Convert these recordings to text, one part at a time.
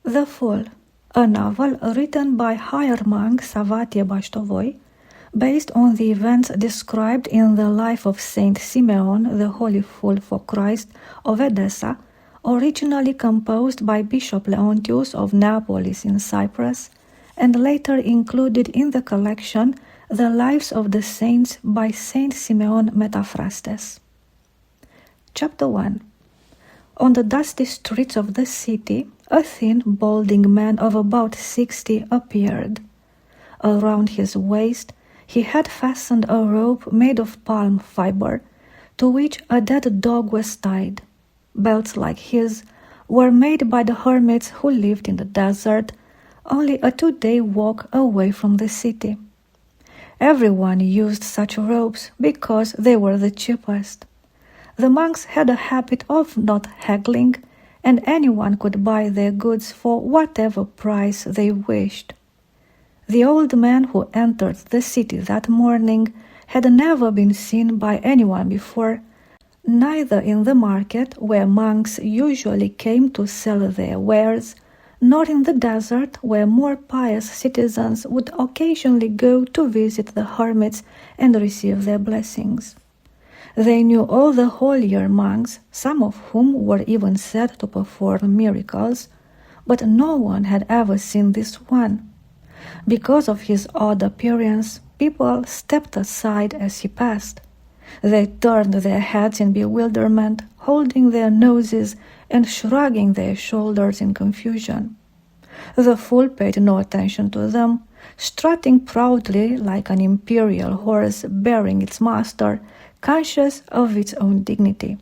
The Fool, a novel written by higher monk Savatie Bastovoi, based on the events described in the life of Saint Simeon, the Holy Fool for Christ of Edessa, originally composed by Bishop Leontius of Neapolis in Cyprus, and later included in the collection The Lives of the Saints by Saint Simeon Metaphrastes. Chapter 1. On the dusty streets of the city, a thin, balding man of about 60 appeared. Around his waist, he had fastened a rope made of palm fiber, to which a dead dog was tied. Belts like his were made by the hermits who lived in the desert, only a 2-day walk away from the city. Everyone used such ropes because they were the cheapest. The monks had a habit of not haggling, and anyone could buy their goods for whatever price they wished. The old man who entered the city that morning had never been seen by anyone before, neither in the market where monks usually came to sell their wares, nor in the desert where more pious citizens would occasionally go to visit the hermits and receive their blessings. They knew all the holier monks, some of whom were even said to perform miracles, but no one had ever seen this one. Because of his odd appearance, people stepped aside as he passed. They turned their heads in bewilderment, holding their noses and shrugging their shoulders in confusion. The fool paid no attention to them, strutting proudly like an imperial horse bearing its master, conscious of its own dignity.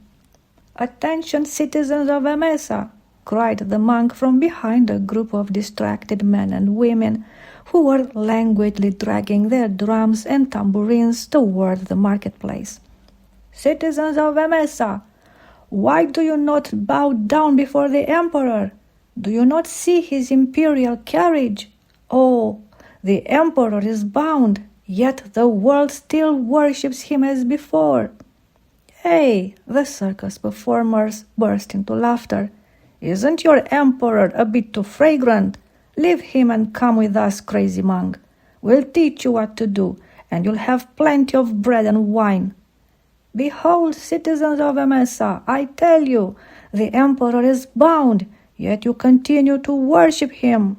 "Attention, citizens of Emesa!" cried the monk from behind a group of distracted men and women who were languidly dragging their drums and tambourines toward the marketplace. "Citizens of Emesa, why do you not bow down before the emperor? Do you not see his imperial carriage? Oh, the emperor is bound, yet the world still worships him as before." "Hey!" the circus performers burst into laughter. "Isn't your emperor a bit too fragrant? Leave him and come with us, crazy monk. We'll teach you what to do, and you'll have plenty of bread and wine." "Behold, citizens of Emesa, I tell you, the emperor is bound, yet you continue to worship him."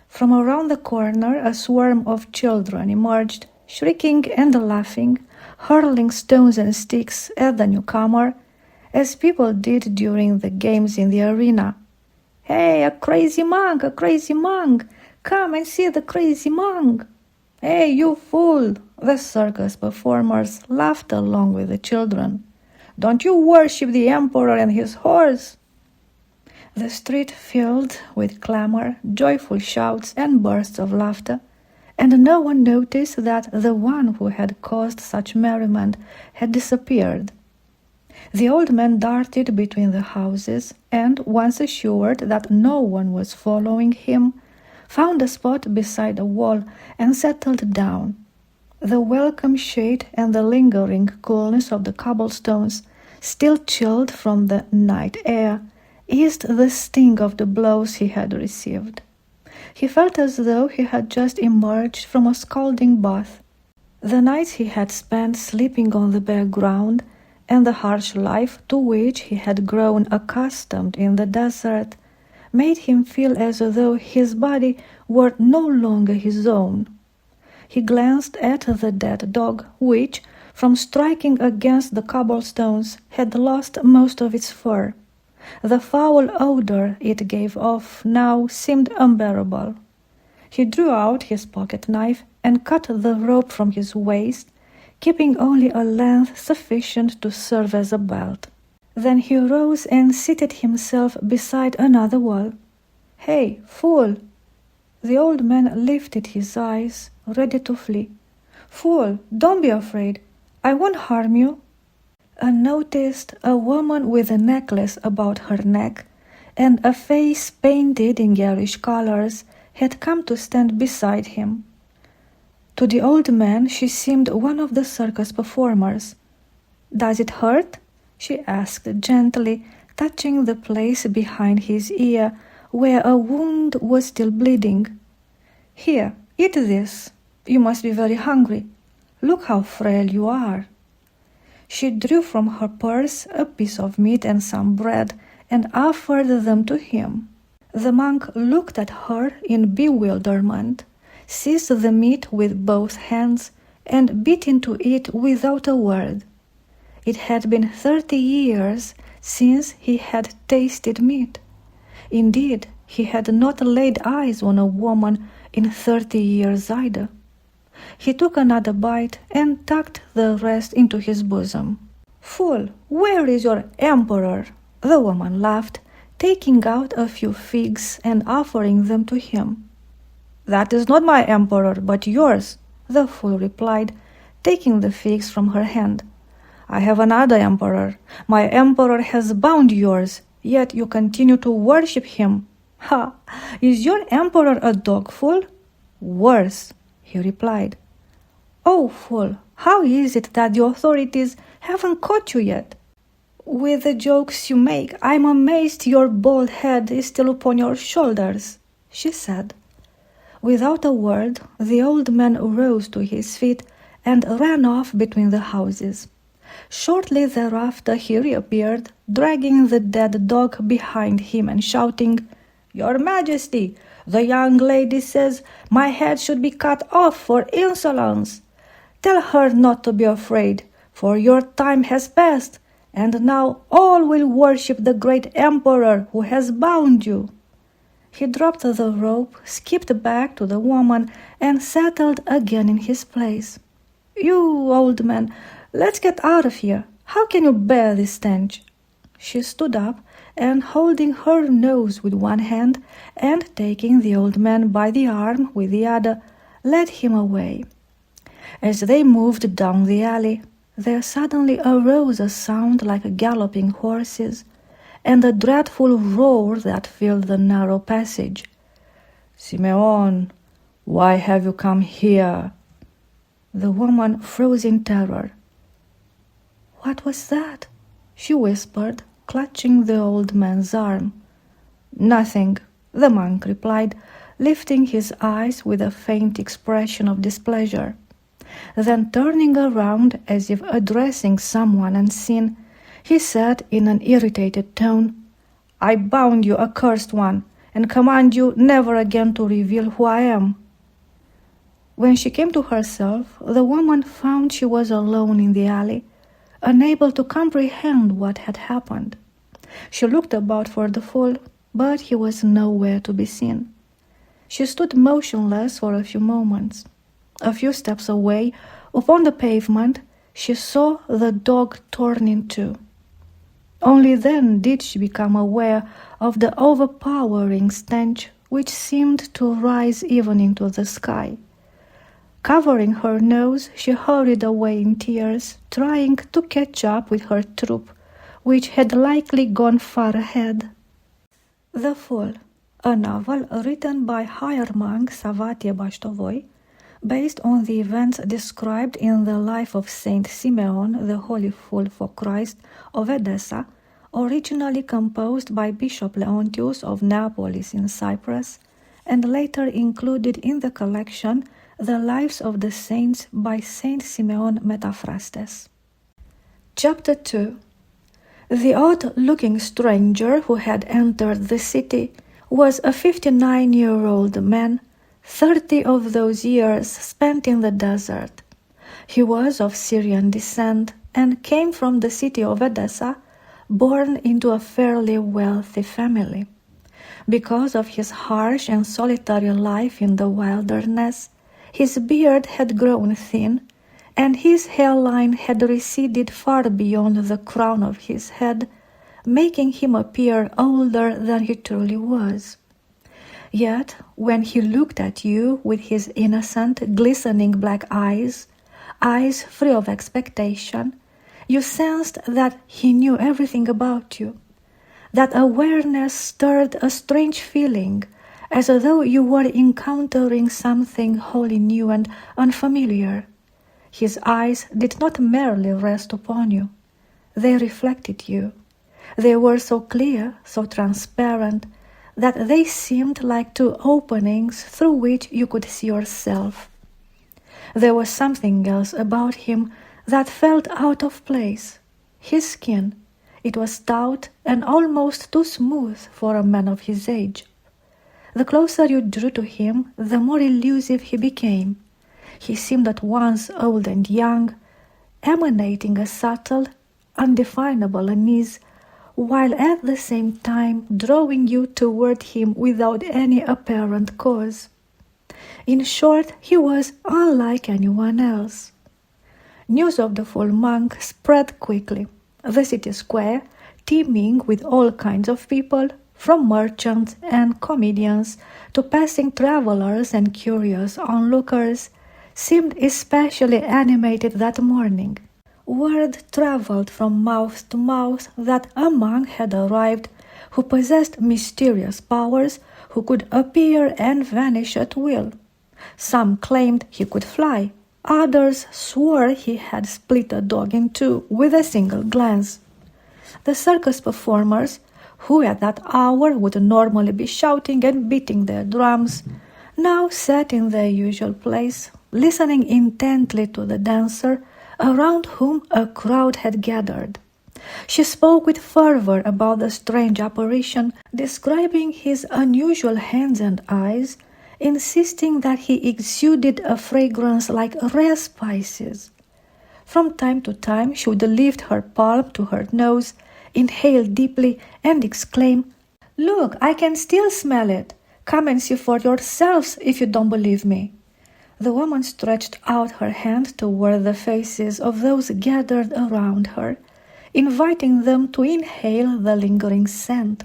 From around the corner a swarm of children emerged, shrieking and laughing, hurling stones and sticks at the newcomer, as people did during the games in the arena. "Hey, a crazy monk, a crazy monk! Come and see the crazy monk!" "Hey, you fool!" the circus performers laughed along with the children. "Don't you worship the emperor and his horse?" The street filled with clamor, joyful shouts, and bursts of laughter, and no one noticed that the one who had caused such merriment had disappeared. The old man darted between the houses, and, once assured that no one was following him, found a spot beside a wall and settled down. The welcome shade and the lingering coolness of the cobblestones, still chilled from the night air, eased the sting of the blows he had received. He felt as though he had just emerged from a scalding bath. The nights he had spent sleeping on the bare ground, and the harsh life to which he had grown accustomed in the desert, made him feel as though his body were no longer his own. He glanced at the dead dog, which, from striking against the cobblestones, had lost most of its fur. The foul odor it gave off now seemed unbearable. He drew out his pocket-knife and cut the rope from his waist, keeping only a length sufficient to serve as a belt. Then he rose and seated himself beside another wall. "Hey, fool!" The old man lifted his eyes, ready to flee. "Fool, don't be afraid. I won't harm you." Unnoticed, a woman with a necklace about her neck and a face painted in garish colors had come to stand beside him. To the old man she seemed one of the circus performers. "Does it hurt?" she asked gently, touching the place behind his ear where a wound was still bleeding. "Here, eat this. You must be very hungry. Look how frail you are." She drew from her purse a piece of meat and some bread and offered them to him. The monk looked at her in bewilderment, seized the meat with both hands, and bit into it without a word. It had been 30 years since he had tasted meat. Indeed, he had not laid eyes on a woman in 30 years either. He took another bite and tucked the rest into his bosom. "Fool, where is your emperor?" the woman laughed, taking out a few figs and offering them to him. "That is not my emperor, but yours," the fool replied, taking the figs from her hand. "I have another emperor. My emperor has bound yours, yet you continue to worship him. Ha! Is your emperor a dog, fool?" "Worse," he replied. "Oh, fool, how is it that the authorities haven't caught you yet? With the jokes you make, I'm amazed your bald head is still upon your shoulders," she said. Without a word, the old man rose to his feet and ran off between the houses. Shortly thereafter he reappeared, dragging the dead dog behind him and shouting, "Your Majesty, the young lady says my head should be cut off for insolence. Tell her not to be afraid, for your time has passed, and now all will worship the great emperor who has bound you." He dropped the rope, skipped back to the woman, and settled again in his place. "You old man, let's get out of here. How can you bear this stench?" She stood up, and holding her nose with one hand and taking the old man by the arm with the other, led him away. As they moved down the alley, there suddenly arose a sound like galloping horses, and a dreadful roar that filled the narrow passage. "Simeon, why have you come here?" The woman froze in terror. "What was that?" she whispered, clutching the old man's arm. "Nothing," the monk replied, lifting his eyes with a faint expression of displeasure. Then turning around as if addressing someone unseen, he said in an irritated tone, "I bound you, accursed one, and command you never again to reveal who I am." When she came to herself, the woman found she was alone in the alley, unable to comprehend what had happened. She looked about for the fool, but he was nowhere to be seen. She stood motionless for a few moments. A few steps away, upon the pavement, she saw the dog torn in two. Only then did she become aware of the overpowering stench which seemed to rise even into the sky. Covering her nose, she hurried away in tears, trying to catch up with her troop, which had likely gone far ahead. The Fool, a novel written by higher monk Savatie Bastovoi, based on the events described in the life of Saint Simeon, the Holy Fool for Christ of Edessa, originally composed by Bishop Leontius of Neapolis in Cyprus, and later included in the collection The Lives of the Saints by Saint Simeon Metaphrastes. Chapter 2. The odd-looking stranger who had entered the city was a 59-year-old man, 30 of those years spent in the desert. He was of Syrian descent and came from the city of Edessa, born into a fairly wealthy family. Because of his harsh and solitary life in the wilderness, his beard had grown thin, and his hairline had receded far beyond the crown of his head, making him appear older than he truly was. Yet, when he looked at you with his innocent, glistening black eyes, eyes free of expectation, you sensed that he knew everything about you. That awareness stirred a strange feeling, as though you were encountering something wholly new and unfamiliar. His eyes did not merely rest upon you. They reflected you. They were so clear, so transparent, that they seemed like two openings through which you could see yourself. There was something else about him that felt out of place. His skin. It was stout and almost too smooth for a man of his age. The closer you drew to him, the more elusive he became. He seemed at once old and young, emanating a subtle, undefinable unease, while at the same time drawing you toward him without any apparent cause. In short, he was unlike anyone else. News of the full monk spread quickly. The city square, teeming with all kinds of people, from merchants and comedians to passing travelers and curious onlookers, seemed especially animated that morning. Word traveled from mouth to mouth that a monk had arrived who possessed mysterious powers, who could appear and vanish at will. Some claimed he could fly. Others swore he had split a dog in two with a single glance. The circus performers, who at that hour would normally be shouting and beating their drums, now sat in their usual place, listening intently to the dancer, around whom a crowd had gathered. She spoke with fervor about the strange apparition, describing his unusual hands and eyes, insisting that he exuded a fragrance like rare spices. From time to time she would lift her palm to her nose, inhale deeply, and exclaim, "Look, I can still smell it. Come and see for yourselves if you don't believe me." The woman stretched out her hand toward the faces of those gathered around her, inviting them to inhale the lingering scent.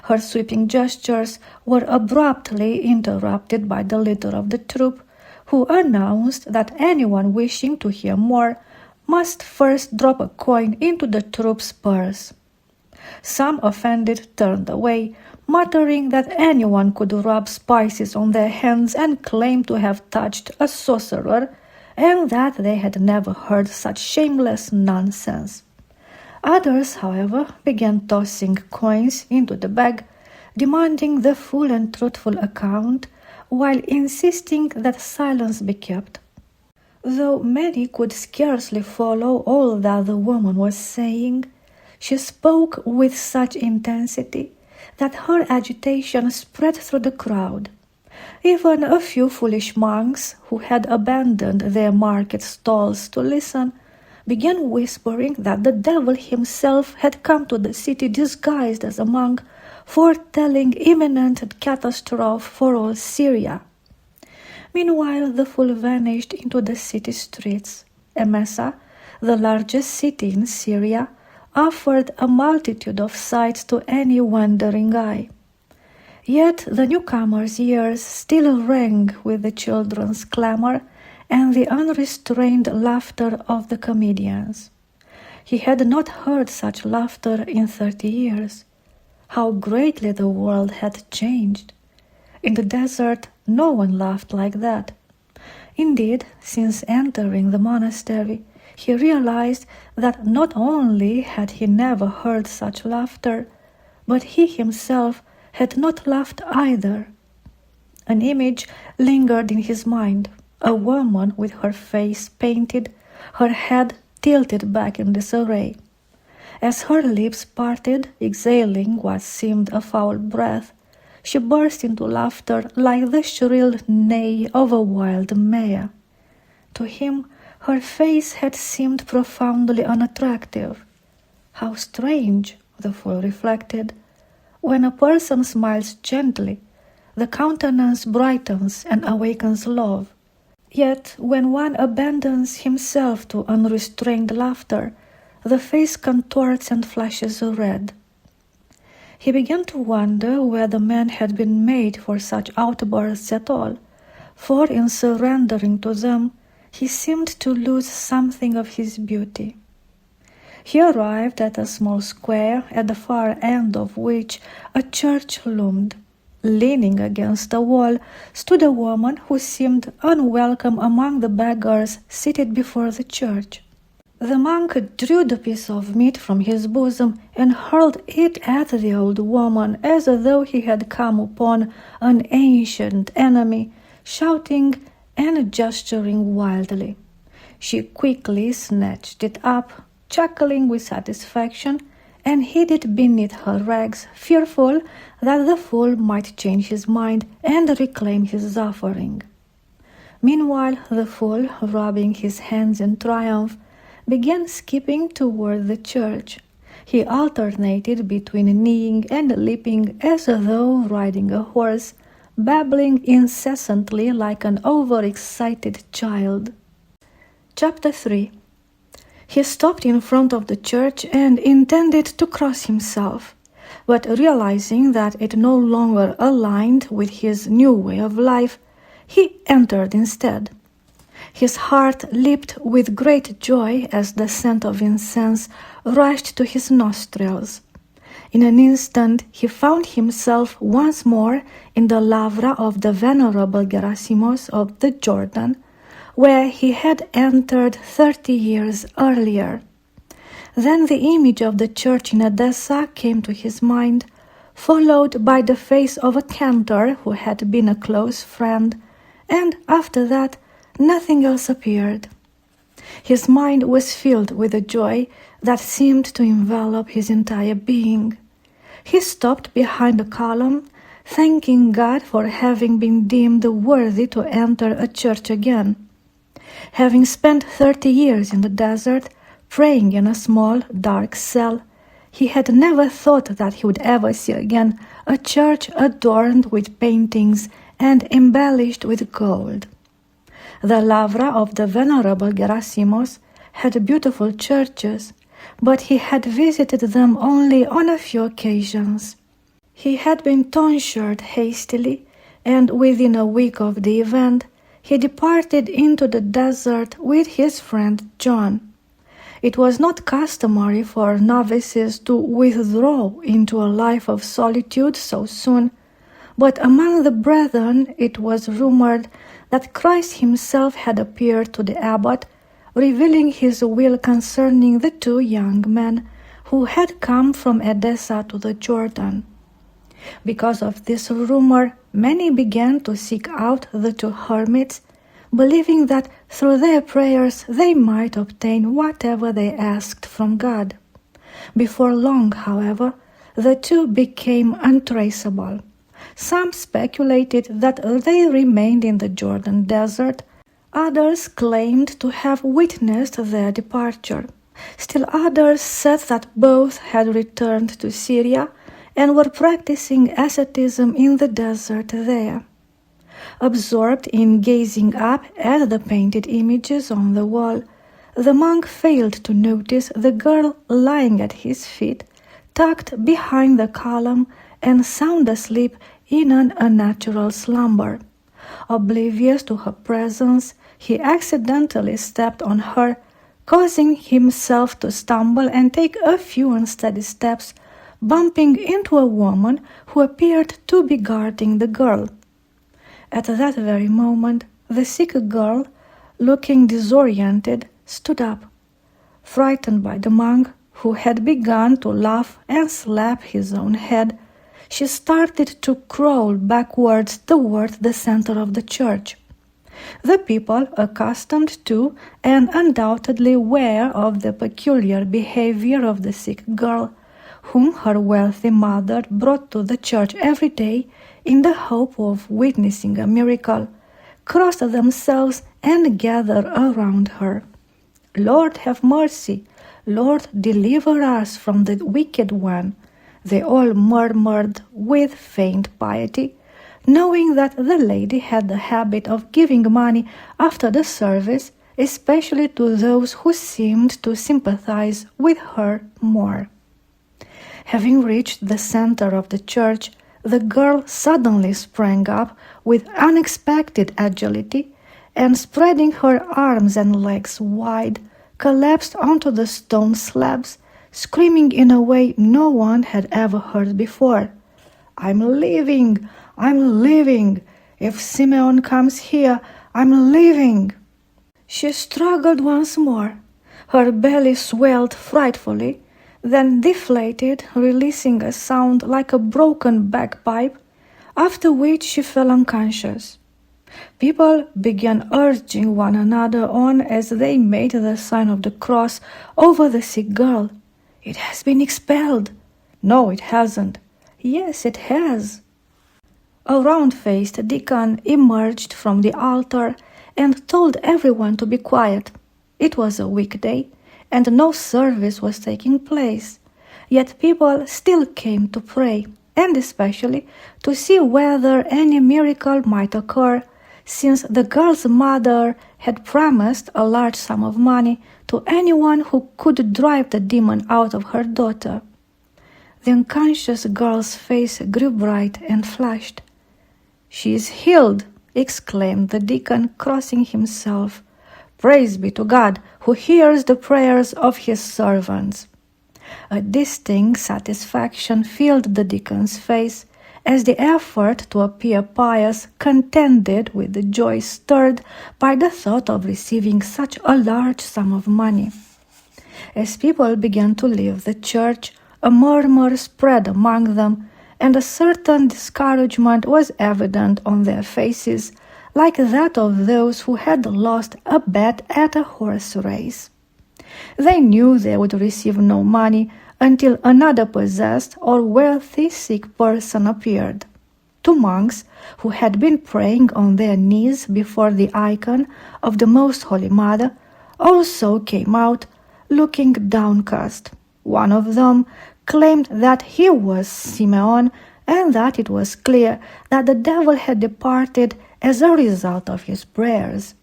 Her sweeping gestures were abruptly interrupted by the leader of the troupe, who announced that anyone wishing to hear more must first drop a coin into the troupe's purse. Some offended turned away, muttering that anyone could rub spices on their hands and claim to have touched a sorcerer, and that they had never heard such shameless nonsense. Others, however, began tossing coins into the bag, demanding the full and truthful account, while insisting that silence be kept. Though many could scarcely follow all that the woman was saying, she spoke with such intensity that her agitation spread through the crowd. Even a few foolish monks, who had abandoned their market stalls to listen, began whispering that the devil himself had come to the city disguised as a monk, foretelling imminent catastrophe for all Syria. Meanwhile, the fool vanished into the city streets. Emesa, the largest city in Syria, offered a multitude of sights to any wandering eye. Yet the newcomer's ears still rang with the children's clamor and the unrestrained laughter of the comedians. He had not heard such laughter in 30 years. How greatly the world had changed! In the desert, no one laughed like that. Indeed, since entering the monastery, he realized that not only had he never heard such laughter, but he himself had not laughed either. An image lingered in his mind, a woman with her face painted, her head tilted back in disarray. As her lips parted, exhaling what seemed a foul breath, she burst into laughter like the shrill neigh of a wild mare. To him, her face had seemed profoundly unattractive. How strange, the fool reflected. When a person smiles gently, the countenance brightens and awakens love. Yet when one abandons himself to unrestrained laughter, the face contorts and flushes red. He began to wonder whether man had been made for such outbursts at all, for in surrendering to them, he seemed to lose something of his beauty. He arrived at a small square, at the far end of which a church loomed. Leaning against a wall stood a woman who seemed unwelcome among the beggars seated before the church. The monk drew the piece of meat from his bosom and hurled it at the old woman as though he had come upon an ancient enemy, shouting and gesturing wildly. She quickly snatched it up, chuckling with satisfaction, and hid it beneath her rags, fearful that the fool might change his mind and reclaim his offering. Meanwhile, the fool, rubbing his hands in triumph, began skipping toward the church. He alternated between kneeling and leaping as though riding a horse, babbling incessantly like an overexcited child. Chapter 3. He stopped in front of the church and intended to cross himself, but realizing that it no longer aligned with his new way of life, he entered instead. His heart leaped with great joy as the scent of incense rushed to his nostrils. In an instant he found himself once more in the lavra of the venerable Gerasimos of the Jordan, where he had entered 30 years earlier. Then the image of the church in Edessa came to his mind, followed by the face of a cantor who had been a close friend, and after that nothing else appeared. His mind was filled with a joy that seemed to envelop his entire being. He stopped behind a column, thanking God for having been deemed worthy to enter a church again. Having spent 30 years in the desert, praying in a small, dark cell, he had never thought that he would ever see again a church adorned with paintings and embellished with gold. The lavra of the venerable Gerasimos had beautiful churches, but he had visited them only on a few occasions. He had been tonsured hastily, and within a week of the event, he departed into the desert with his friend John. It was not customary for novices to withdraw into a life of solitude so soon, but among the brethren it was rumored that Christ himself had appeared to the abbot, revealing his will concerning the two young men who had come from Edessa to the Jordan. Because of this rumor, many began to seek out the two hermits, believing that through their prayers they might obtain whatever they asked from God. Before long, however, the two became untraceable. Some speculated that they remained in the Jordan desert. Others claimed to have witnessed their departure. Still others said that both had returned to Syria and were practicing asceticism in the desert there. Absorbed in gazing up at the painted images on the wall, the monk failed to notice the girl lying at his feet, tucked behind the column and sound asleep in an unnatural slumber. Oblivious to her presence, he accidentally stepped on her, causing himself to stumble and take a few unsteady steps, bumping into a woman who appeared to be guarding the girl. At that very moment, the sick girl, looking disoriented, stood up. Frightened by the monk, who had begun to laugh and slap his own head, she started to crawl backwards toward the center of the church. The people, accustomed to and undoubtedly aware of the peculiar behavior of the sick girl, whom her wealthy mother brought to the church every day in the hope of witnessing a miracle, crossed themselves and gathered around her. "Lord, have mercy! Lord, deliver us from the wicked one!" They all murmured with faint piety, knowing that the lady had the habit of giving money after the service, especially to those who seemed to sympathize with her more. Having reached the center of the church, the girl suddenly sprang up with unexpected agility and, spreading her arms and legs wide, collapsed onto the stone slabs, screaming in a way no one had ever heard before. "I'm leaving! I'm leaving! If Simeon comes here, I'm leaving!" She struggled once more, Her belly swelled frightfully, then deflated, releasing a sound like a broken bagpipe, after which she fell unconscious. People began urging one another on as they made the sign of the cross over the sick girl. "It has been expelled." "No, it hasn't." "Yes, it has." A round-faced deacon emerged from the altar and told everyone to be quiet. It was a weekday, and no service was taking place. Yet people still came to pray, and especially to see whether any miracle might occur, since the girl's mother had promised a large sum of money to anyone who could drive the demon out of her daughter. The unconscious girl's face grew bright and flushed. "She is healed," exclaimed the deacon, crossing himself. "Praise be to God, who hears the prayers of his servants." A distinct satisfaction filled the deacon's face, as the effort to appear pious contended with the joy stirred by the thought of receiving such a large sum of money. As people began to leave the church, a murmur spread among them, and a certain discouragement was evident on their faces, like that of those who had lost a bet at a horse race. They knew they would receive no money until another possessed or wealthy sick person appeared. Two monks, who had been praying on their knees before the icon of the Most Holy Mother, also came out, looking downcast. One of them claimed that he was Simeon, and that it was clear that the devil had departed as a result of his prayers.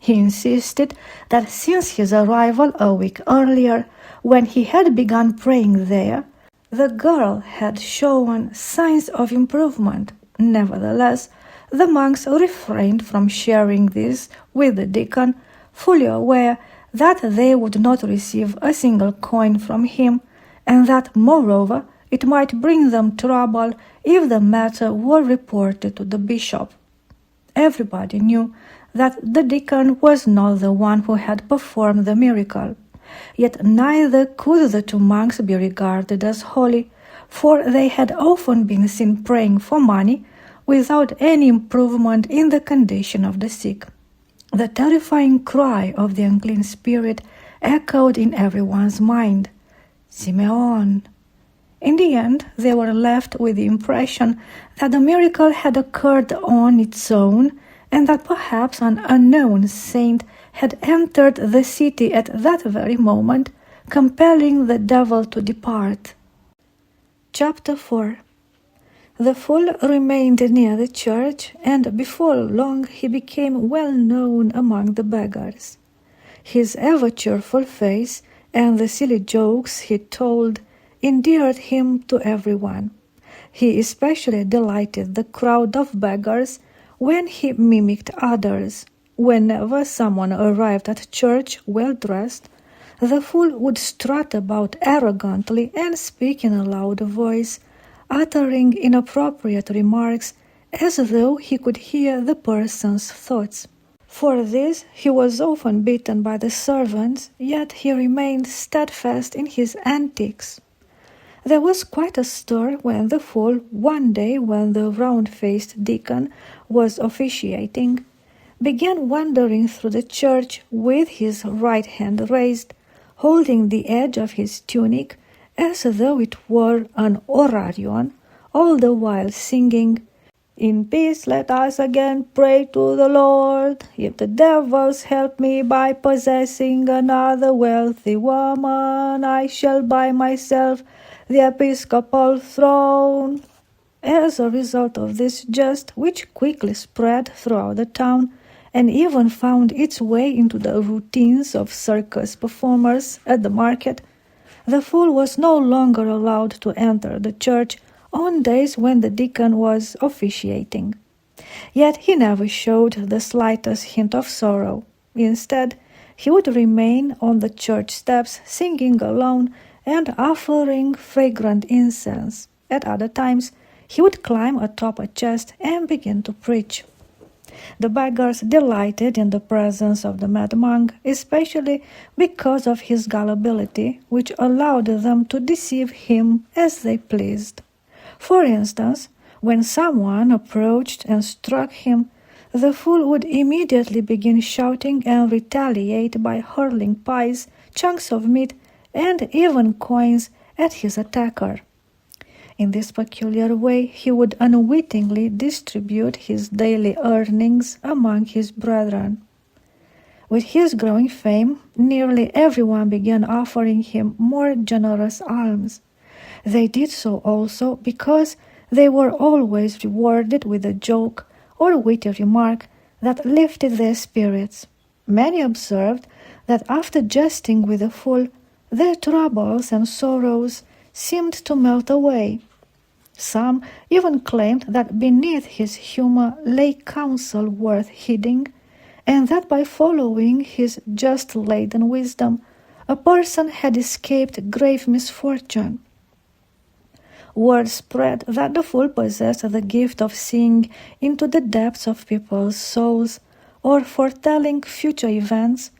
He insisted that since his arrival a week earlier, when he had begun praying there, the girl had shown signs of improvement. Nevertheless, the monks refrained from sharing this with the deacon, fully aware that they would not receive a single coin from him, and that, moreover, it might bring them trouble if the matter were reported to the bishop. Everybody knew that the deacon was not the one who had performed the miracle. Yet neither could the two monks be regarded as holy, for they had often been seen praying for money without any improvement in the condition of the sick. The terrifying cry of the unclean spirit echoed in everyone's mind, "Simeon." In the end, they were left with the impression that the miracle had occurred on its own, and that perhaps an unknown saint had entered the city at that very moment, compelling the devil to depart. Chapter 4. The fool remained near the church, and before long he became well known among the beggars. His ever-cheerful face and the silly jokes he told endeared him to everyone. He especially delighted the crowd of beggars when he mimicked others. Whenever someone arrived at church well-dressed, the fool would strut about arrogantly and speak in a loud voice, uttering inappropriate remarks as though he could hear the person's thoughts. For this he was often beaten by the servants, yet he remained steadfast in his antics. There was quite a stir when the fool, one day when the round-faced deacon was officiating, began wandering through the church with his right hand raised, holding the edge of his tunic as though it were an orarion, all the while singing, "In peace let us again pray to the Lord. If the devils help me by possessing another wealthy woman, I shall buy myself the episcopal throne." As a result of this jest, which quickly spread throughout the town and even found its way into the routines of circus performers at the market, the fool was no longer allowed to enter the church on days when the deacon was officiating. Yet he never showed the slightest hint of sorrow. Instead, he would remain on the church steps singing alone and offering fragrant incense. At other times, he would climb atop a chest and begin to preach. The beggars delighted in the presence of the mad monk, especially because of his gullibility, which allowed them to deceive him as they pleased. For instance, when someone approached and struck him, the fool would immediately begin shouting and retaliate by hurling pies, chunks of meat, and even coins at his attacker. In this peculiar way, he would unwittingly distribute his daily earnings among his brethren. With his growing fame, nearly everyone began offering him more generous alms. They did so also because they were always rewarded with a joke or witty remark that lifted their spirits. Many observed that after jesting with the fool, their troubles and sorrows seemed to melt away. Some even claimed that beneath his humor lay counsel worth heeding, and that by following his just-laden wisdom, a person had escaped grave misfortune. Word spread that the fool possessed the gift of seeing into the depths of people's souls or foretelling future events,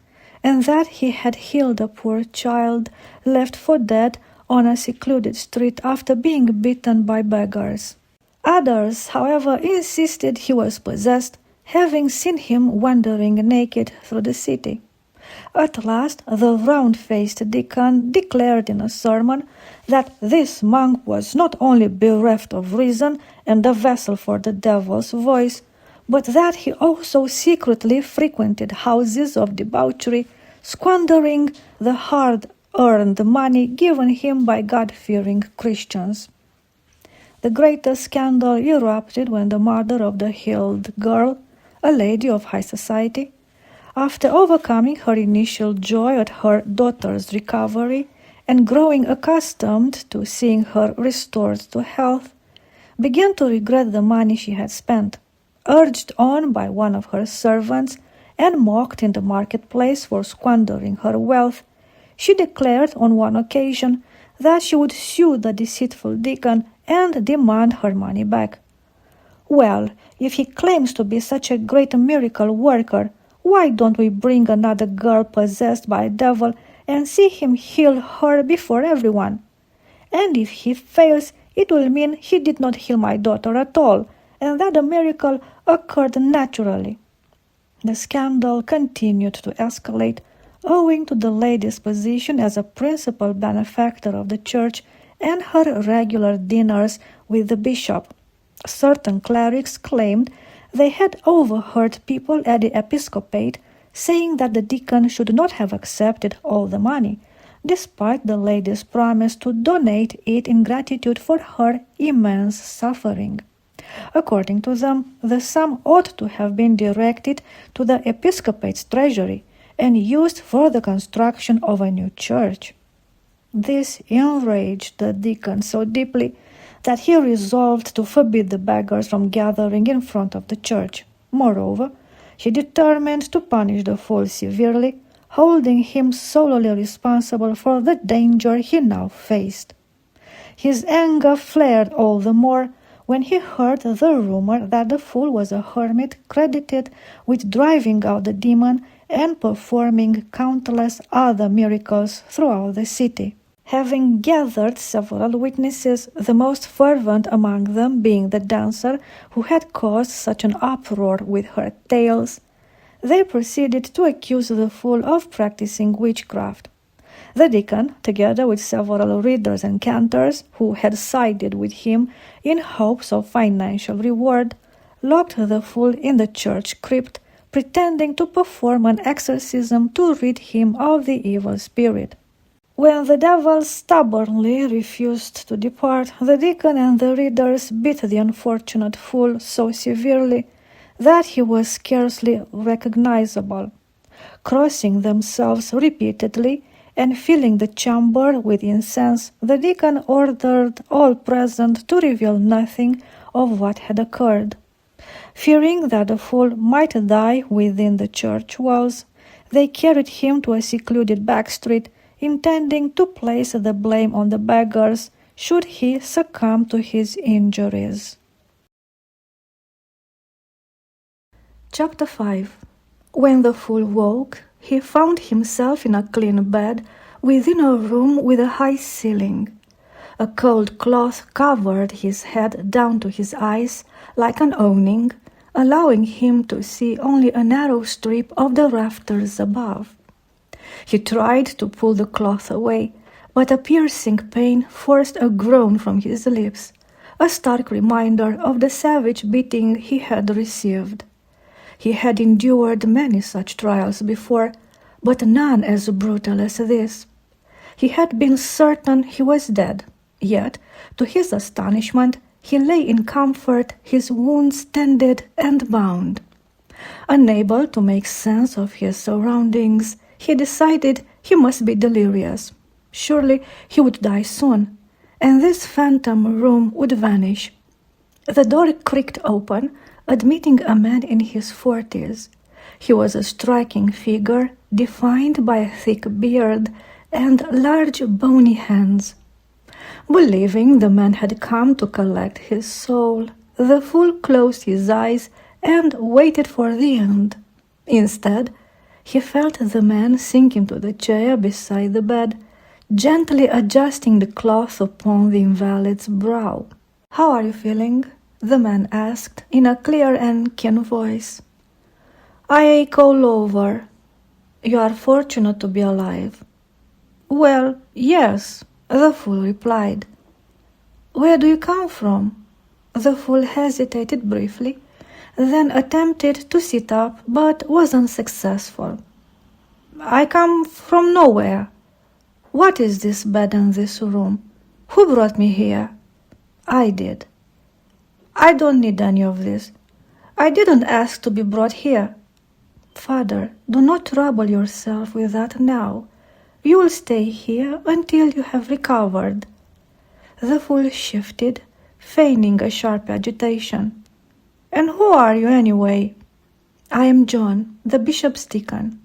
and that he had healed a poor child left for dead on a secluded street after being beaten by beggars. Others, however, insisted he was possessed, having seen him wandering naked through the city. At last, the round-faced deacon declared in a sermon that this monk was not only bereft of reason and a vessel for the devil's voice, but that he also secretly frequented houses of debauchery, squandering the hard-earned money given him by God-fearing Christians. The greatest scandal erupted when the mother of the healed girl, a lady of high society, after overcoming her initial joy at her daughter's recovery and growing accustomed to seeing her restored to health, began to regret the money she had spent. Urged on by one of her servants and mocked in the marketplace for squandering her wealth, she declared on one occasion that she would sue the deceitful deacon and demand her money back. "Well, if he claims to be such a great miracle worker, why don't we bring another girl possessed by a devil and see him heal her before everyone? And if he fails, it will mean he did not heal my daughter at all, and that the miracle occurred naturally." The scandal continued to escalate, owing to the lady's position as a principal benefactor of the church and her regular dinners with the bishop. Certain clerics claimed they had overheard people at the episcopate saying that the deacon should not have accepted all the money, despite the lady's promise to donate it in gratitude for her immense suffering. According to them, the sum ought to have been directed to the episcopate's treasury and used for the construction of a new church. This enraged the deacon so deeply that he resolved to forbid the beggars from gathering in front of the church. Moreover, he determined to punish the fool severely, holding him solely responsible for the danger he now faced. His anger flared all the more when he heard the rumor that the fool was a hermit credited with driving out the demon and performing countless other miracles throughout the city. Having gathered several witnesses, the most fervent among them being the dancer who had caused such an uproar with her tales, they proceeded to accuse the fool of practicing witchcraft. The deacon, together with several readers and cantors who had sided with him in hopes of financial reward, locked the fool in the church crypt, pretending to perform an exorcism to rid him of the evil spirit. When the devil stubbornly refused to depart, the deacon and the readers beat the unfortunate fool so severely that he was scarcely recognizable. Crossing themselves repeatedly and filling the chamber with incense, the deacon ordered all present to reveal nothing of what had occurred. Fearing that the fool might die within the church walls, they carried him to a secluded back street, intending to place the blame on the beggars should he succumb to his injuries. Chapter 5. When the fool woke, he found himself in a clean bed within a room with a high ceiling. A cold cloth covered his head down to his eyes like an awning, allowing him to see only a narrow strip of the rafters above. He tried to pull the cloth away, but a piercing pain forced a groan from his lips, a stark reminder of the savage beating he had received. He had endured many such trials before, but none as brutal as this. He had been certain he was dead, yet, to his astonishment, he lay in comfort, his wounds tended and bound. Unable to make sense of his surroundings, he decided he must be delirious. Surely he would die soon, and this phantom room would vanish. The door creaked open, admitting a man in his 40s. He was a striking figure, defined by a thick beard and large bony hands. Believing the man had come to collect his soul, the fool closed his eyes and waited for the end. Instead, he felt the man sink into the chair beside the bed, gently adjusting the cloth upon the invalid's brow. "How are you feeling?" the man asked in a clear and keen voice. "I ache all over." "You are fortunate to be alive." "Well, yes," the fool replied. "Where do you come from?" The fool hesitated briefly, then attempted to sit up, but was unsuccessful. "I come from nowhere." "What is this bed and this room? Who brought me here?" "I did." "I don't need any of this. I didn't ask to be brought here." "Father, do not trouble yourself with that now. You will stay here until you have recovered." The fool shifted, feigning a sharp agitation. "And who are you anyway?" "I am John, the bishop's deacon."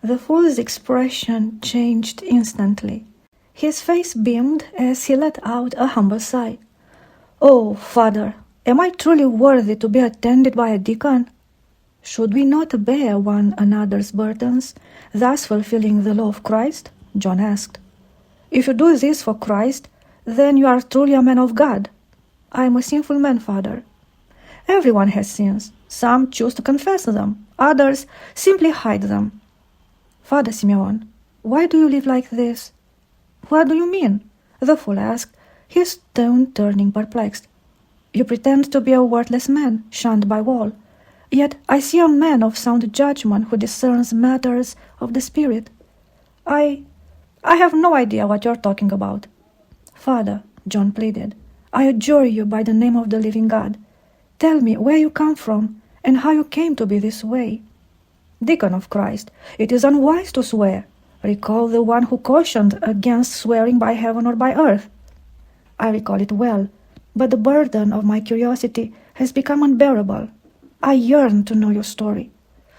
The fool's expression changed instantly. His face beamed as he let out a humble sigh. "Oh, Father, am I truly worthy to be attended by a deacon?" "Should we not bear one another's burdens, thus fulfilling the law of Christ?" John asked. "If you do this for Christ, then you are truly a man of God." "I am a sinful man, Father." "Everyone has sins. Some choose to confess them, others simply hide them." "Father Simeon, why do you live like this?" "What do you mean?" the fool asked, his tone turning perplexed. "You pretend to be a worthless man, shunned by all. Yet I see a man of sound judgment who discerns matters of the spirit." I have no idea what you're talking about." "Father," John pleaded, "I adjure you by the name of the living God. Tell me where you come from and how you came to be this way." "Deacon of Christ, it is unwise to swear. Recall the one who cautioned against swearing by heaven or by earth." "I recall it well, but the burden of my curiosity has become unbearable. I yearn to know your story.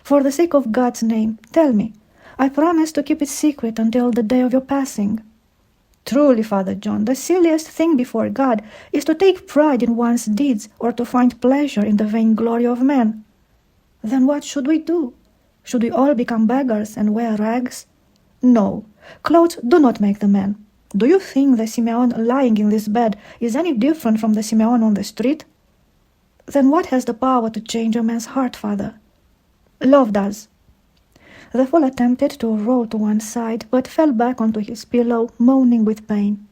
For the sake of God's name, tell me. I promise to keep it secret until the day of your passing." "Truly, Father John, the silliest thing before God is to take pride in one's deeds or to find pleasure in the vainglory of men." "Then what should we do? Should we all become beggars and wear rags?" "No, clothes do not make the man. Do you think the Simeon lying in this bed is any different from the Simeon on the street?" "Then what has the power to change a man's heart, Father?" "Love does." The fool attempted to roll to one side, but fell back onto his pillow, moaning with pain.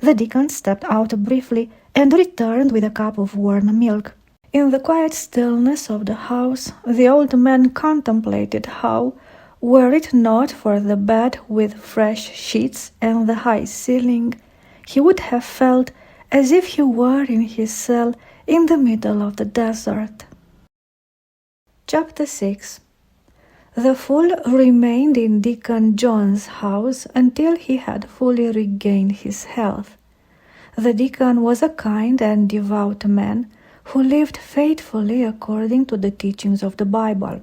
The deacon stepped out briefly and returned with a cup of warm milk. In the quiet stillness of the house, the old man contemplated how, were it not for the bed with fresh sheets and the high ceiling, he would have felt as if he were in his cell in the middle of the desert. Chapter 6. The fool remained in Deacon John's house until he had fully regained his health. The deacon was a kind and devout man who lived faithfully according to the teachings of the Bible.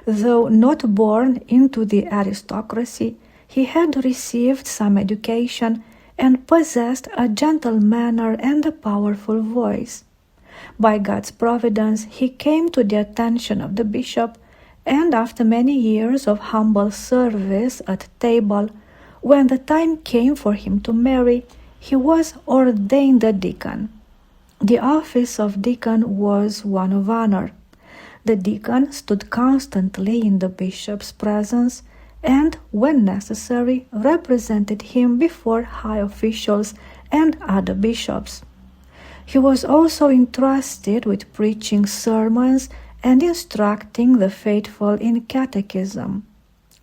Though not born into the aristocracy, he had received some education and possessed a gentle manner and a powerful voice. By God's providence, he came to the attention of the bishop, and after many years of humble service at table, when the time came for him to marry, he was ordained a deacon. The office of deacon was one of honor. The deacon stood constantly in the bishop's presence and, when necessary, represented him before high officials and other bishops. He was also entrusted with preaching sermons and instructing the faithful in catechism.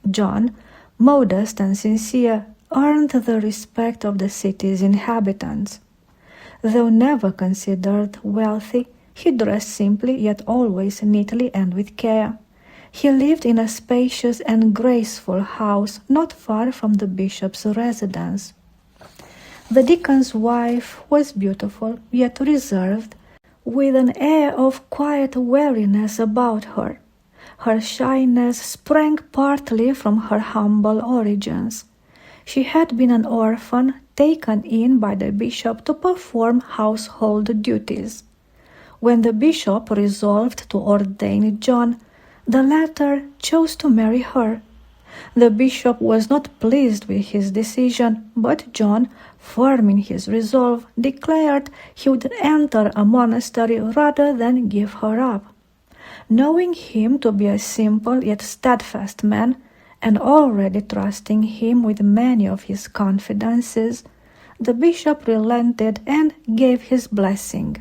John, modest and sincere, earned the respect of the city's inhabitants. Though never considered wealthy, he dressed simply yet always neatly and with care. He lived in a spacious and graceful house not far from the bishop's residence. The deacon's wife was beautiful yet reserved, with an air of quiet weariness about her. Her shyness sprang partly from her humble origins. She had been an orphan taken in by the bishop to perform household duties. When the bishop resolved to ordain John, the latter chose to marry her. The bishop was not pleased with his decision, but John, firm in his resolve, declared he would enter a monastery rather than give her up. Knowing him to be a simple yet steadfast man, and already trusting him with many of his confidences, the bishop relented and gave his blessing.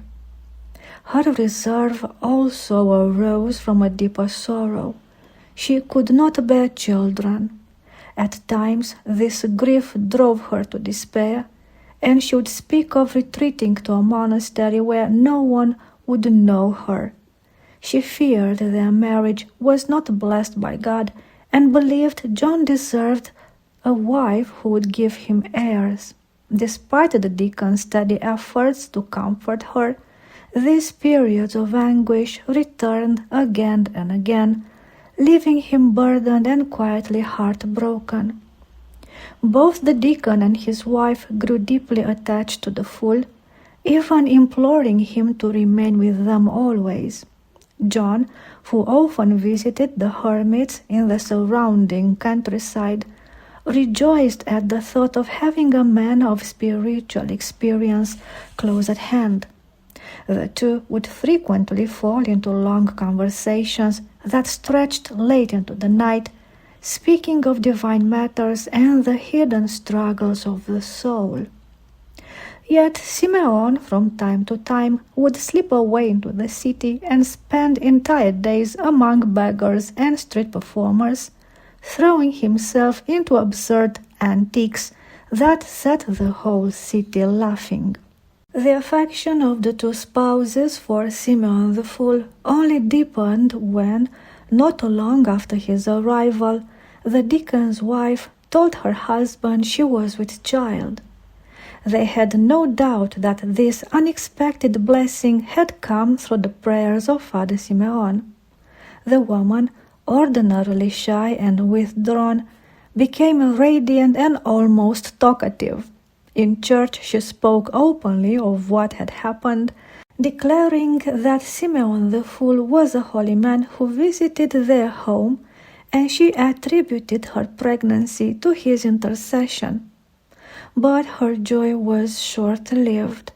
Her reserve also arose from a deeper sorrow. She could not bear children. At times this grief drove her to despair, and she would speak of retreating to a monastery where no one would know her. She feared their marriage was not blessed by God, and believed John deserved a wife who would give him heirs. Despite the deacon's steady efforts to comfort her, these periods of anguish returned again and again, leaving him burdened and quietly heartbroken. Both the deacon and his wife grew deeply attached to the fool, even imploring him to remain with them always. John, who often visited the hermits in the surrounding countryside, rejoiced at the thought of having a man of spiritual experience close at hand. The two would frequently fall into long conversations that stretched late into the night, speaking of divine matters and the hidden struggles of the soul. Yet Simeon, from time to time, would slip away into the city and spend entire days among beggars and street performers, throwing himself into absurd antics that set the whole city laughing. The affection of the two spouses for Simeon the Fool only deepened when, not long after his arrival, the deacon's wife told her husband she was with child. They had no doubt that this unexpected blessing had come through the prayers of Father Simeon. The woman, ordinarily shy and withdrawn, became radiant and almost talkative. In church she spoke openly of what had happened, declaring that Simeon the Fool was a holy man who visited their home, and she attributed her pregnancy to his intercession. But her joy was short-lived.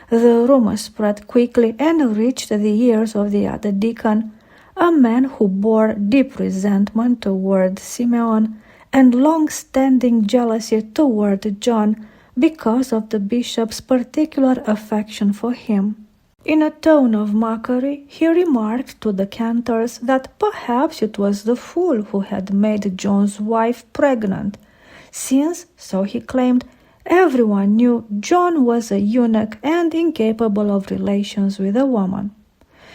The rumor spread quickly and reached the ears of the other deacon, a man who bore deep resentment toward Simeon and long-standing jealousy toward John because of the bishop's particular affection for him. In a tone of mockery, he remarked to the cantors that perhaps it was the fool who had made John's wife pregnant, since, so he claimed, everyone knew John was a eunuch and incapable of relations with a woman.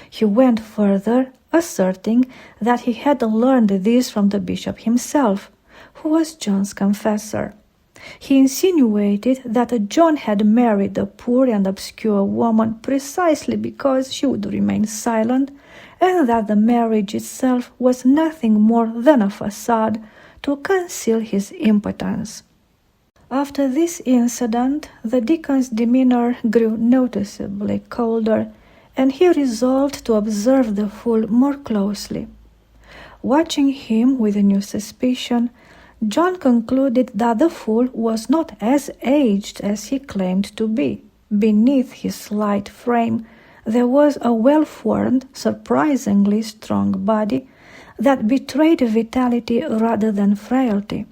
He went further, asserting that he had learned this from the bishop himself, who was John's confessor. He insinuated that John had married a poor and obscure woman precisely because she would remain silent, and that the marriage itself was nothing more than a facade to conceal his impotence. After this incident, the deacon's demeanor grew noticeably colder, and he resolved to observe the fool more closely. Watching him with a new suspicion, John concluded that the fool was not as aged as he claimed to be. Beneath his slight frame, there was a well-formed, surprisingly strong body that betrayed vitality rather than frailty.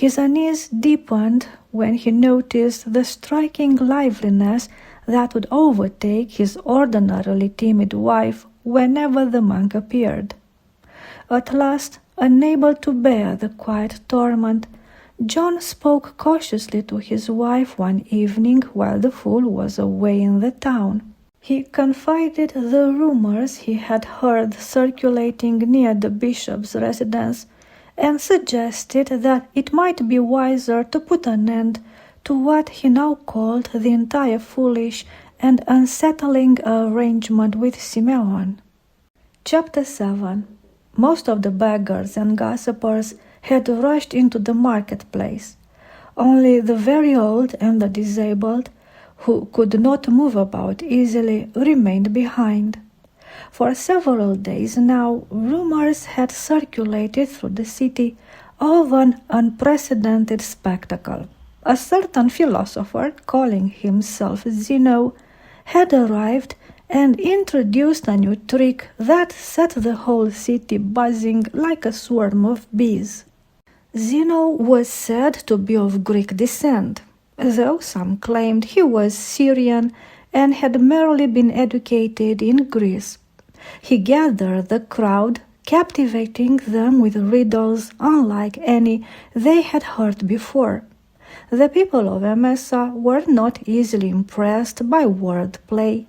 His unease deepened when he noticed the striking liveliness that would overtake his ordinarily timid wife whenever the monk appeared. At last, unable to bear the quiet torment, John spoke cautiously to his wife one evening while the fool was away in the town. He confided the rumors he had heard circulating near the bishop's residence and suggested that it might be wiser to put an end to what he now called the entire foolish and unsettling arrangement with Simeon. Chapter 7. Most of the beggars and gossipers had rushed into the marketplace. Only the very old and the disabled, who could not move about easily, remained behind. For several days now, rumors had circulated through the city of an unprecedented spectacle. A certain philosopher, calling himself Zeno, had arrived and introduced a new trick that set the whole city buzzing like a swarm of bees. Zeno was said to be of Greek descent, though some claimed he was Syrian and had merely been educated in Greece. He gathered the crowd, captivating them with riddles unlike any they had heard before. The people of Emesa were not easily impressed by wordplay,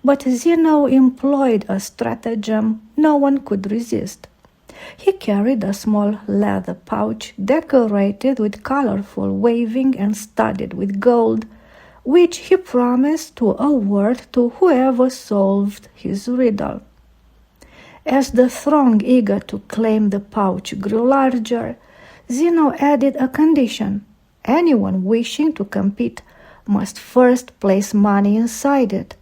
but Zeno employed a stratagem no one could resist. He carried a small leather pouch decorated with colorful waving and studded with gold, which he promised to award to whoever solved his riddle. As the throng eager to claim the pouch grew larger, Zeno added a condition. Anyone wishing to compete must first place money inside it.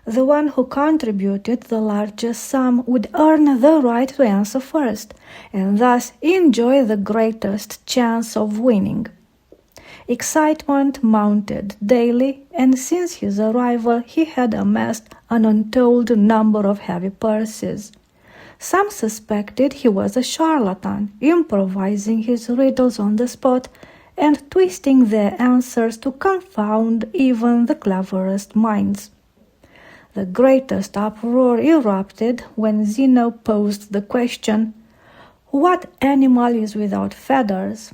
The one who contributed the largest sum would earn the right to answer first, and thus enjoy the greatest chance of winning. Excitement mounted daily, and since his arrival he had amassed an untold number of heavy purses. Some suspected he was a charlatan, improvising his riddles on the spot and twisting their answers to confound even the cleverest minds. The greatest uproar erupted when Zeno posed the question, "What animal is without feathers?"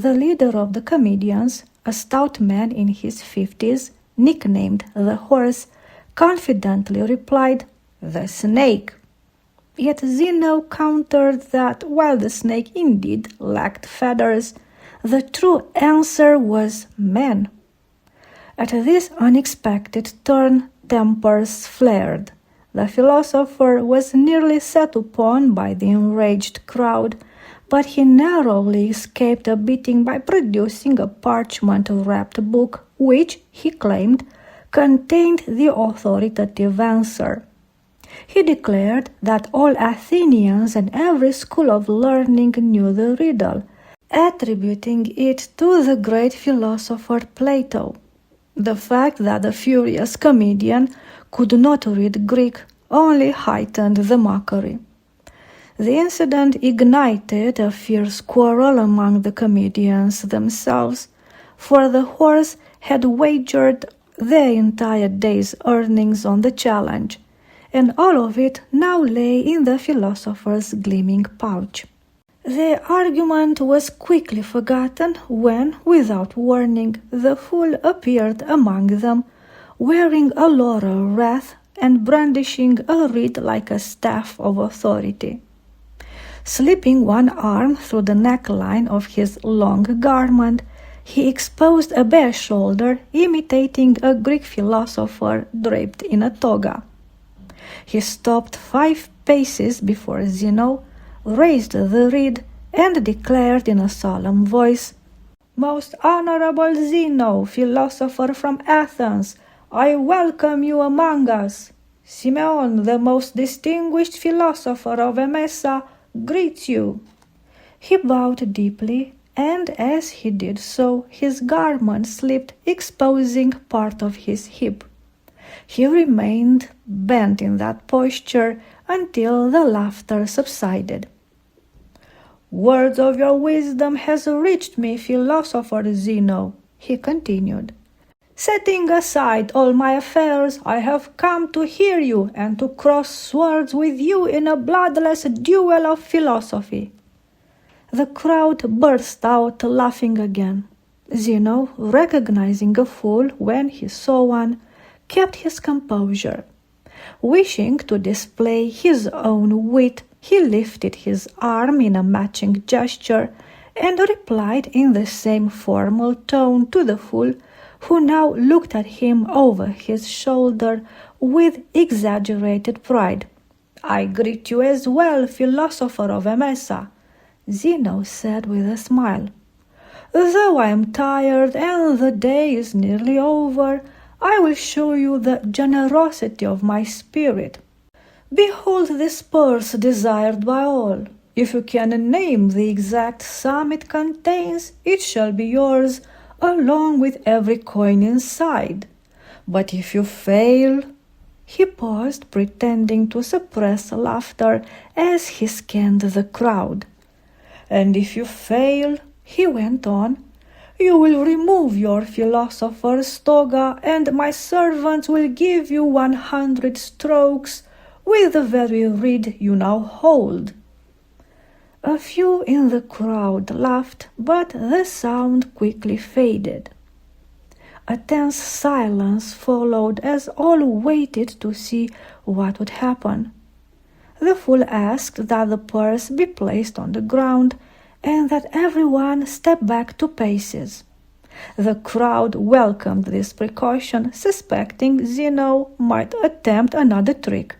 The leader of the comedians, a stout man in his 50s, nicknamed the Horse, confidently replied, "The snake." Yet Zeno countered that while the snake indeed lacked feathers, the true answer was man. At this unexpected turn, tempers flared. The philosopher was nearly set upon by the enraged crowd, but he narrowly escaped a beating by producing a parchment-wrapped book which, he claimed, contained the authoritative answer. He declared that all Athenians and every school of learning knew the riddle, attributing it to the great philosopher Plato. The fact that the furious comedian could not read Greek only heightened the mockery. The incident ignited a fierce quarrel among the comedians themselves, for the Horse had wagered their entire day's earnings on the challenge, and all of it now lay in the philosopher's gleaming pouch. The argument was quickly forgotten when, without warning, the fool appeared among them, wearing a laurel wreath and brandishing a reed like a staff of authority. Slipping one arm through the neckline of his long garment, he exposed a bare shoulder, imitating a Greek philosopher draped in a toga. He stopped 5 paces before Zeno, raised the reed, and declared in a solemn voice, "Most honorable Zeno, philosopher from Athens, I welcome you among us." Simeon, the most distinguished philosopher of Emesa, greets you." He bowed deeply, and as he did so, his garment slipped, exposing part of his hip. He remained bent in that posture until the laughter subsided. "Words of your wisdom has reached me, philosopher Zeno," he continued. "Setting aside all my affairs, I have come to hear you and to cross swords with you in a bloodless duel of philosophy." The crowd burst out laughing again. Zeno, recognizing a fool when he saw one, kept his composure. Wishing to display his own wit, he lifted his arm in a matching gesture and replied in the same formal tone to the fool, who now looked at him over his shoulder with exaggerated pride. "I greet you as well, philosopher of Emesa," Zeno said with a smile. "Though I am tired and the day is nearly over, I will show you the generosity of my spirit. Behold this purse desired by all. If you can name the exact sum it contains, it shall be yours, along with every coin inside. But if you fail—" He paused, pretending to suppress laughter as he scanned the crowd. "And if you fail," he went on, "you will remove your philosopher's toga, and my servants will give you 100 strokes with the very reed you now hold." A few in the crowd laughed, but the sound quickly faded. A tense silence followed as all waited to see what would happen. The fool asked that the purse be placed on the ground and that everyone step back 2 paces. The crowd welcomed this precaution, suspecting Zeno might attempt another trick.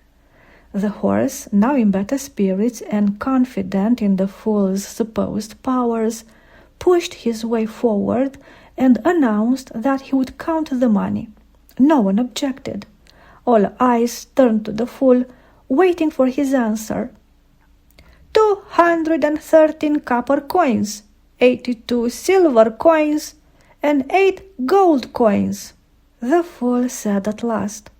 The horse, now in better spirits and confident in the fool's supposed powers, pushed his way forward and announced that he would count the money. No one objected. All eyes turned to the fool, waiting for his answer. 213 copper coins, 82 silver coins, and 8 gold coins," the fool said at last.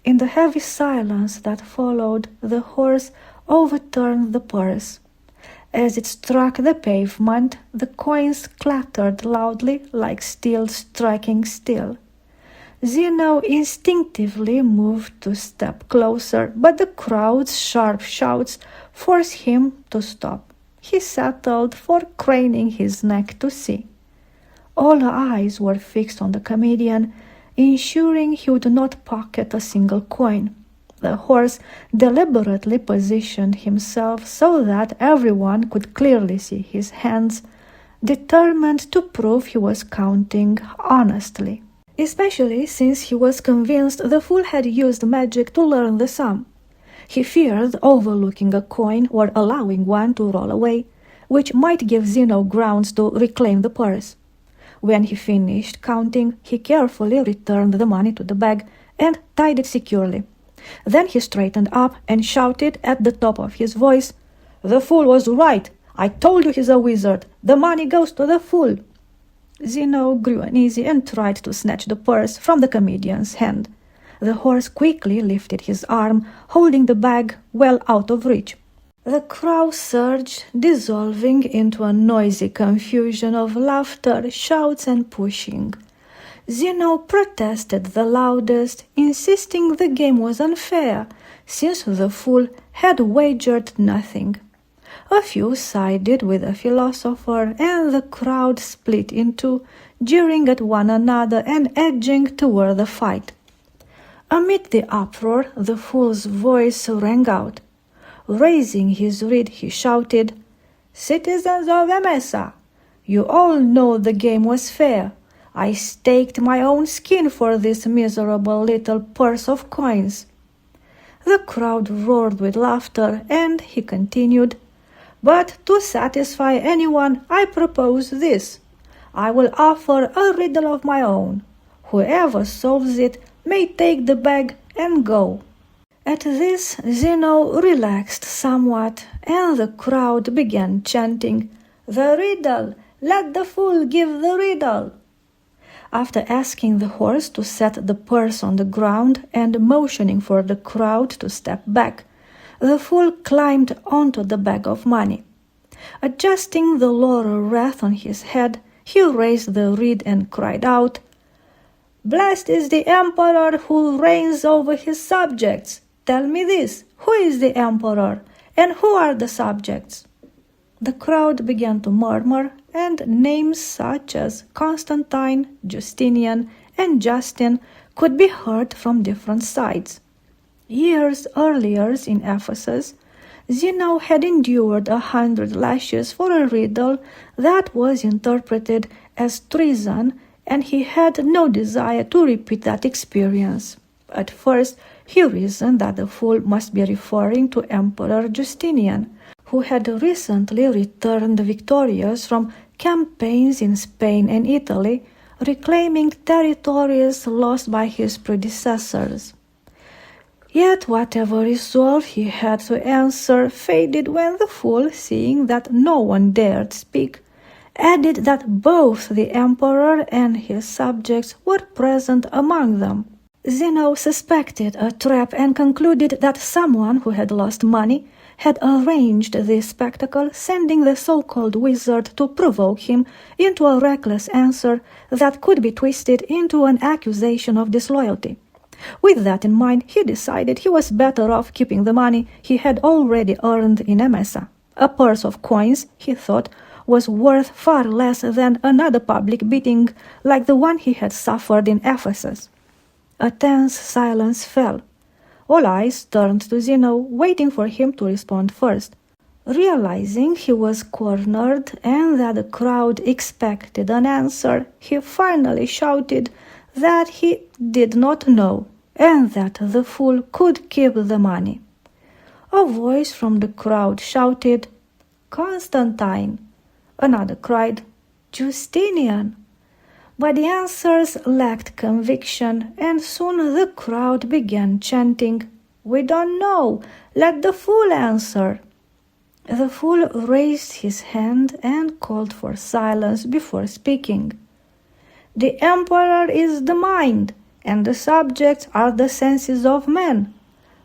In the heavy silence that followed, the horse overturned the purse. As it struck the pavement, the coins clattered loudly like steel striking steel. Zeno instinctively moved to step closer, but the crowd's sharp shouts forced him to stop. He settled for craning his neck to see. All eyes were fixed on the comedian, ensuring he would not pocket a single coin. The horse deliberately positioned himself so that everyone could clearly see his hands, determined to prove he was counting honestly, especially since he was convinced the fool had used magic to learn the sum. He feared overlooking a coin or allowing one to roll away, which might give Zeno grounds to reclaim the purse. When he finished counting, he carefully returned the money to the bag and tied it securely. Then he straightened up and shouted at the top of his voice, "The fool was right! I told you he's a wizard! The money goes to the fool!" Zeno grew uneasy and tried to snatch the purse from the comedian's hand. The horse quickly lifted his arm, holding the bag well out of reach. The crowd surged, dissolving into a noisy confusion of laughter, shouts, and pushing. Zeno protested the loudest, insisting the game was unfair, since the fool had wagered nothing. A few sided with the philosopher, and the crowd split in two, jeering at one another and edging toward the fight. Amid the uproar, the fool's voice rang out. Raising his reed, he shouted, "Citizens of Emesa, you all know the game was fair. I staked my own skin for this miserable little purse of coins." The crowd roared with laughter, and he continued, "But to satisfy anyone, I propose this. I will offer a riddle of my own. Whoever solves it may take the bag and go." At this, Zeno relaxed somewhat, and the crowd began chanting, "The riddle! Let the fool give the riddle!" After asking the horse to set the purse on the ground and motioning for the crowd to step back, the fool climbed onto the bag of money. Adjusting the laurel wreath on his head, he raised the reed and cried out, "Blessed is the emperor who reigns over his subjects. Tell me this, who is the emperor, and who are the subjects?" The crowd began to murmur, and names such as Constantine, Justinian, and Justin could be heard from different sides. Years earlier in Ephesus, Zeno had endured 100 lashes for a riddle that was interpreted as treason, and he had no desire to repeat that experience. At first, he reasoned that the fool must be referring to Emperor Justinian, who had recently returned victorious from campaigns in Spain and Italy, reclaiming territories lost by his predecessors. Yet whatever resolve he had to answer faded when the fool, seeing that no one dared speak, added that both the emperor and his subjects were present among them. Zeno suspected a trap and concluded that someone who had lost money had arranged this spectacle, sending the so-called wizard to provoke him into a reckless answer that could be twisted into an accusation of disloyalty. With that in mind, he decided he was better off keeping the money he had already earned in Emesa. A purse of coins, he thought, was worth far less than another public beating like the one he had suffered in Ephesus. A tense silence fell. All eyes turned to Zeno, waiting for him to respond first. Realizing he was cornered and that the crowd expected an answer, he finally shouted that he did not know and that the fool could keep the money. A voice from the crowd shouted, "Constantine!" Another cried, "Justinian!" But the answers lacked conviction, and soon the crowd began chanting, "We don't know! Let the fool answer!" The fool raised his hand and called for silence before speaking. "The emperor is the mind, and the subjects are the senses of men.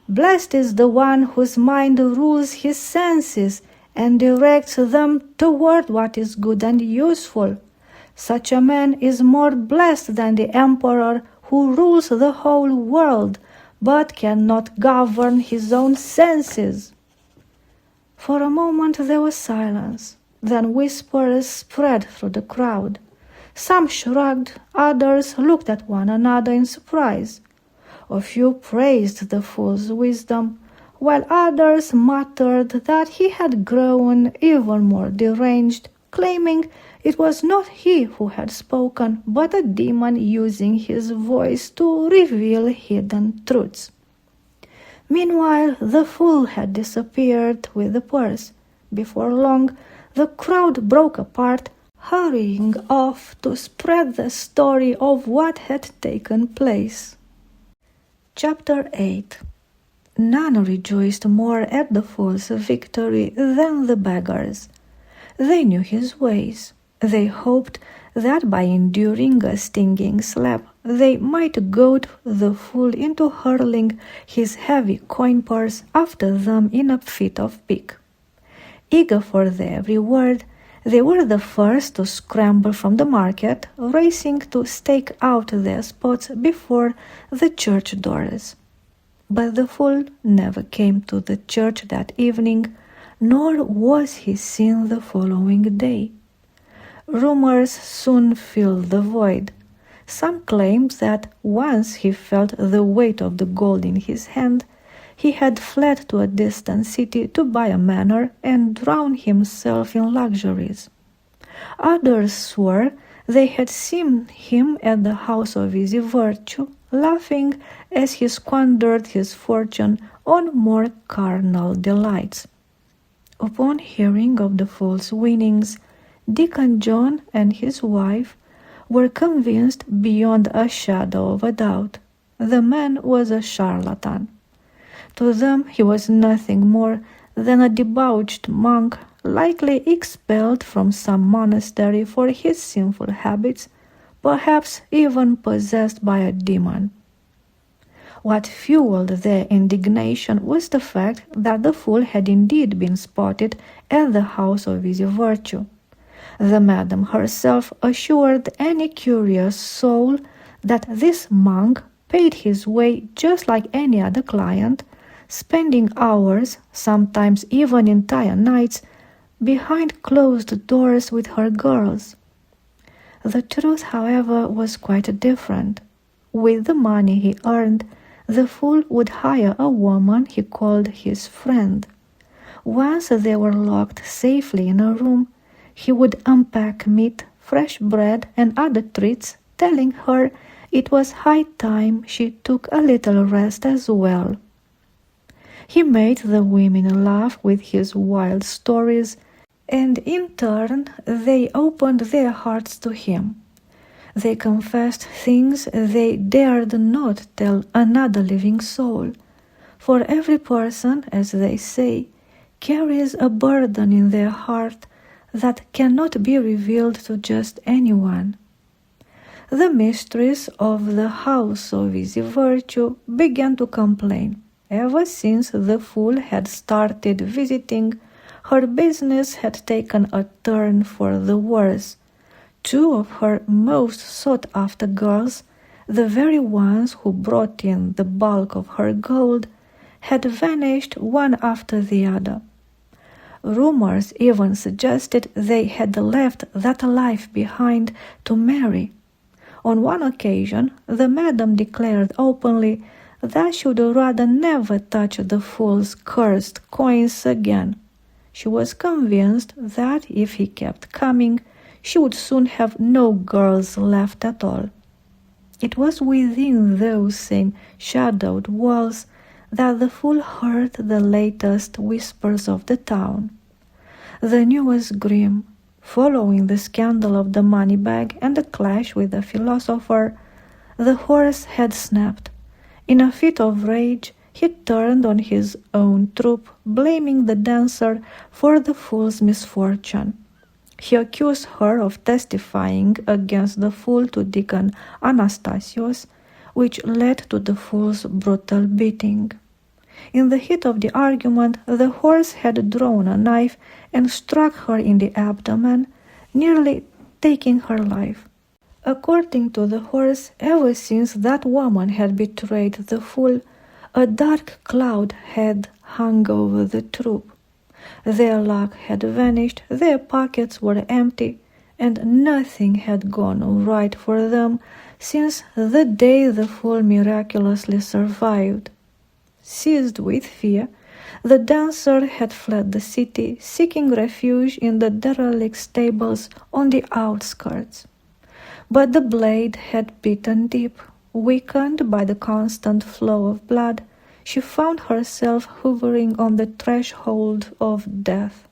Blessed is the one whose mind rules his senses and directs them toward what is good and useful. Such a man is more blessed than the emperor who rules the whole world, but cannot govern his own senses." For a moment there was silence. Then whispers spread through the crowd. Some shrugged, others looked at one another in surprise. A few praised the fool's wisdom, while others muttered that he had grown even more deranged, claiming it was not he who had spoken, but a demon using his voice to reveal hidden truths. Meanwhile, the fool had disappeared with the purse. Before long, the crowd broke apart, hurrying off to spread the story of what had taken place. Chapter 8. None rejoiced more at the fool's victory than the beggars. They knew his ways. They hoped that by enduring a stinging slap, they might goad the fool into hurling his heavy coin purse after them in a fit of pique. Eager for their reward, they were the first to scramble from the market, racing to stake out their spots before the church doors. But the fool never came to the church that evening, nor was he seen the following day. Rumors soon filled the void. Some claimed that once he felt the weight of the gold in his hand, he had fled to a distant city to buy a manor and drown himself in luxuries. Others swore they had seen him at the house of Easy Virtue, laughing as he squandered his fortune on more carnal delights. Upon hearing of the fool's winnings, Deacon John and his wife were convinced beyond a shadow of a doubt. The man was a charlatan. To them he was nothing more than a debauched monk, likely expelled from some monastery for his sinful habits, perhaps even possessed by a demon. What fueled their indignation was the fact that the fool had indeed been spotted at the house of Easy Virtue. The madam herself assured any curious soul that this monk paid his way just like any other client, spending hours, sometimes even entire nights, behind closed doors with her girls. The truth, however, was quite different. With the money he earned, the fool would hire a woman he called his friend. Once they were locked safely in a room, he would unpack meat, fresh bread, and other treats, telling her it was high time she took a little rest as well. He made the women laugh with his wild stories, and in turn they opened their hearts to him. They confessed things they dared not tell another living soul. For every person, as they say, carries a burden in their heart that cannot be revealed to just anyone. The mistress of the house of Easy Virtue began to complain. Ever since the fool had started visiting, her business had taken a turn for the worse. Two of her most sought-after girls, the very ones who brought in the bulk of her gold, had vanished one after the other. Rumors even suggested they had left that life behind to marry. On one occasion, the madam declared openly that she would rather never touch the fool's cursed coins again. She was convinced that if he kept coming, she would soon have no girls left at all. It was within those same shadowed walls that the fool heard the latest whispers of the town. The news was grim. Following the scandal of the money bag and the clash with the philosopher, the horse had snapped. In a fit of rage, he turned on his own troupe, blaming the dancer for the fool's misfortune. He accused her of testifying against the fool to Deacon Anastasios, which led to the fool's brutal beating. In the heat of the argument, the horse had drawn a knife and struck her in the abdomen, nearly taking her life. According to the horse, ever since that woman had betrayed the fool, a dark cloud had hung over the troupe. Their luck had vanished, their pockets were empty, and nothing had gone right for them since the day the fool miraculously survived. Seized with fear, the dancer had fled the city, seeking refuge in the derelict stables on the outskirts. But the blade had bitten deep. Weakened by the constant flow of blood, she found herself hovering on the threshold of death.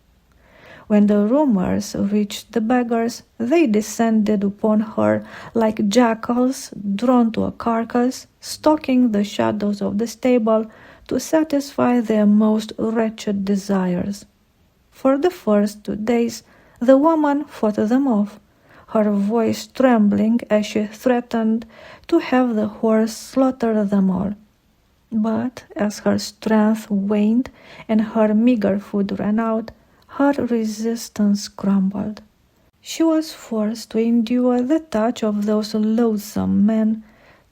When the rumors reached the beggars, they descended upon her like jackals drawn to a carcass, stalking the shadows of the stable to satisfy their most wretched desires. For the first 2 days, the woman fought them off, her voice trembling as she threatened to have the horse slaughter them all. But as her strength waned and her meager food ran out, her resistance crumbled. She was forced to endure the touch of those loathsome men,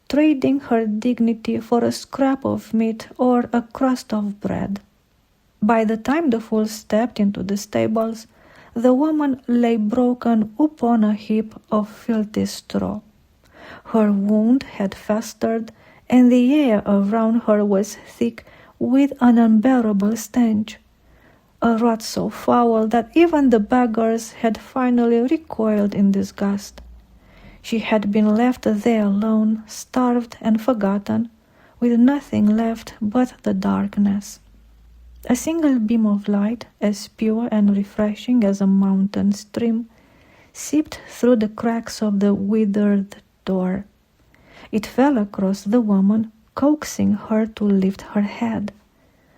trading her dignity for a scrap of meat or a crust of bread. By the time the fool stepped into the stables, the woman lay broken upon a heap of filthy straw. Her wound had festered, and the air around her was thick with an unbearable stench, a rot so foul that even the beggars had finally recoiled in disgust. She had been left there alone, starved and forgotten, with nothing left but the darkness. A single beam of light, as pure and refreshing as a mountain stream, seeped through the cracks of the withered door. It fell across the woman, coaxing her to lift her head.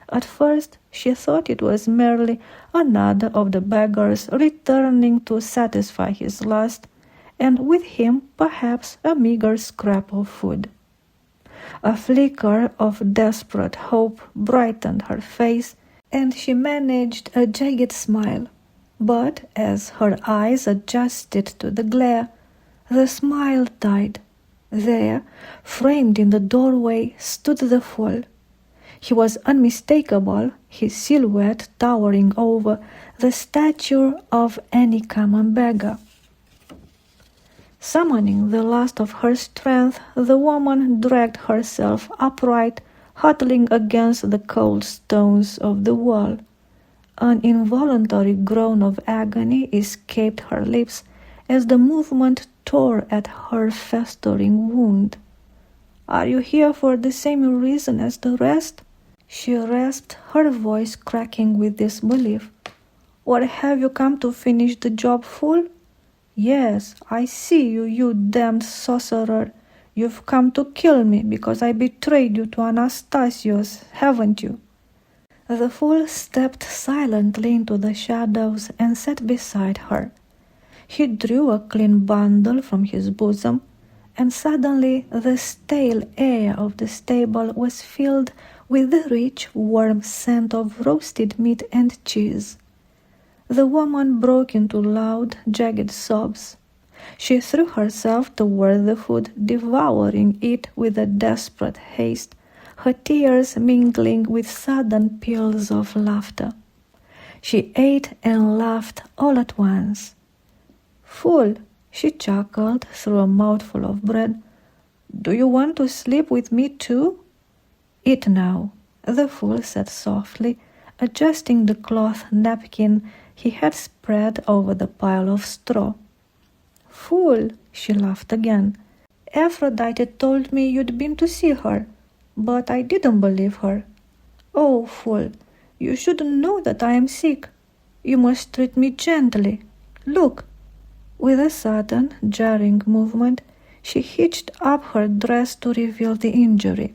At first she thought it was merely another of the beggars returning to satisfy his lust, and with him perhaps a meager scrap of food. A flicker of desperate hope brightened her face, and she managed a jagged smile. But as her eyes adjusted to the glare, the smile died. There, framed in the doorway, stood the fool. He was unmistakable, his silhouette towering over the stature of any common beggar. Summoning the last of her strength, the woman dragged herself upright, huddling against the cold stones of the wall. An involuntary groan of agony escaped her lips as the movement tore at her festering wound. "Are you here for the same reason as the rest?" she rasped, her voice cracking with disbelief. "Or have you come to finish the job, fool? Yes, I see you, you damned sorcerer. You've come to kill me because I betrayed you to Anastasios, haven't you?" The fool stepped silently into the shadows and sat beside her. He drew a clean bundle from his bosom, and suddenly the stale air of the stable was filled with the rich, warm scent of roasted meat and cheese. The woman broke into loud, jagged sobs. She threw herself toward the food, devouring it with a desperate haste, her tears mingling with sudden peals of laughter. She ate and laughed all at once. "Fool," she chuckled through a mouthful of bread, "do you want to sleep with me too?" "Eat now," the fool said softly, adjusting the cloth napkin he had spread over the pile of straw. "Fool," she laughed again, "Aphrodite told me you'd been to see her, but I didn't believe her. Oh, fool, you should know that I am sick. You must treat me gently. Look." With a sudden, jarring movement, she hitched up her dress to reveal the injury.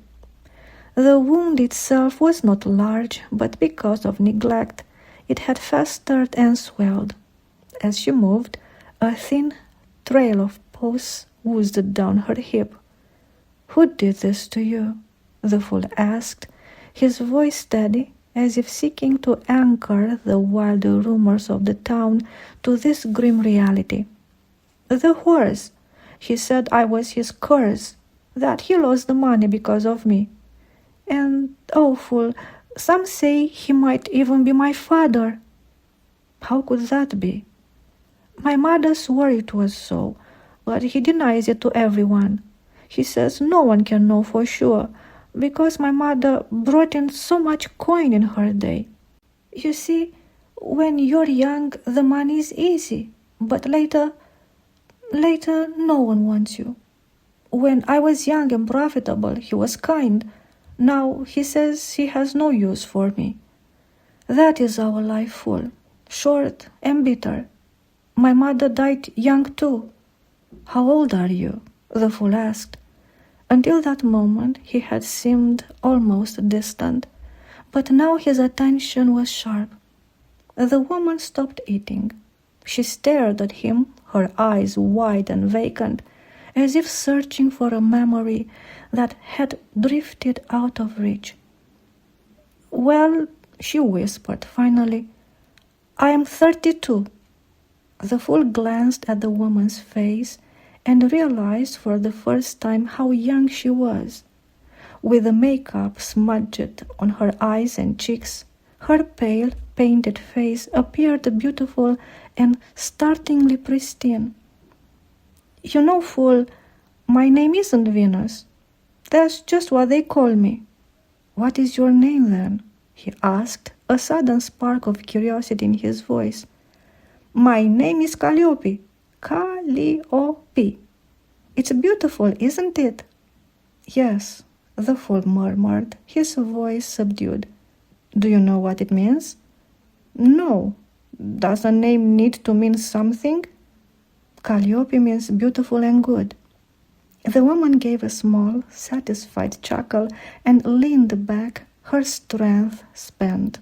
The wound itself was not large, but because of neglect, it had festered and swelled. As she moved, a thin trail of pus oozed down her hip. "Who did this to you?" the fool asked, his voice steady, as if seeking to anchor the wilder rumors of the town to this grim reality. "The horse. He said I was his curse, that he lost the money because of me. And, oh, fool, some say he might even be my father." "How could that be?" "My mother swore it was so, but he denies it to everyone. He says no one can know for sure, because my mother brought in so much coin in her day. You see, when you're young, the money is easy, but later no one wants you. When I was young and profitable, he was kind. Now he says he has no use for me. That is our life, fool, short and bitter. My mother died young too." "How old are you?" the fool asked. Until that moment he had seemed almost distant, but now his attention was sharp. The woman stopped eating. She stared at him, her eyes wide and vacant, as if searching for a memory that had drifted out of reach. "Well," she whispered finally, "I am 32. The fool glanced at the woman's face and realized for the first time how young she was. With the makeup smudged on her eyes and cheeks, her pale, painted face appeared beautiful and startlingly pristine. "You know, fool, my name isn't Venus. That's just what they call me." "What is your name, then?" he asked, a sudden spark of curiosity in his voice. "My name is Calliope. Calliope. It's beautiful, isn't it?" "Yes," the fool murmured, his voice subdued. "Do you know what it means?" "No. Does a name need to mean something?" "Calliope means beautiful and good." The woman gave a small, satisfied chuckle and leaned back, her strength spent.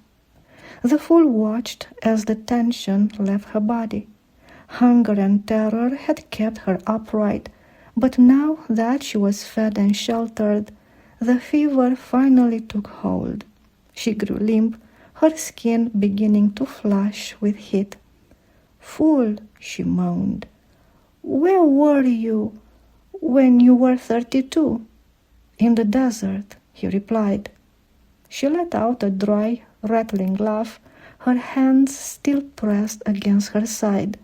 The fool watched as the tension left her body. Hunger and terror had kept her upright, but now that she was fed and sheltered, the fever finally took hold. She grew limp, her skin beginning to flush with heat. "Fool," she moaned, "where were you when you were 32? "In the desert," he replied. She let out a dry, rattling laugh, her hands still pressed against her side.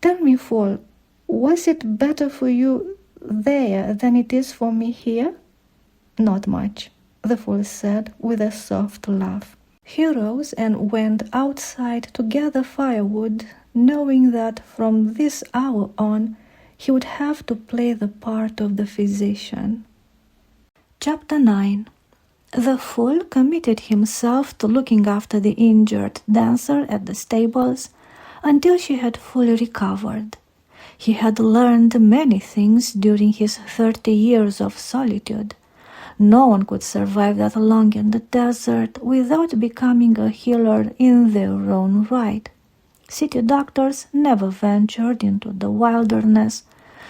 "Tell me, fool, was it better for you there than it is for me here?" "Not much," the fool said with a soft laugh. He rose and went outside to gather firewood, knowing that from this hour on he would have to play the part of the physician. Chapter 9. The fool committed himself to looking after the injured dancer at the stables until she had fully recovered. He had learned many things during his 30 years of solitude. No one could survive that long in the desert without becoming a healer in their own right. City doctors never ventured into the wilderness,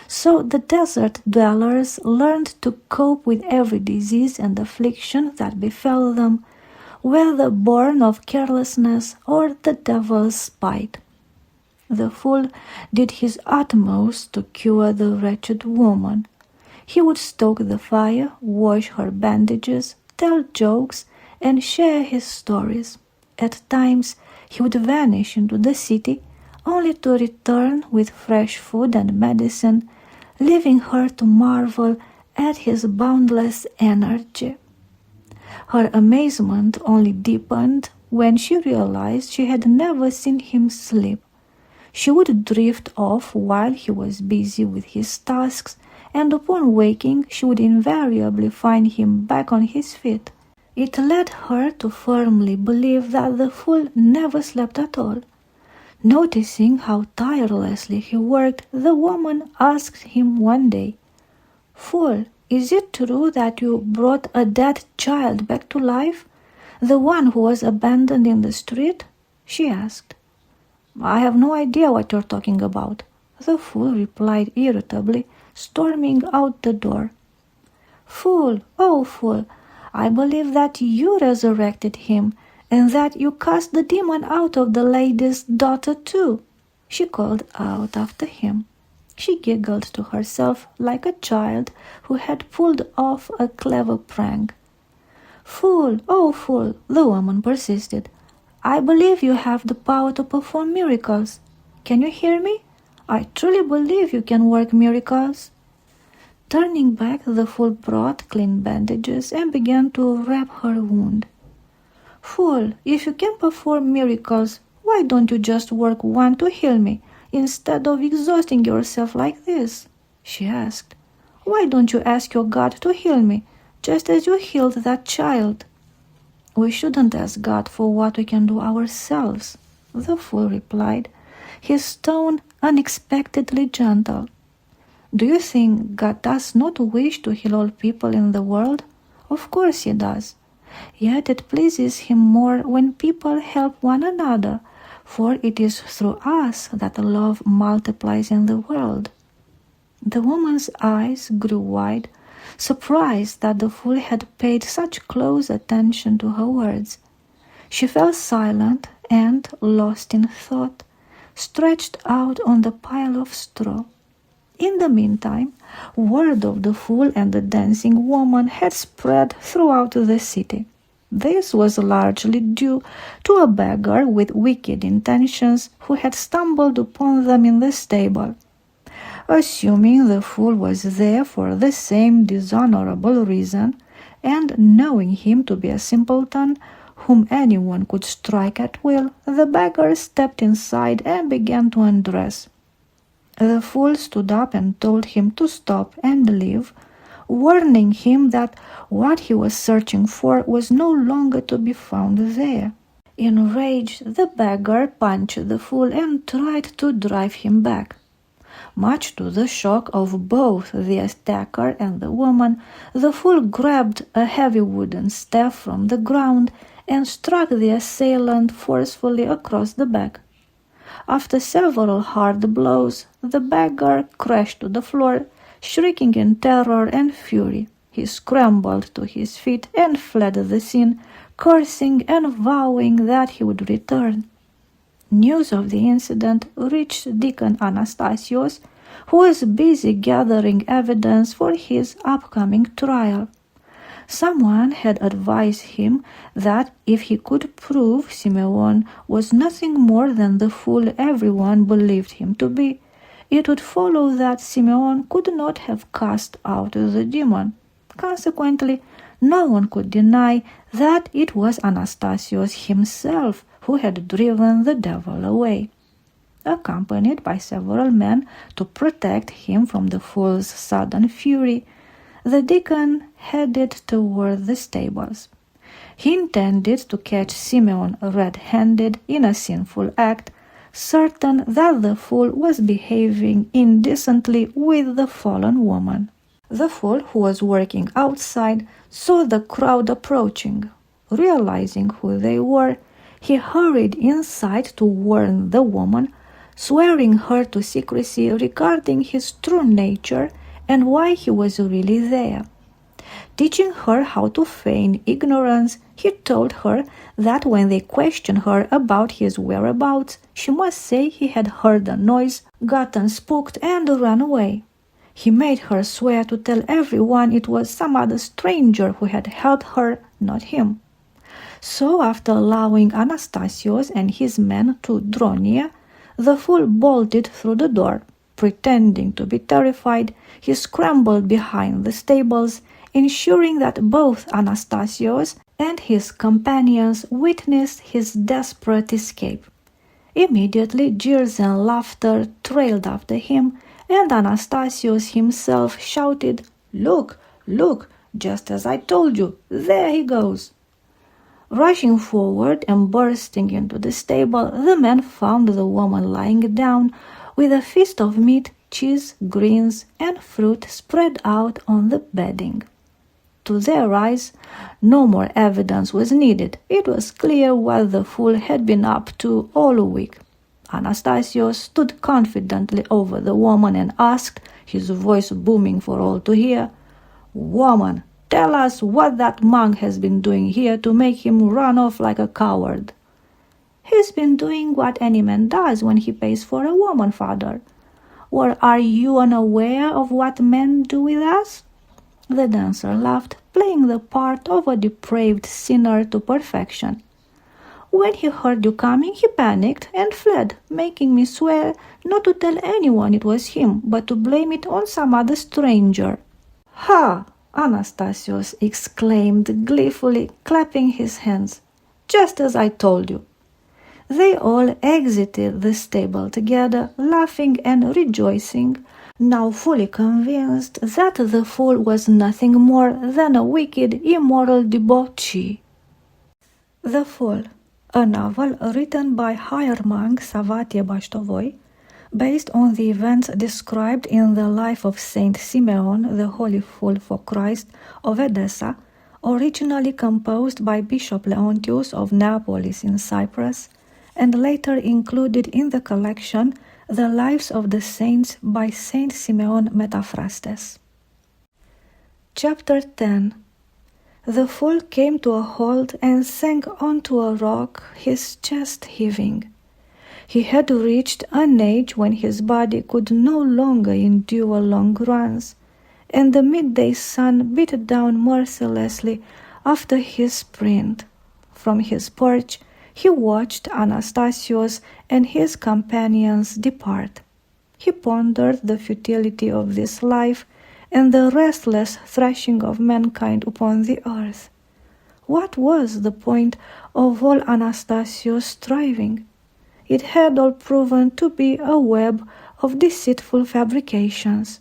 so the desert dwellers learned to cope with every disease and affliction that befell them, whether born of carelessness or the devil's spite. The fool did his utmost to cure the wretched woman. He would stoke the fire, wash her bandages, tell jokes, and share his stories. At times he would vanish into the city, only to return with fresh food and medicine, leaving her to marvel at his boundless energy. Her amazement only deepened when she realized she had never seen him sleep. She would drift off while he was busy with his tasks, and upon waking she would invariably find him back on his feet. It led her to firmly believe that the fool never slept at all. Noticing how tirelessly he worked, the woman asked him one day, "Fool, is it true that you brought a dead child back to life? The one who was abandoned in the street?" she asked. "I have no idea what you're talking about," the fool replied irritably, storming out the door. "Fool, oh fool, I believe that you resurrected him, and that you cast the demon out of the lady's daughter too," she called out after him. She giggled to herself like a child who had pulled off a clever prank. "Fool, oh fool," the woman persisted, "I believe you have the power to perform miracles. Can you hear me? I truly believe you can work miracles." Turning back, the fool brought clean bandages and began to wrap her wound. "Fool, if you can perform miracles, why don't you just work one to heal me, instead of exhausting yourself like this?" she asked. "Why don't you ask your God to heal me, just as you healed that child?" "We shouldn't ask God for what we can do ourselves," the fool replied, his tone unexpectedly gentle. "Do you think God does not wish to heal all people in the world? Of course he does. Yet it pleases him more when people help one another, for it is through us that love multiplies in the world." The woman's eyes grew wide, surprised that the fool had paid such close attention to her words. She fell silent and, lost in thought, stretched out on the pile of straw. In the meantime, word of the fool and the dancing woman had spread throughout the city. This was largely due to a beggar with wicked intentions who had stumbled upon them in the stable. Assuming the fool was there for the same dishonorable reason, and knowing him to be a simpleton whom anyone could strike at will, the beggar stepped inside and began to undress. The fool stood up and told him to stop and leave, warning him that what he was searching for was no longer to be found there. Enraged, the beggar punched the fool and tried to drive him back. Much to the shock of both the attacker and the woman, the fool grabbed a heavy wooden staff from the ground and struck the assailant forcefully across the back. After several hard blows, the beggar crashed to the floor, shrieking in terror and fury. He scrambled to his feet and fled the scene, cursing and vowing that he would return. News of the incident reached Deacon Anastasios, who was busy gathering evidence for his upcoming trial. Someone had advised him that if he could prove Simeon was nothing more than the fool everyone believed him to be, it would follow that Simeon could not have cast out the demon. Consequently, no one could deny that it was Anastasios himself who had driven the devil away. Accompanied by several men to protect him from the fool's sudden fury, the deacon headed toward the stables. He intended to catch Simeon red-handed in a sinful act, certain that the fool was behaving indecently with the fallen woman. The fool, who was working outside, saw the crowd approaching. Realizing who they were, he hurried inside to warn the woman, swearing her to secrecy regarding his true nature and why he was really there. Teaching her how to feign ignorance, he told her that when they questioned her about his whereabouts, she must say he had heard a noise, gotten spooked, and run away. He made her swear to tell everyone it was some other stranger who had helped her, not him. So, after allowing Anastasios and his men to draw near, the fool bolted through the door. Pretending to be terrified, he scrambled behind the stables, ensuring that both Anastasios and his companions witnessed his desperate escape. Immediately, jeers and laughter trailed after him, and Anastasios himself shouted, "Look, look, just as I told you, there he goes." Rushing forward and bursting into the stable, the men found the woman lying down with a feast of meat, cheese, greens, and fruit spread out on the bedding. To their eyes, no more evidence was needed. It was clear what the fool had been up to all week. Anastasios stood confidently over the woman and asked, his voice booming for all to hear, "Woman, tell us what that monk has been doing here to make him run off like a coward." "He's been doing what any man does when he pays for a woman, father." "Or are you unaware of what men do with us?" The dancer laughed, playing the part of a depraved sinner to perfection. "When he heard you coming, he panicked and fled, making me swear not to tell anyone it was him, but to blame it on some other stranger." "Ha!" Anastasios exclaimed gleefully, clapping his hands. "Just as I told you." They all exited the stable together, laughing and rejoicing, now fully convinced that the fool was nothing more than a wicked, immoral debauchee. The Fool, a novel written by higher monk Savatie Bastovoi, based on the events described in the life of Saint Simeon, the Holy Fool for Christ of Edessa, originally composed by Bishop Leontius of Neapolis in Cyprus, and later included in the collection The Lives of the Saints by Saint Simeon Metaphrastes. Chapter 10. The fool came to a halt and sank onto a rock, his chest heaving. He had reached an age when his body could no longer endure long runs, and the midday sun beat down mercilessly after his sprint. From his perch, he watched Anastasios and his companions depart. He pondered the futility of this life and the restless thrashing of mankind upon the earth. What was the point of all Anastasios' striving? It had all proven to be a web of deceitful fabrications.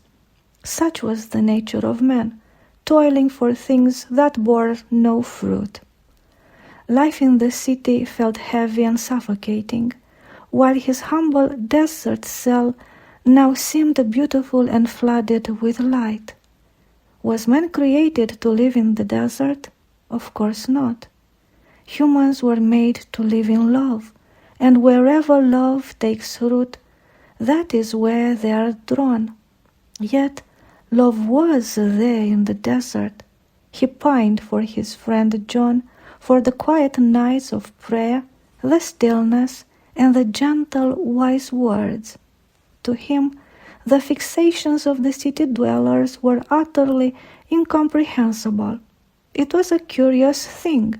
Such was the nature of man, toiling for things that bore no fruit. Life in the city felt heavy and suffocating, while his humble desert cell now seemed beautiful and flooded with light. Was man created to live in the desert? Of course not. Humans were made to live in love, and wherever love takes root, that is where they are drawn. Yet love was there in the desert. He pined for his friend John, for the quiet nights of prayer, the stillness, and the gentle, wise words. To him, the fixations of the city dwellers were utterly incomprehensible. It was a curious thing.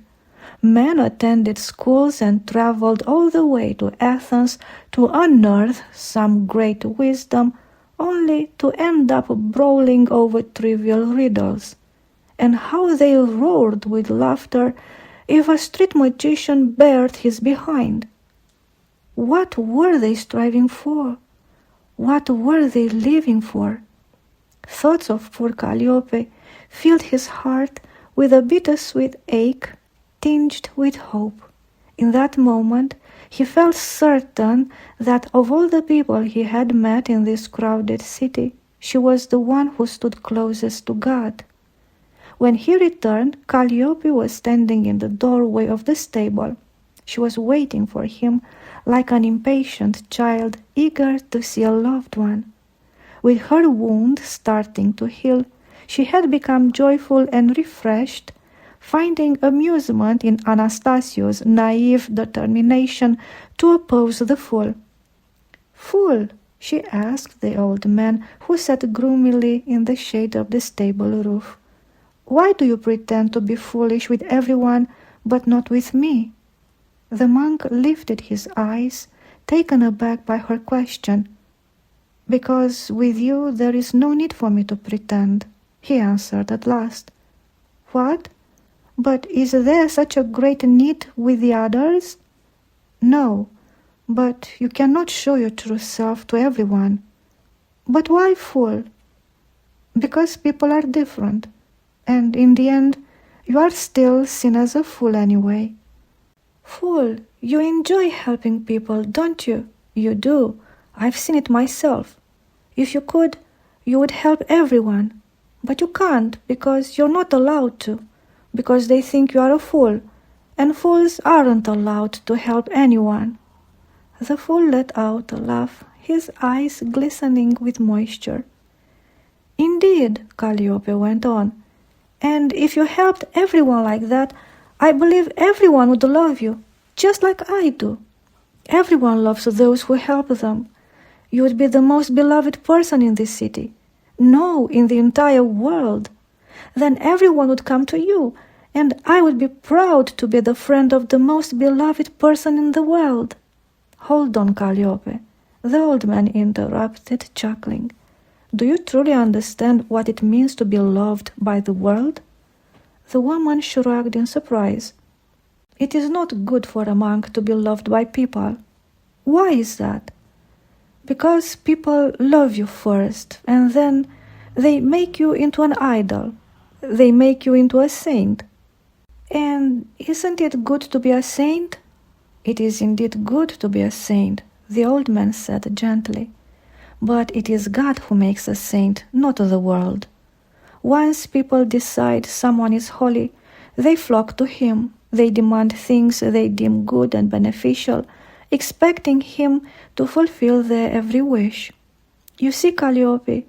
Men attended schools and traveled all the way to Athens to unearth some great wisdom, only to end up brawling over trivial riddles. And how they roared with laughter if a street magician bared his behind! What were they striving for? What were they living for? Thoughts of poor Calliope filled his heart with a bittersweet ache tinged with hope. In that moment, he felt certain that of all the people he had met in this crowded city, she was the one who stood closest to God. When he returned, Calliope was standing in the doorway of the stable. She was waiting for him like an impatient child eager to see a loved one. With her wound starting to heal, she had become joyful and refreshed, finding amusement in Anastasio's naive determination to oppose the fool. "Fool," she asked the old man who sat gloomily in the shade of the stable roof, "why do you pretend to be foolish with everyone, but not with me?" The monk lifted his eyes, taken aback by her question. "Because with you there is no need for me to pretend," he answered at last. "What? But is there such a great need with the others?" "No, but you cannot show your true self to everyone." "But why, fool?" "Because people are different, and in the end you are still seen as a fool anyway." "Fool, you enjoy helping people, don't you?" "You do. I've seen it myself. If you could, you would help everyone. But you can't, because you're not allowed to, because they think you are a fool, and fools aren't allowed to help anyone." The fool let out a laugh, his eyes glistening with moisture. "Indeed," Calliope went on, "and if you helped everyone like that, I believe everyone would love you, just like I do. Everyone loves those who help them. You would be the most beloved person in this city. No, in the entire world. Then everyone would come to you, and I would be proud to be the friend of the most beloved person in the world." "Hold on, Calliope," the old man interrupted, chuckling. "Do you truly understand what it means to be loved by the world?" The woman shrugged in surprise. "It is not good for a monk to be loved by people." "Why is that?" "Because people love you first, and then they make you into an idol. They make you into a saint." "And isn't it good to be a saint?" "It is indeed good to be a saint," the old man said gently. "But it is God who makes a saint, not the world. Once people decide someone is holy, they flock to him. They demand things they deem good and beneficial, expecting him to fulfill their every wish. You see, Calliope,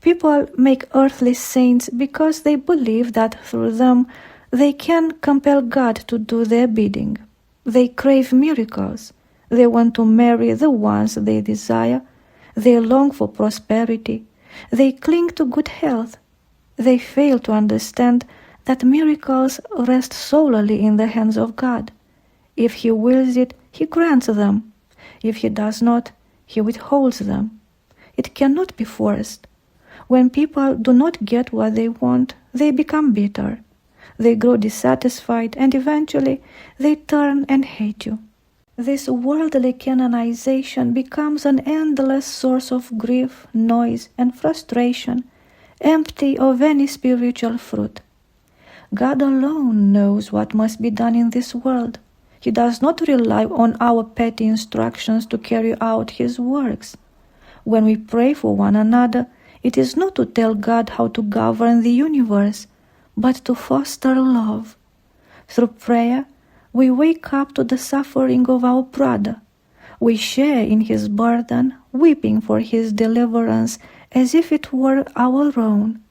people make earthly saints because they believe that through them they can compel God to do their bidding. They crave miracles. They want to marry the ones they desire. They long for prosperity. They cling to good health. They fail to understand that miracles rest solely in the hands of God. If he wills it, he grants them. If he does not, he withholds them. It cannot be forced. When people do not get what they want, they become bitter. They grow dissatisfied, and eventually they turn and hate you. This worldly canonization becomes an endless source of grief, noise, and frustration, empty of any spiritual fruit. God alone knows what must be done in this world. He does not rely on our petty instructions to carry out his works. When we pray for one another, it is not to tell God how to govern the universe, but to foster love. Through prayer, we wake up to the suffering of our brother. We share in his burden, weeping for his deliverance as if it were our own.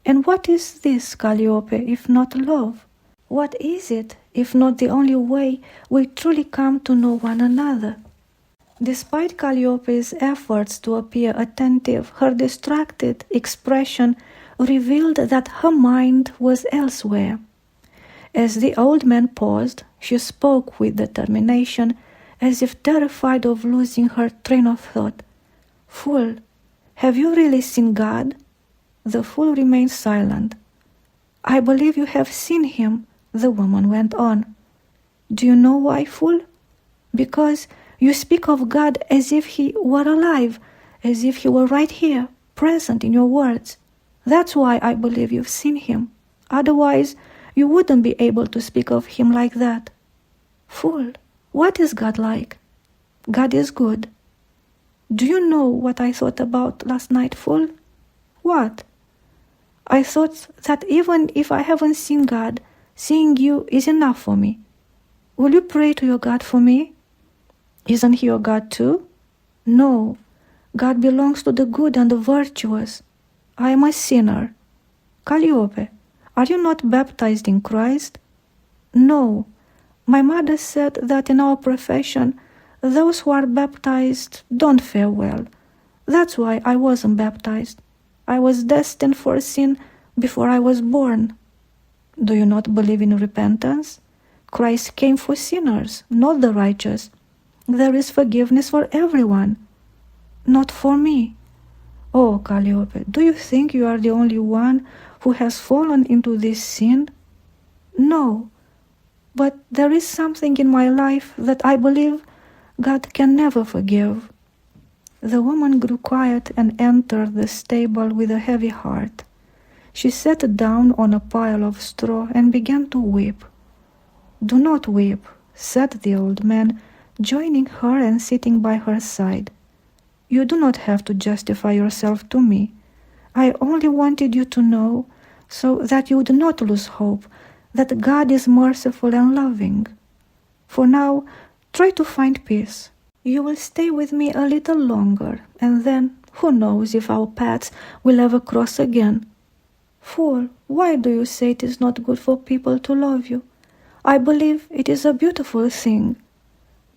And what is this, Calliope, if not love? What is it, if not the only way we truly come to know one another? Despite Calliope's efforts to appear attentive, her distracted expression revealed that her mind was elsewhere. As the old man paused, she spoke with determination, as if terrified of losing her train of thought. "Fool, have you really seen God?" The fool remained silent. "I believe you have seen him," the woman went on. "Do you know why, fool? Because you speak of God as if he were alive, as if he were right here, present in your words. That's why I believe you've seen him. Otherwise, you wouldn't be able to speak of him like that. Fool, what is God like? God is good. Do you know what I thought about last night, fool? What? I thought that even if I haven't seen God, seeing you is enough for me. Will you pray to your God for me? Isn't he your God too? No, God belongs to the good and the virtuous. I am a sinner. Calliope, are you not baptized in Christ? No. My mother said that in our profession, those who are baptized don't fare well. That's why I wasn't baptized. I was destined for sin before I was born. Do you not believe in repentance? Christ came for sinners, not the righteous. There is forgiveness for everyone. Not for me. Oh, Calliope, do you think you are the only one who has fallen into this sin? No, but there is something in my life that I believe God can never forgive. The woman grew quiet and entered the stable with a heavy heart. She sat down on a pile of straw and began to weep. "Do not weep," said the old man, joining her and sitting by her side. "You do not have to justify yourself to me. I only wanted you to know, so that you would not lose hope, that God is merciful and loving. For now, try to find peace. You will stay with me a little longer, and then who knows if our paths will ever cross again. Fool, why do you say it is not good for people to love you? I believe it is a beautiful thing."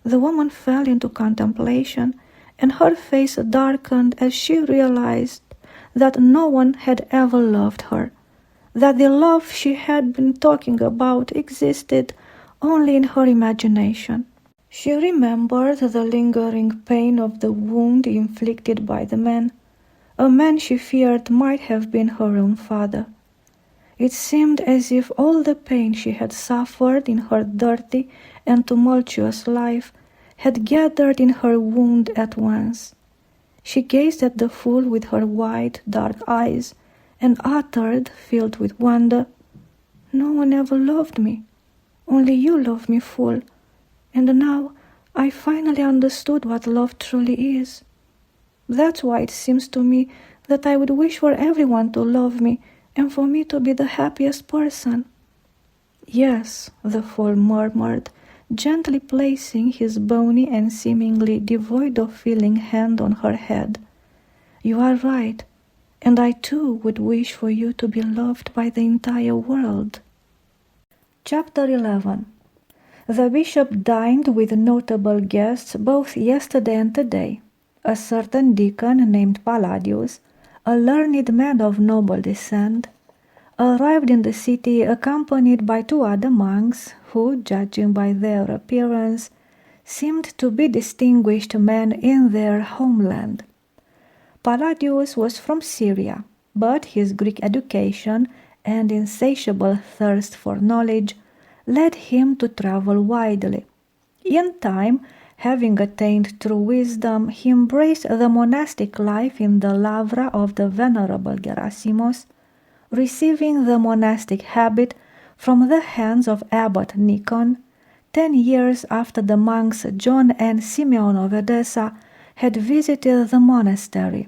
The woman fell into contemplation, and her face darkened as she realized that no one had ever loved her, that the love she had been talking about existed only in her imagination. She remembered the lingering pain of the wound inflicted by the man, a man she feared might have been her own father. It seemed as if all the pain she had suffered in her dirty and tumultuous life had gathered in her wound at once. She gazed at the fool with her wide, dark eyes, and uttered, filled with wonder, "No one ever loved me. Only you love me, fool. And now I finally understood what love truly is. That's why it seems to me that I would wish for everyone to love me and for me to be the happiest person." "Yes," the fool murmured, gently placing his bony and seemingly devoid of feeling hand on her head. "You are right, and I too would wish for you to be loved by the entire world." Chapter 11. The bishop dined with notable guests both yesterday and today. A certain deacon named Palladius, a learned man of noble descent, arrived in the city accompanied by 2 other monks who, judging by their appearance, seemed to be distinguished men in their homeland. Palladius was from Syria, but his Greek education and insatiable thirst for knowledge led him to travel widely. In time, having attained true wisdom, he embraced the monastic life in the Lavra of the Venerable Gerasimos, receiving the monastic habit from the hands of Abbot Nikon, 10 years after the monks John and Simeon of Edessa had visited the monastery.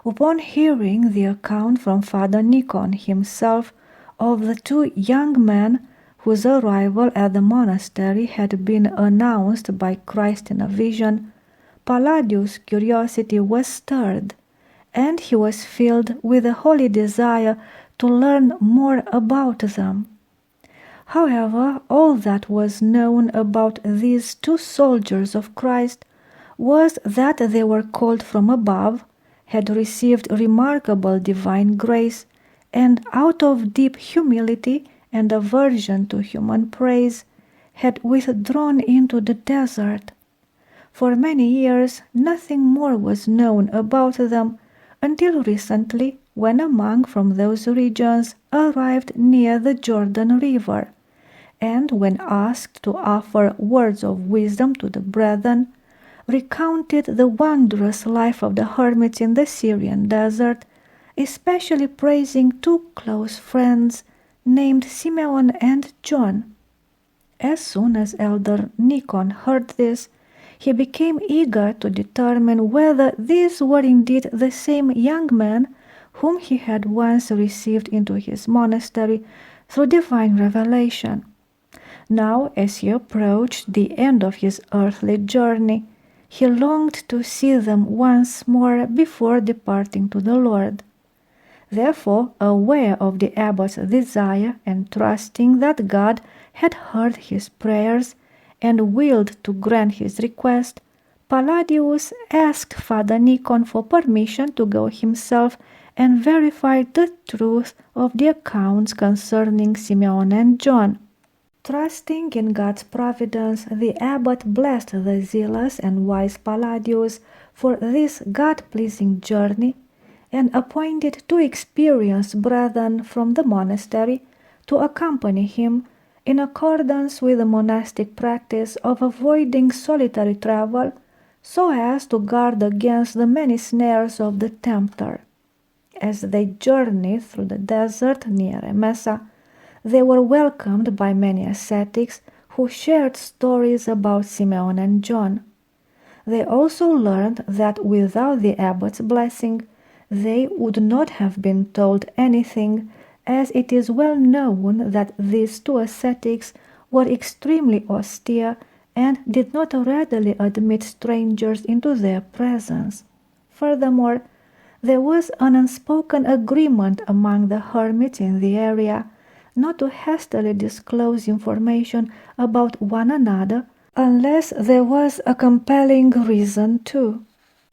Upon hearing the account from Father Nikon himself of the two young men whose arrival at the monastery had been announced by Christ in a vision, Palladius' curiosity was stirred, and he was filled with a holy desire to learn more about them. However, all that was known about these two soldiers of Christ was that they were called from above, had received remarkable divine grace, and out of deep humility and aversion to human praise, had withdrawn into the desert. For many years nothing more was known about them until recently, when a monk from those regions arrived near the Jordan River, and when asked to offer words of wisdom to the brethren, recounted the wondrous life of the hermits in the Syrian desert, especially praising two close friends named Simeon and John. As soon as Elder Nikon heard this, he became eager to determine whether these were indeed the same young men whom he had once received into his monastery through divine revelation. Now, as he approached the end of his earthly journey, he longed to see them once more before departing to the Lord. Therefore, aware of the abbot's desire and trusting that God had heard his prayers and willed to grant his request, Palladius asked Father Nikon for permission to go himself and verify the truth of the accounts concerning Simeon and John. Trusting in God's providence, the abbot blessed the zealous and wise Palladius for this God-pleasing journey, and appointed two experienced brethren from the monastery to accompany him in accordance with the monastic practice of avoiding solitary travel, so as to guard against the many snares of the tempter. As they journeyed through the desert near Emesa, they were welcomed by many ascetics who shared stories about Simeon and John. They also learned that without the abbot's blessing, they would not have been told anything, as it is well known that these two ascetics were extremely austere and did not readily admit strangers into their presence. Furthermore, there was an unspoken agreement among the hermits in the area not to hastily disclose information about one another unless there was a compelling reason to.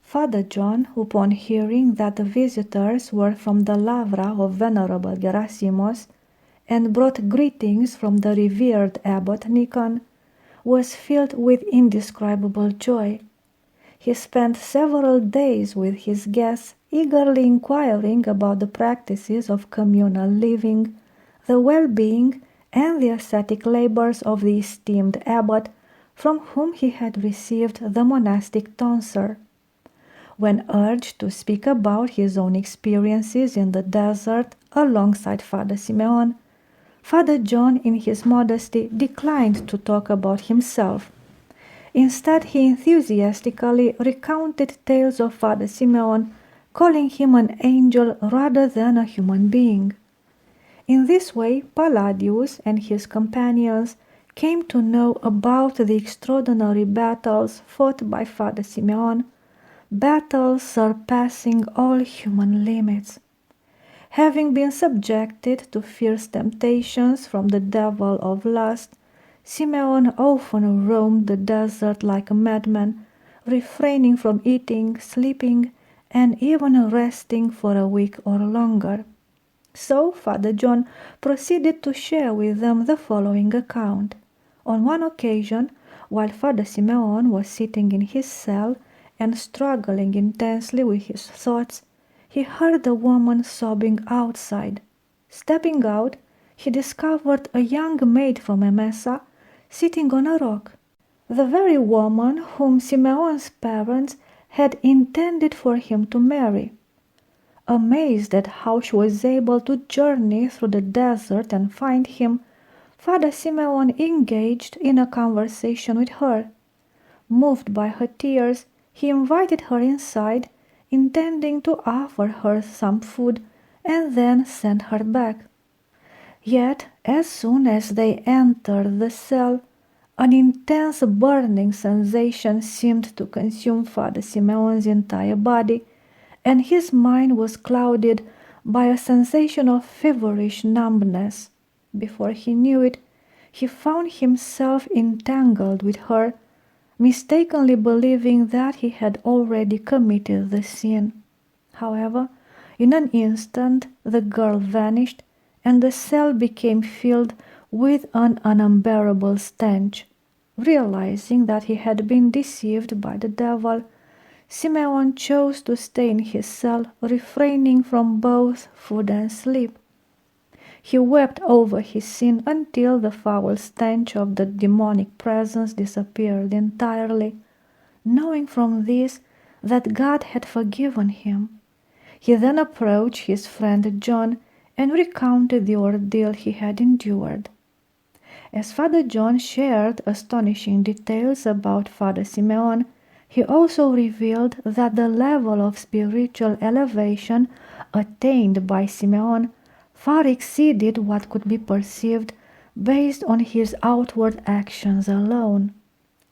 Father John, upon hearing that the visitors were from the Lavra of Venerable Gerasimos and brought greetings from the revered Abbot Nikon, was filled with indescribable joy. He spent several days with his guests, eagerly inquiring about the practices of communal living, the well-being and the ascetic labors of the esteemed abbot, from whom he had received the monastic tonsure. When urged to speak about his own experiences in the desert alongside Father Simeon, Father John, in his modesty, declined to talk about himself. Instead, he enthusiastically recounted tales of Father Simeon, calling him an angel rather than a human being. In this way, Palladius and his companions came to know about the extraordinary battles fought by Father Simeon, battles surpassing all human limits. Having been subjected to fierce temptations from the devil of lust, Simeon often roamed the desert like a madman, refraining from eating, sleeping, and even resting for a week or longer. So Father John proceeded to share with them the following account. On one occasion, while Father Simeon was sitting in his cell and struggling intensely with his thoughts, he heard a woman sobbing outside. Stepping out, he discovered a young maid from Emesa sitting on a rock, the very woman whom Simeon's parents had intended for him to marry. Amazed at how she was able to journey through the desert and find him, Father Simeon engaged in a conversation with her. Moved by her tears, he invited her inside, intending to offer her some food and then send her back. Yet, as soon as they entered the cell, an intense burning sensation seemed to consume Father Simeon's entire body, and his mind was clouded by a sensation of feverish numbness. Before he knew it, he found himself entangled with her, mistakenly believing that he had already committed the sin. However, in an instant the girl vanished, and the cell became filled with an unbearable stench. Realizing that he had been deceived by the devil, Simeon chose to stay in his cell, refraining from both food and sleep. He wept over his sin until the foul stench of the demonic presence disappeared entirely. Knowing from this that God had forgiven him, he then approached his friend John and recounted the ordeal he had endured. As Father John shared astonishing details about Father Simeon, he also revealed that the level of spiritual elevation attained by Simeon far exceeded what could be perceived based on his outward actions alone.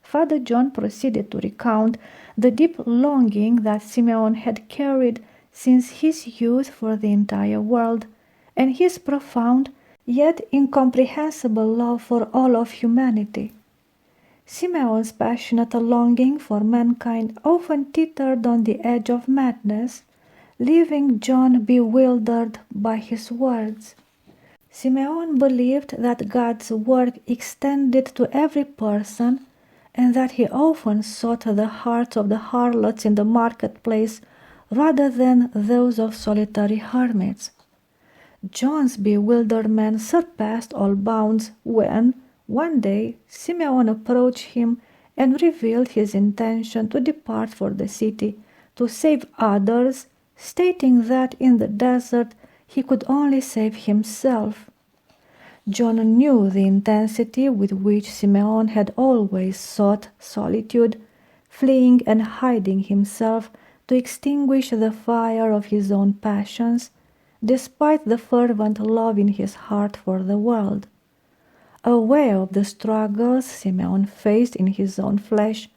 Father John proceeded to recount the deep longing that Simeon had carried since his youth for the entire world, and his profound yet incomprehensible love for all of humanity. Simeon's passionate longing for mankind often teetered on the edge of madness, leaving John bewildered by his words. Simeon believed that God's work extended to every person, and that he often sought the hearts of the harlots in the marketplace rather than those of solitary hermits. John's bewilderment surpassed all bounds when, one day, Simeon approached him and revealed his intention to depart for the city to save others, stating that in the desert he could only save himself. John knew the intensity with which Simeon had always sought solitude, fleeing and hiding himself to extinguish the fire of his own passions, despite the fervent love in his heart for the world. Aware of the struggles Simeon faced in his own flesh,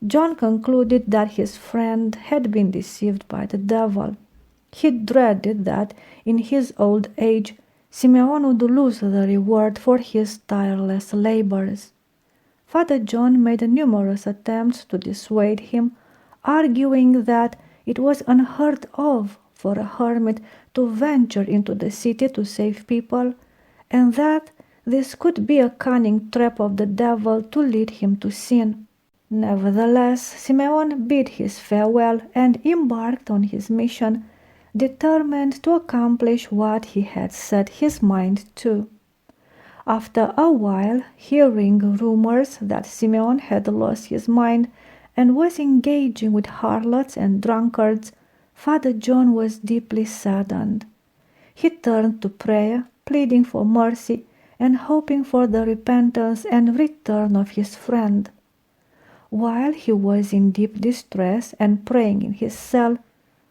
John concluded that his friend had been deceived by the devil. He dreaded that, in his old age, Simeon would lose the reward for his tireless labors. Father John made numerous attempts to dissuade him, arguing that it was unheard of for a hermit to venture into the city to save people, and that this could be a cunning trap of the devil to lead him to sin. Nevertheless, Simeon bid his farewell and embarked on his mission, determined to accomplish what he had set his mind to. After a while, hearing rumors that Simeon had lost his mind and was engaging with harlots and drunkards, Father John was deeply saddened. He turned to prayer, pleading for mercy and hoping for the repentance and return of his friend. While he was in deep distress and praying in his cell,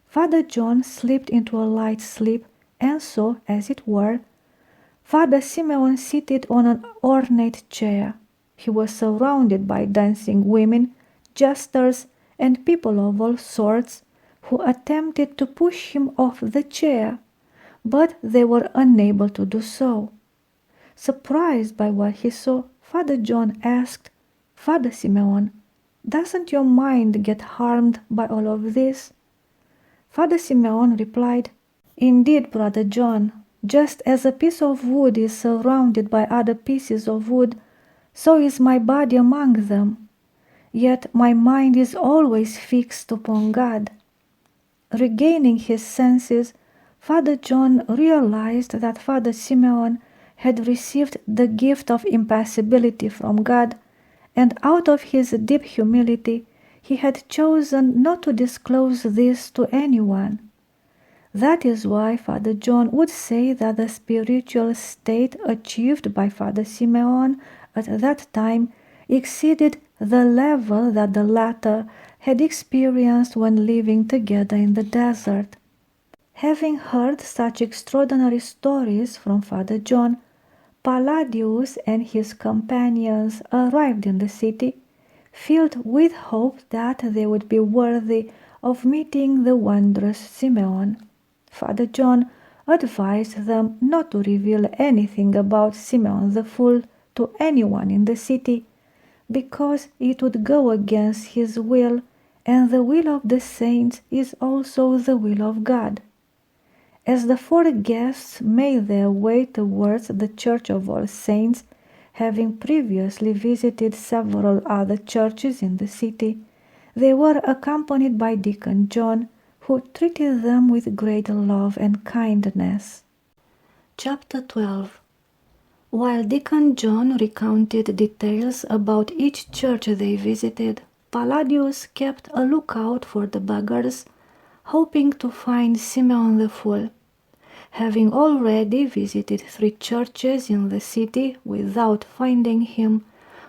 Father John slipped into a light sleep and saw, as it were, Father Simeon seated on an ornate chair. He was surrounded by dancing women, jesters, and people of all sorts, who attempted to push him off the chair, but they were unable to do so. Surprised by what he saw, Father John asked, "Father Simeon, doesn't your mind get harmed by all of this?" Father Simeon replied, "Indeed, Brother John, just as a piece of wood is surrounded by other pieces of wood, so is my body among them. Yet my mind is always fixed upon God." Regaining his senses, Father John realized that Father Simeon had received the gift of impassibility from God, and out of his deep humility he had chosen not to disclose this to anyone. That is why Father John would say that the spiritual state achieved by Father Simeon at that time exceeded the level that the latter had experienced when living together in the desert. Having heard such extraordinary stories from Father John, Palladius and his companions arrived in the city, filled with hope that they would be worthy of meeting the wondrous Simeon. Father John advised them not to reveal anything about Simeon the Fool to anyone in the city, because it would go against his will, and the will of the saints is also the will of God. As the four guests made their way towards the Church of All Saints, having previously visited several other churches in the city, they were accompanied by Deacon John, who treated them with great love and kindness. Chapter 12. While Deacon John recounted details about each church they visited, Palladius kept a lookout for the beggars, hoping to find Simeon the Fool. Having already visited 3 churches in the city without finding him,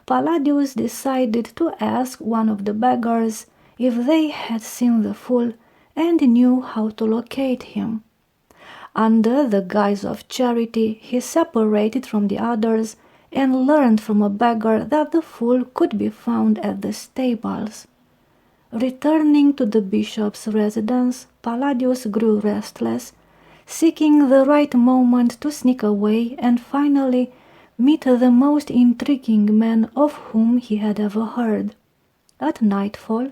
Palladius decided to ask one of the beggars if they had seen the fool and knew how to locate him. Under the guise of charity, he separated from the others and learned from a beggar that the fool could be found at the stables. Returning to the bishop's residence, Palladius grew restless, seeking the right moment to sneak away and finally meet the most intriguing man of whom he had ever heard. At nightfall,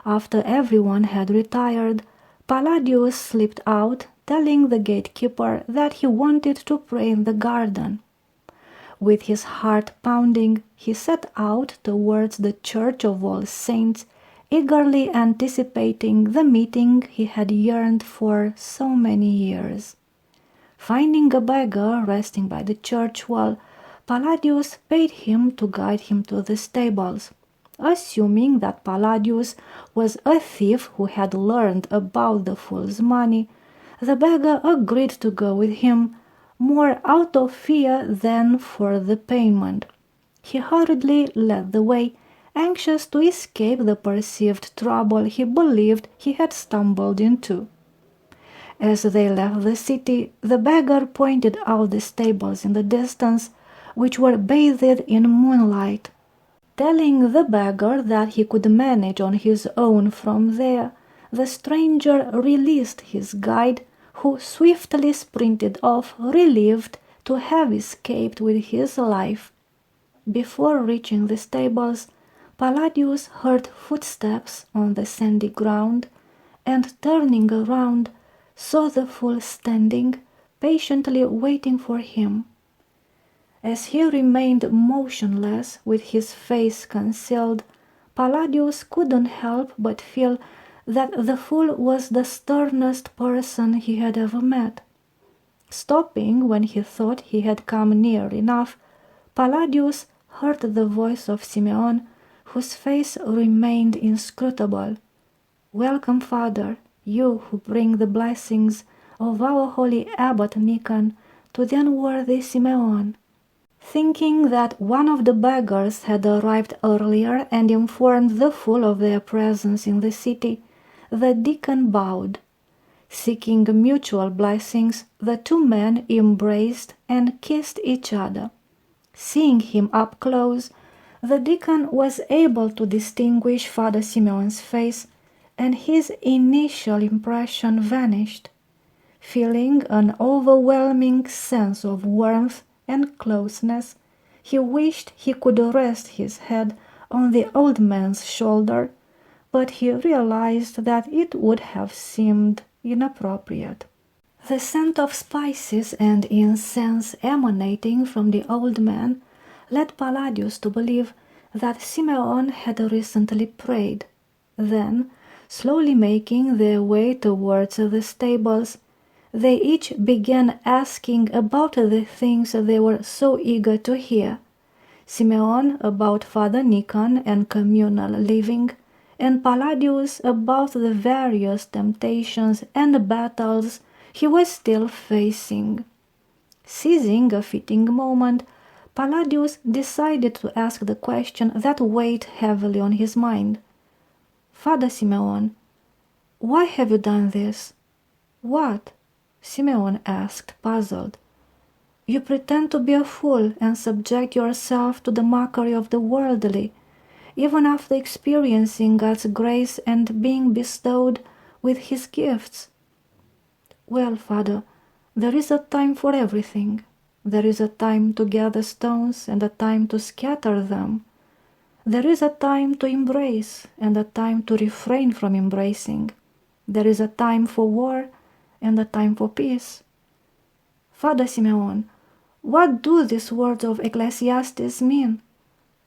after everyone had retired, Palladius slipped out, telling the gatekeeper that he wanted to pray in the garden. With his heart pounding, he set out towards the Church of All Saints, eagerly anticipating the meeting he had yearned for so many years. Finding a beggar resting by the church wall, Palladius paid him to guide him to the stables. Assuming that Palladius was a thief who had learned about the fool's money, the beggar agreed to go with him, more out of fear than for the payment. He hurriedly led the way, anxious to escape the perceived trouble he believed he had stumbled into. As they left the city, the beggar pointed out the stables in the distance, which were bathed in moonlight. Telling the beggar that he could manage on his own from there, the stranger released his guide, who swiftly sprinted off, relieved to have escaped with his life. Before reaching the stables, Palladius heard footsteps on the sandy ground, and turning around, saw the fool standing, patiently waiting for him. As he remained motionless, with his face concealed, Palladius couldn't help but feel that the fool was the sternest person he had ever met. Stopping when he thought he had come near enough, Palladius heard the voice of Simeon, whose face remained inscrutable. "Welcome, Father, you who bring the blessings of our holy abbot Nikon to the unworthy Simeon." Thinking that one of the beggars had arrived earlier and informed the fool of their presence in the city, the deacon bowed. Seeking mutual blessings, the 2 men embraced and kissed each other. Seeing him up close, the deacon was able to distinguish Father Simeon's face, and his initial impression vanished. Feeling an overwhelming sense of warmth and closeness, he wished he could rest his head on the old man's shoulder, but he realized that it would have seemed inappropriate. The scent of spices and incense emanating from the old man led Palladius to believe that Simeon had recently prayed. Then, slowly making their way towards the stables, they each began asking about the things they were so eager to hear. Simeon about Father Nikon and communal living, and Palladius about the various temptations and battles he was still facing. Seizing a fitting moment, Palladius decided to ask the question that weighed heavily on his mind. Father Simeon, why have you done this? What? Simeon asked, puzzled. You pretend to be a fool and subject yourself to the mockery of the worldly, even after experiencing God's grace and being bestowed with His gifts. Well, Father, there is a time for everything. There is a time to gather stones and a time to scatter them. There is a time to embrace and a time to refrain from embracing. There is a time for war and a time for peace. Father Simeon, what do these words of Ecclesiastes mean?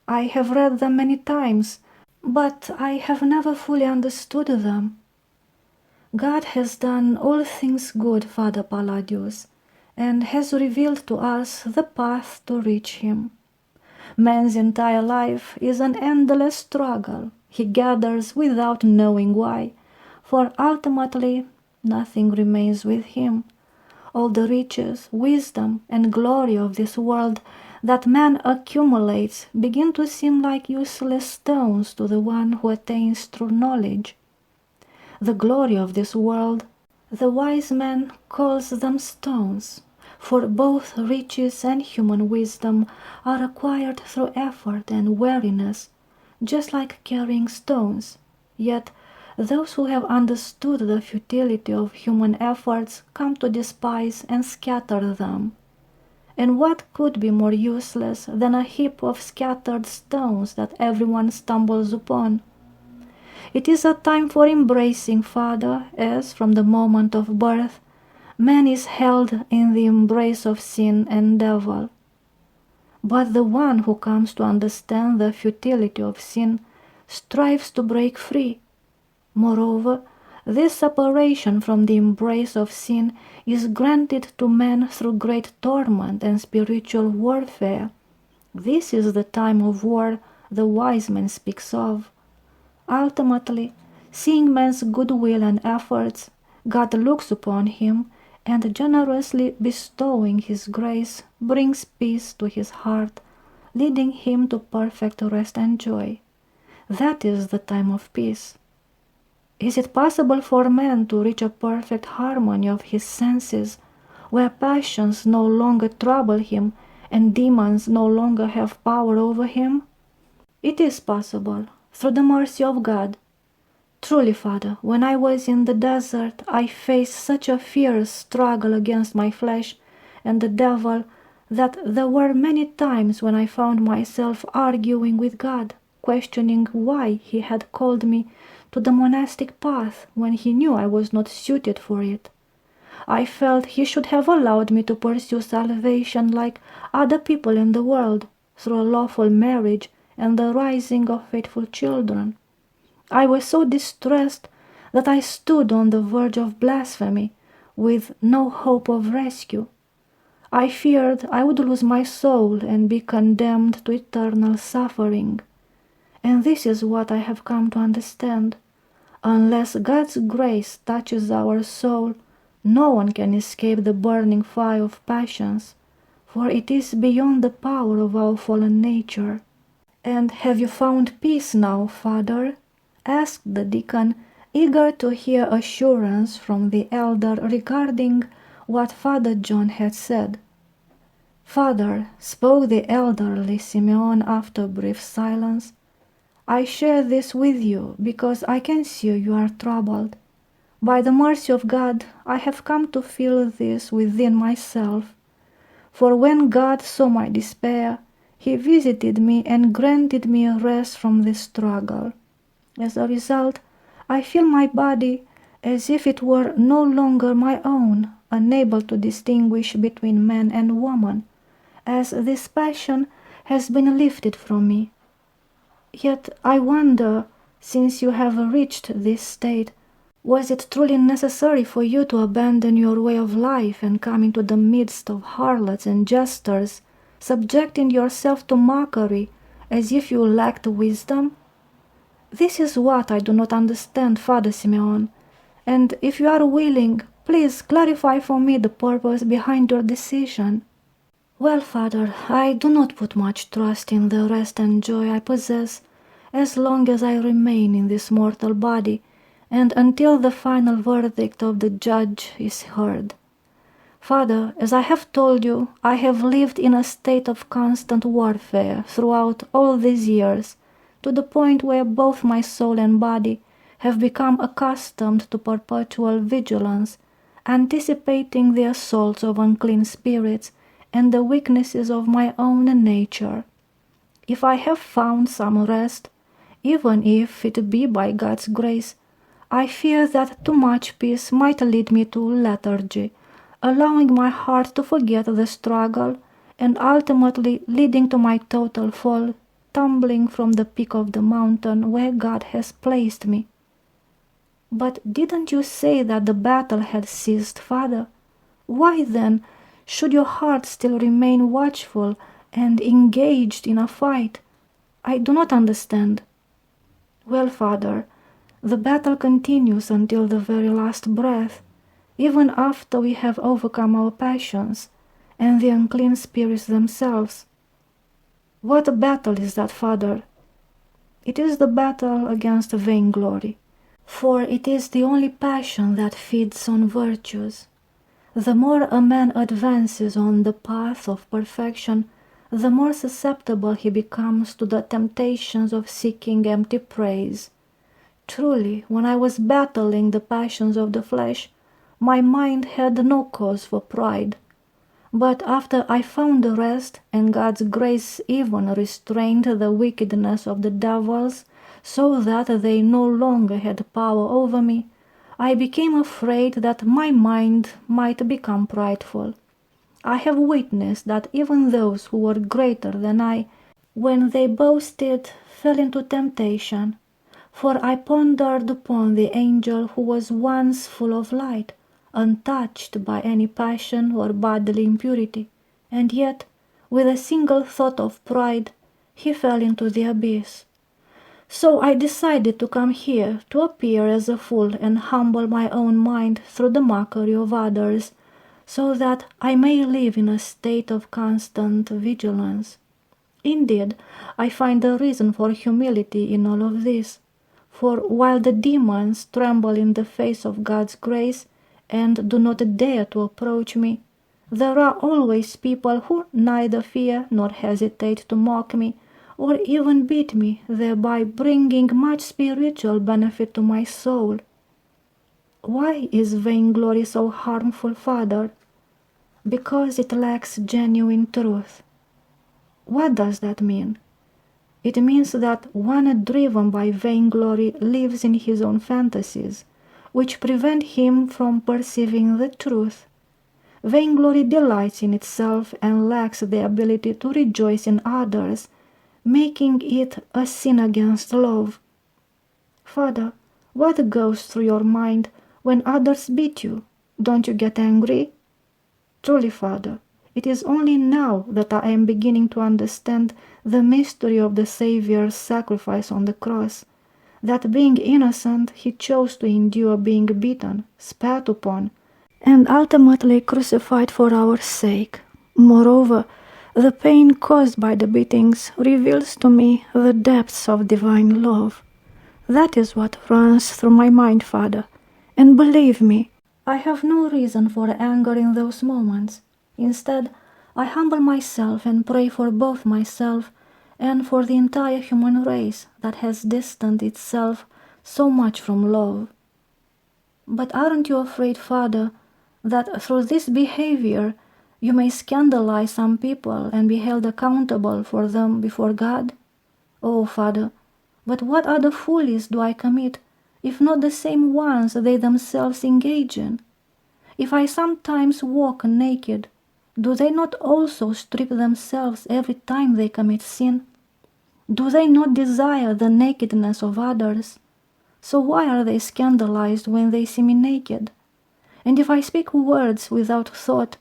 I have read them many times, but I have never fully understood them. God has done all things good, Father Palladius, and has revealed to us the path to reach Him. Man's entire life is an endless struggle. He gathers without knowing why, for ultimately nothing remains with him. All the riches, wisdom, and glory of this world that man accumulates begin to seem like useless stones to the one who attains true knowledge. The glory of this world, the wise man calls them stones, for both riches and human wisdom are acquired through effort and weariness, just like carrying stones. Yet those who have understood the futility of human efforts come to despise and scatter them. And what could be more useless than a heap of scattered stones that everyone stumbles upon? It is a time for embracing, Father, as from the moment of birth, man is held in the embrace of sin and devil. But the one who comes to understand the futility of sin strives to break free. Moreover, this separation from the embrace of sin is granted to man through great torment and spiritual warfare. This is the time of war the wise man speaks of. Ultimately, seeing man's goodwill and efforts, God looks upon him and generously bestowing His grace brings peace to his heart, leading him to perfect rest and joy. That is the time of peace. Is it possible for man to reach a perfect harmony of his senses, where passions no longer trouble him and demons no longer have power over him? It is possible, through the mercy of God. Truly, Father, when I was in the desert, I faced such a fierce struggle against my flesh and the devil that there were many times when I found myself arguing with God, questioning why He had called me to the monastic path when He knew I was not suited for it. I felt He should have allowed me to pursue salvation like other people in the world, through a lawful marriage and the raising of faithful children. I was so distressed that I stood on the verge of blasphemy, with no hope of rescue. I feared I would lose my soul and be condemned to eternal suffering. And this is what I have come to understand. Unless God's grace touches our soul, no one can escape the burning fire of passions, for it is beyond the power of our fallen nature. And have you found peace now, Father? Asked the deacon, eager to hear assurance from the elder regarding what Father John had said. Father, spoke the elderly Simeon after a brief silence, I share this with you because I can see you are troubled. By the mercy of God, I have come to feel this within myself. For when God saw my despair, He visited me and granted me a rest from this struggle. As a result, I feel my body as if it were no longer my own, unable to distinguish between man and woman, as this passion has been lifted from me. Yet I wonder, since you have reached this state, was it truly necessary for you to abandon your way of life and come into the midst of harlots and jesters, subjecting yourself to mockery as if you lacked wisdom? This is what I do not understand, Father Simeon, and if you are willing, please clarify for me the purpose behind your decision. Well, Father, I do not put much trust in the rest and joy I possess, as long as I remain in this mortal body, and until the final verdict of the judge is heard. Father, as I have told you, I have lived in a state of constant warfare throughout all these years, to the point where both my soul and body have become accustomed to perpetual vigilance, anticipating the assaults of unclean spirits and the weaknesses of my own nature. If I have found some rest, even if it be by God's grace, I fear that too much peace might lead me to lethargy, allowing my heart to forget the struggle, and ultimately leading to my total fall, tumbling from the peak of the mountain where God has placed me. But didn't you say that the battle had ceased, Father? Why then should your heart still remain watchful and engaged in a fight? I do not understand. Well, Father, the battle continues until the very last breath, even after we have overcome our passions and the unclean spirits themselves. What battle is that, Father? It is the battle against vainglory, for it is the only passion that feeds on virtues. The more a man advances on the path of perfection, the more susceptible he becomes to the temptations of seeking empty praise. Truly, when I was battling the passions of the flesh, my mind had no cause for pride. But after I found the rest, and God's grace even restrained the wickedness of the devils, so that they no longer had power over me, I became afraid that my mind might become prideful. I have witnessed that even those who were greater than I, when they boasted, fell into temptation. For I pondered upon the angel who was once full of light, untouched by any passion or bodily impurity, and yet, with a single thought of pride, he fell into the abyss. So I decided to come here to appear as a fool and humble my own mind through the mockery of others, so that I may live in a state of constant vigilance. Indeed, I find a reason for humility in all of this, for while the demons tremble in the face of God's grace and do not dare to approach me, there are always people who neither fear nor hesitate to mock me, or even beat me, thereby bringing much spiritual benefit to my soul. Why is vainglory so harmful, Father? Because it lacks genuine truth. What does that mean? It means that one driven by vainglory lives in his own fantasies, which prevent him from perceiving the truth. Vainglory delights in itself and lacks the ability to rejoice in others, making it a sin against love. Father, what goes through your mind when others beat you? Don't you get angry? Truly, Father, it is only now that I am beginning to understand the mystery of the Saviour's sacrifice on the cross, that being innocent, he chose to endure being beaten, spat upon, and ultimately crucified for our sake. Moreover, the pain caused by the beatings reveals to me the depths of divine love. That is what runs through my mind, Father, and believe me, I have no reason for anger in those moments. Instead, I humble myself and pray for both myself and for the entire human race that has distanced itself so much from love. But aren't you afraid, Father, that through this behavior you may scandalize some people and be held accountable for them before God? Oh, Father, but what other follies do I commit, if not the same ones they themselves engage in? If I sometimes walk naked, do they not also strip themselves every time they commit sin? Do they not desire the nakedness of others? So why are they scandalized when they see me naked? And if I speak words without thought,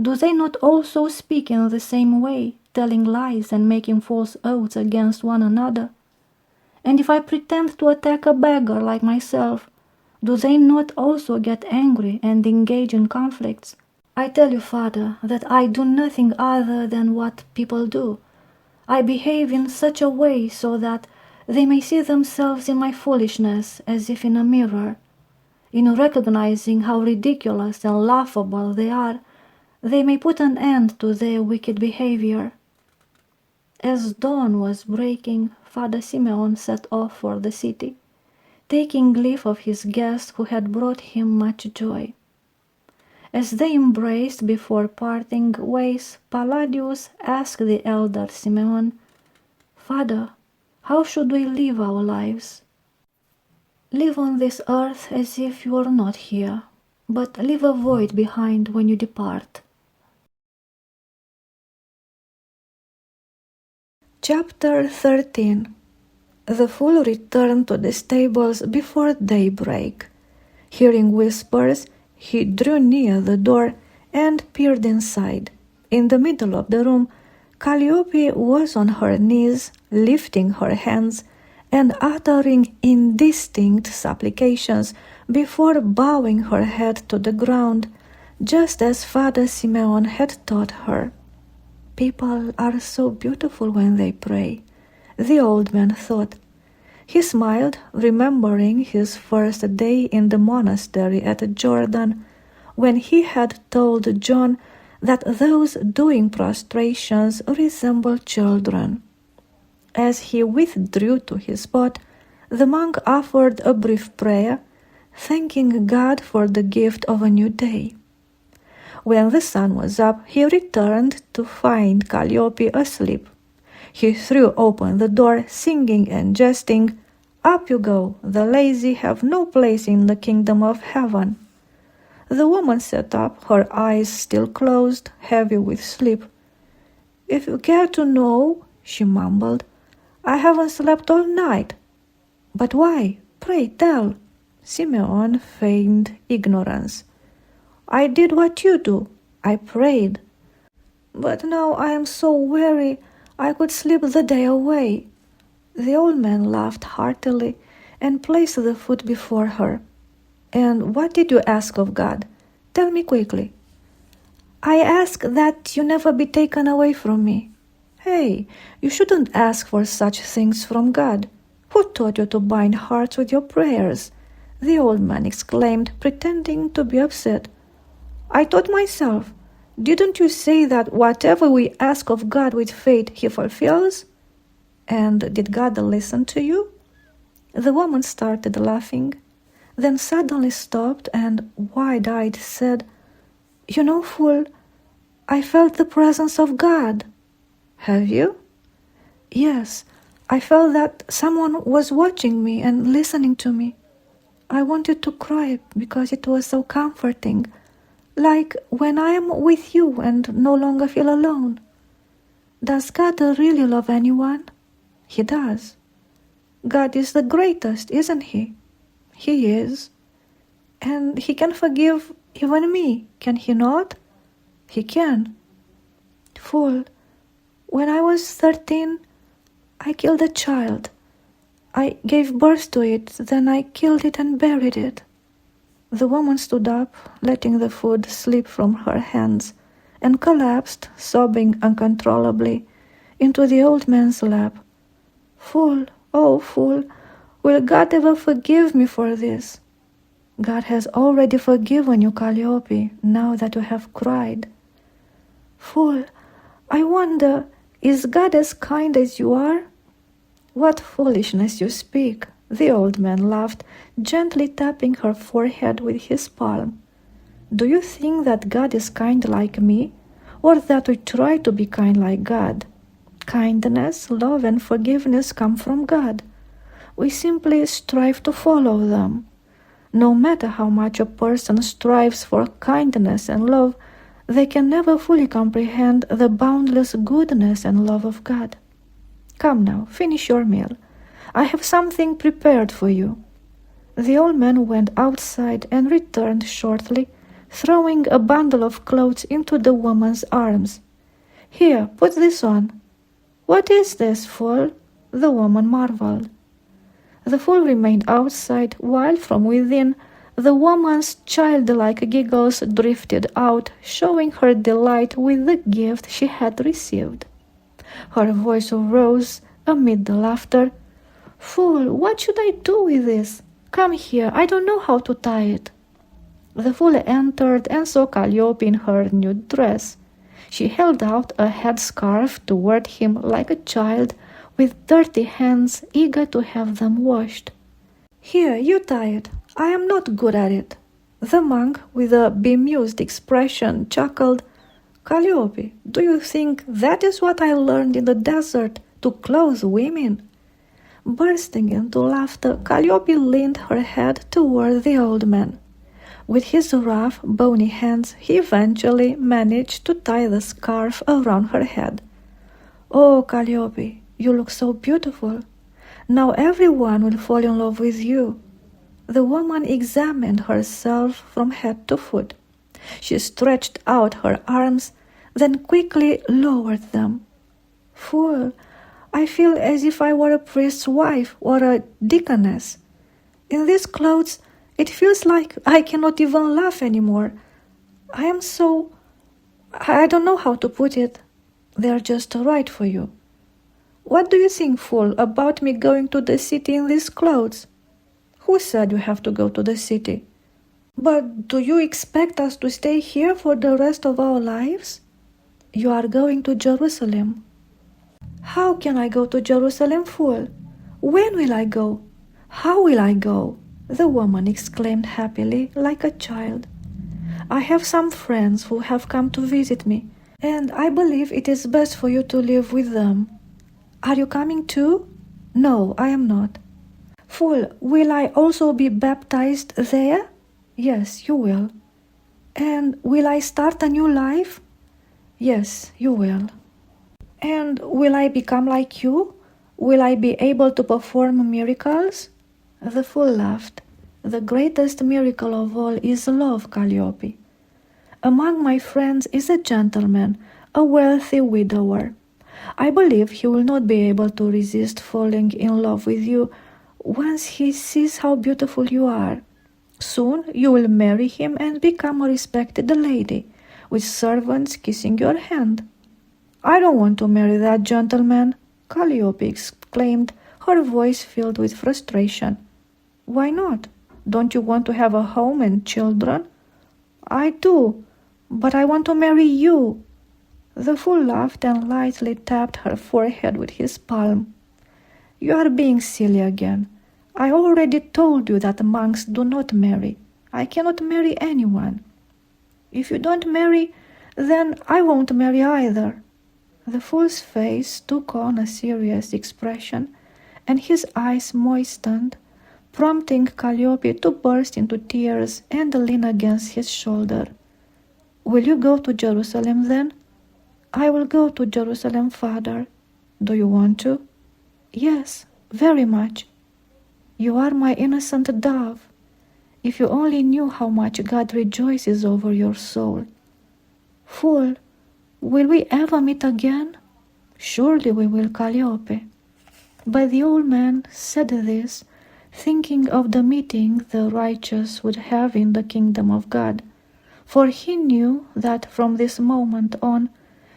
do they not also speak in the same way, telling lies and making false oaths against one another? And if I pretend to attack a beggar like myself, do they not also get angry and engage in conflicts? I tell you, Father, that I do nothing other than what people do. I behave in such a way so that They may see themselves in my foolishness as if in a mirror. In recognizing how ridiculous and laughable they are, they may put an end to their wicked behavior. As dawn was breaking, Father Simeon set off for the city, taking leave of his guest who had brought him much joy. As they embraced before parting ways, Palladius asked the elder Simeon, "Father, how should we live our lives?" "Live on this earth as if you were not here, but leave a void behind when you depart." Chapter 13. The fool returned to the stables before daybreak. Hearing whispers, he drew near the door and peered inside. In the middle of the room, Calliope was on her knees, lifting her hands and uttering indistinct supplications before bowing her head to the ground, just as Father Simeon had taught her. People are so beautiful when they pray, the old man thought. He smiled, remembering his first day in the monastery at Jordan, when he had told John that those doing prostrations resemble children. As he withdrew to his spot, the monk offered a brief prayer, thanking God for the gift of a new day. When the sun was up, he returned to find Calliope asleep. He threw open the door, singing and jesting, "Up you go, the lazy have no place in the kingdom of heaven." The woman sat up, her eyes still closed, heavy with sleep. "If you care to know," she mumbled, "I haven't slept all night." "But why? Pray tell." Simeon feigned ignorance. "I did what you do. I prayed. But now I am so weary, I could sleep the day away." The old man laughed heartily and placed the food before her. "And what did you ask of God? Tell me quickly." "I ask that you never be taken away from me." "Hey, you shouldn't ask for such things from God. Who taught you to bind hearts with your prayers?" the old man exclaimed, pretending to be upset. "I taught myself. Didn't you say that whatever we ask of God with faith, he fulfills?" "And did God listen to you?" The woman started laughing, then suddenly stopped and, wide-eyed, said, "You know, fool, I felt the presence of God." "Have you?" "Yes, I felt that someone was watching me and listening to me. I wanted to cry because it was so comforting, like when I am with you and no longer feel alone. Does God really love anyone? He does. God is the greatest, isn't he? He is. And he can forgive even me, can he not? He can. Fool, when I was 13, I killed a child. I gave birth to it, then I killed it and buried it." The woman stood up, letting the food slip from her hands, and collapsed, sobbing uncontrollably, into the old man's lap. "Fool, oh fool, will God ever forgive me for this?" "God has already forgiven you, Calliope, now that you have cried." "Fool, I wonder, is God as kind as you are?" "What foolishness you speak!" The old man laughed, gently tapping her forehead with his palm. "Do you think that God is kind like me, or that we try to be kind like God? Kindness, love, and forgiveness come from God. We simply strive to follow them. No matter how much a person strives for kindness and love, they can never fully comprehend the boundless goodness and love of God. Come now, finish your meal. I have something prepared for you." The old man went outside and returned shortly, throwing a bundle of clothes into the woman's arms. "Here, put this on." "What is this, fool?" the woman marveled. The fool remained outside, while from within, the woman's childlike giggles drifted out, showing her delight with the gift she had received. Her voice rose amid the laughter. "Fool, what should I do with this? Come here, I don't know how to tie it." The fool entered and saw Calliope in her new dress. She held out a headscarf toward him like a child with dirty hands eager to have them washed. "Here, you tie it. I am not good at it." The monk, with a bemused expression, chuckled. "Calliope, do you think that is what I learned in the desert, to clothe women?" Bursting into laughter, Calliope leaned her head toward the old man. With his rough, bony hands, he eventually managed to tie the scarf around her head. "Oh, Calliope, you look so beautiful. Now everyone will fall in love with you." The woman examined herself from head to foot. She stretched out her arms, then quickly lowered them. "Fool, I feel as if I were a priest's wife or a deaconess. In these clothes, it feels like I cannot even laugh anymore. I don't know how to put it. They're just right for you. What do you think, fool, about me going to the city in these clothes?" "Who said you have to go to the city?" "But do you expect us to stay here for the rest of our lives?" "You are going to Jerusalem." "How can I go to Jerusalem, fool? When will I go? How will I go?" The woman exclaimed happily, like a child. "I have some friends who have come to visit me, and I believe it is best for you to live with them. Are you coming too?" "No, I am not." "Fool, will I also be baptized there?" "Yes, you will." "And will I start a new life?" "Yes, you will." "And will I become like you? Will I be able to perform miracles?" The fool laughed. "The greatest miracle of all is love, Calliope. Among my friends is a gentleman, a wealthy widower. I believe he will not be able to resist falling in love with you once he sees how beautiful you are. Soon you will marry him and become a respected lady, with servants kissing your hand." "I don't want to marry that gentleman," Calliope exclaimed, her voice filled with frustration. "Why not? Don't you want to have a home and children?" "I do, but I want to marry you." The fool laughed and lightly tapped her forehead with his palm. "You are being silly again. I already told you that monks do not marry. I cannot marry anyone." "If you don't marry, then I won't marry either." The fool's face took on a serious expression, and his eyes moistened, prompting Calliope to burst into tears and lean against his shoulder. "Will you go to Jerusalem then?" "I will go to Jerusalem, Father." "Do you want to?" "Yes, very much." "You are my innocent dove. If you only knew how much God rejoices over your soul." "Fool, will we ever meet again?" "Surely we will, Calliope." But the old man said this, thinking of the meeting the righteous would have in the kingdom of God, for he knew that from this moment on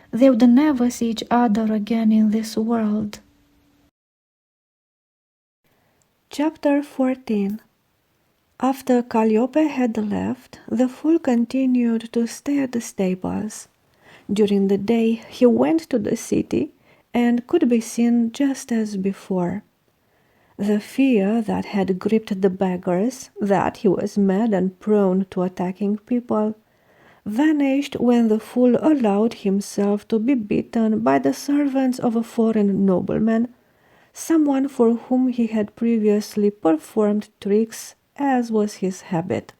they would never see each other again in this world. Chapter 14. After Calliope had left, the fool continued to stay at the stables. During the day he went to the city and could be seen just as before. The fear that had gripped the beggars, that he was mad and prone to attacking people, vanished when the fool allowed himself to be beaten by the servants of a foreign nobleman, someone for whom he had previously performed tricks, as was his habit.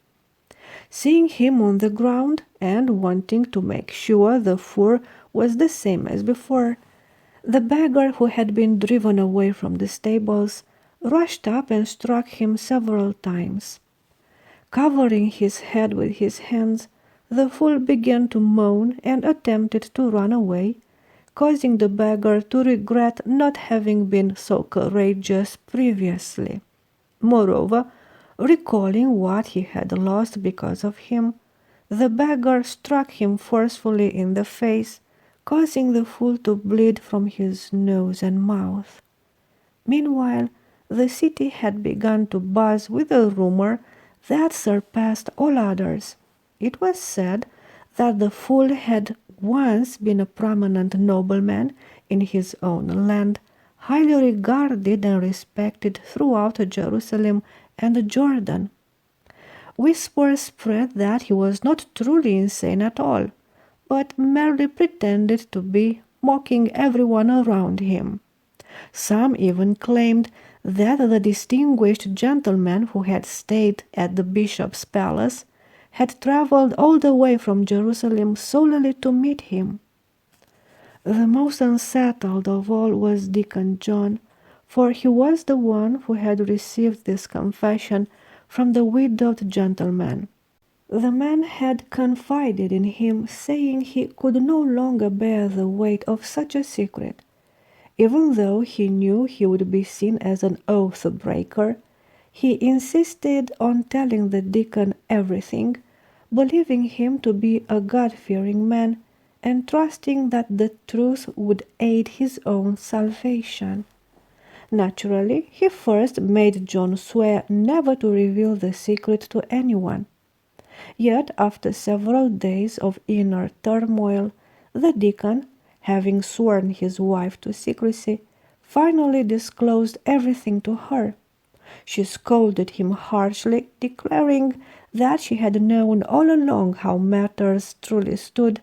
Seeing him on the ground, and wanting to make sure the fool was the same as before, the beggar who had been driven away from the stables rushed up and struck him several times. Covering his head with his hands, the fool began to moan and attempted to run away, causing the beggar to regret not having been so courageous previously. Moreover, recalling what he had lost because of him, the beggar struck him forcefully in the face, causing the fool to bleed from his nose and mouth. Meanwhile, the city had begun to buzz with a rumor that surpassed all others. It was said that the fool had once been a prominent nobleman in his own land, highly regarded and respected throughout Jerusalem and Jordan. Whispers spread that he was not truly insane at all, but merely pretended to be, mocking everyone around him. Some even claimed that the distinguished gentleman who had stayed at the bishop's palace had traveled all the way from Jerusalem solely to meet him. The most unsettled of all was Deacon John, for he was the one who had received this confession from the widowed gentleman. The man had confided in him, saying he could no longer bear the weight of such a secret. Even though he knew he would be seen as an oath-breaker, he insisted on telling the deacon everything, believing him to be a God-fearing man and trusting that the truth would aid his own salvation. Naturally, he first made John swear never to reveal the secret to anyone. Yet, after several days of inner turmoil, the deacon, having sworn his wife to secrecy, finally disclosed everything to her. She scolded him harshly, declaring that she had known all along how matters truly stood,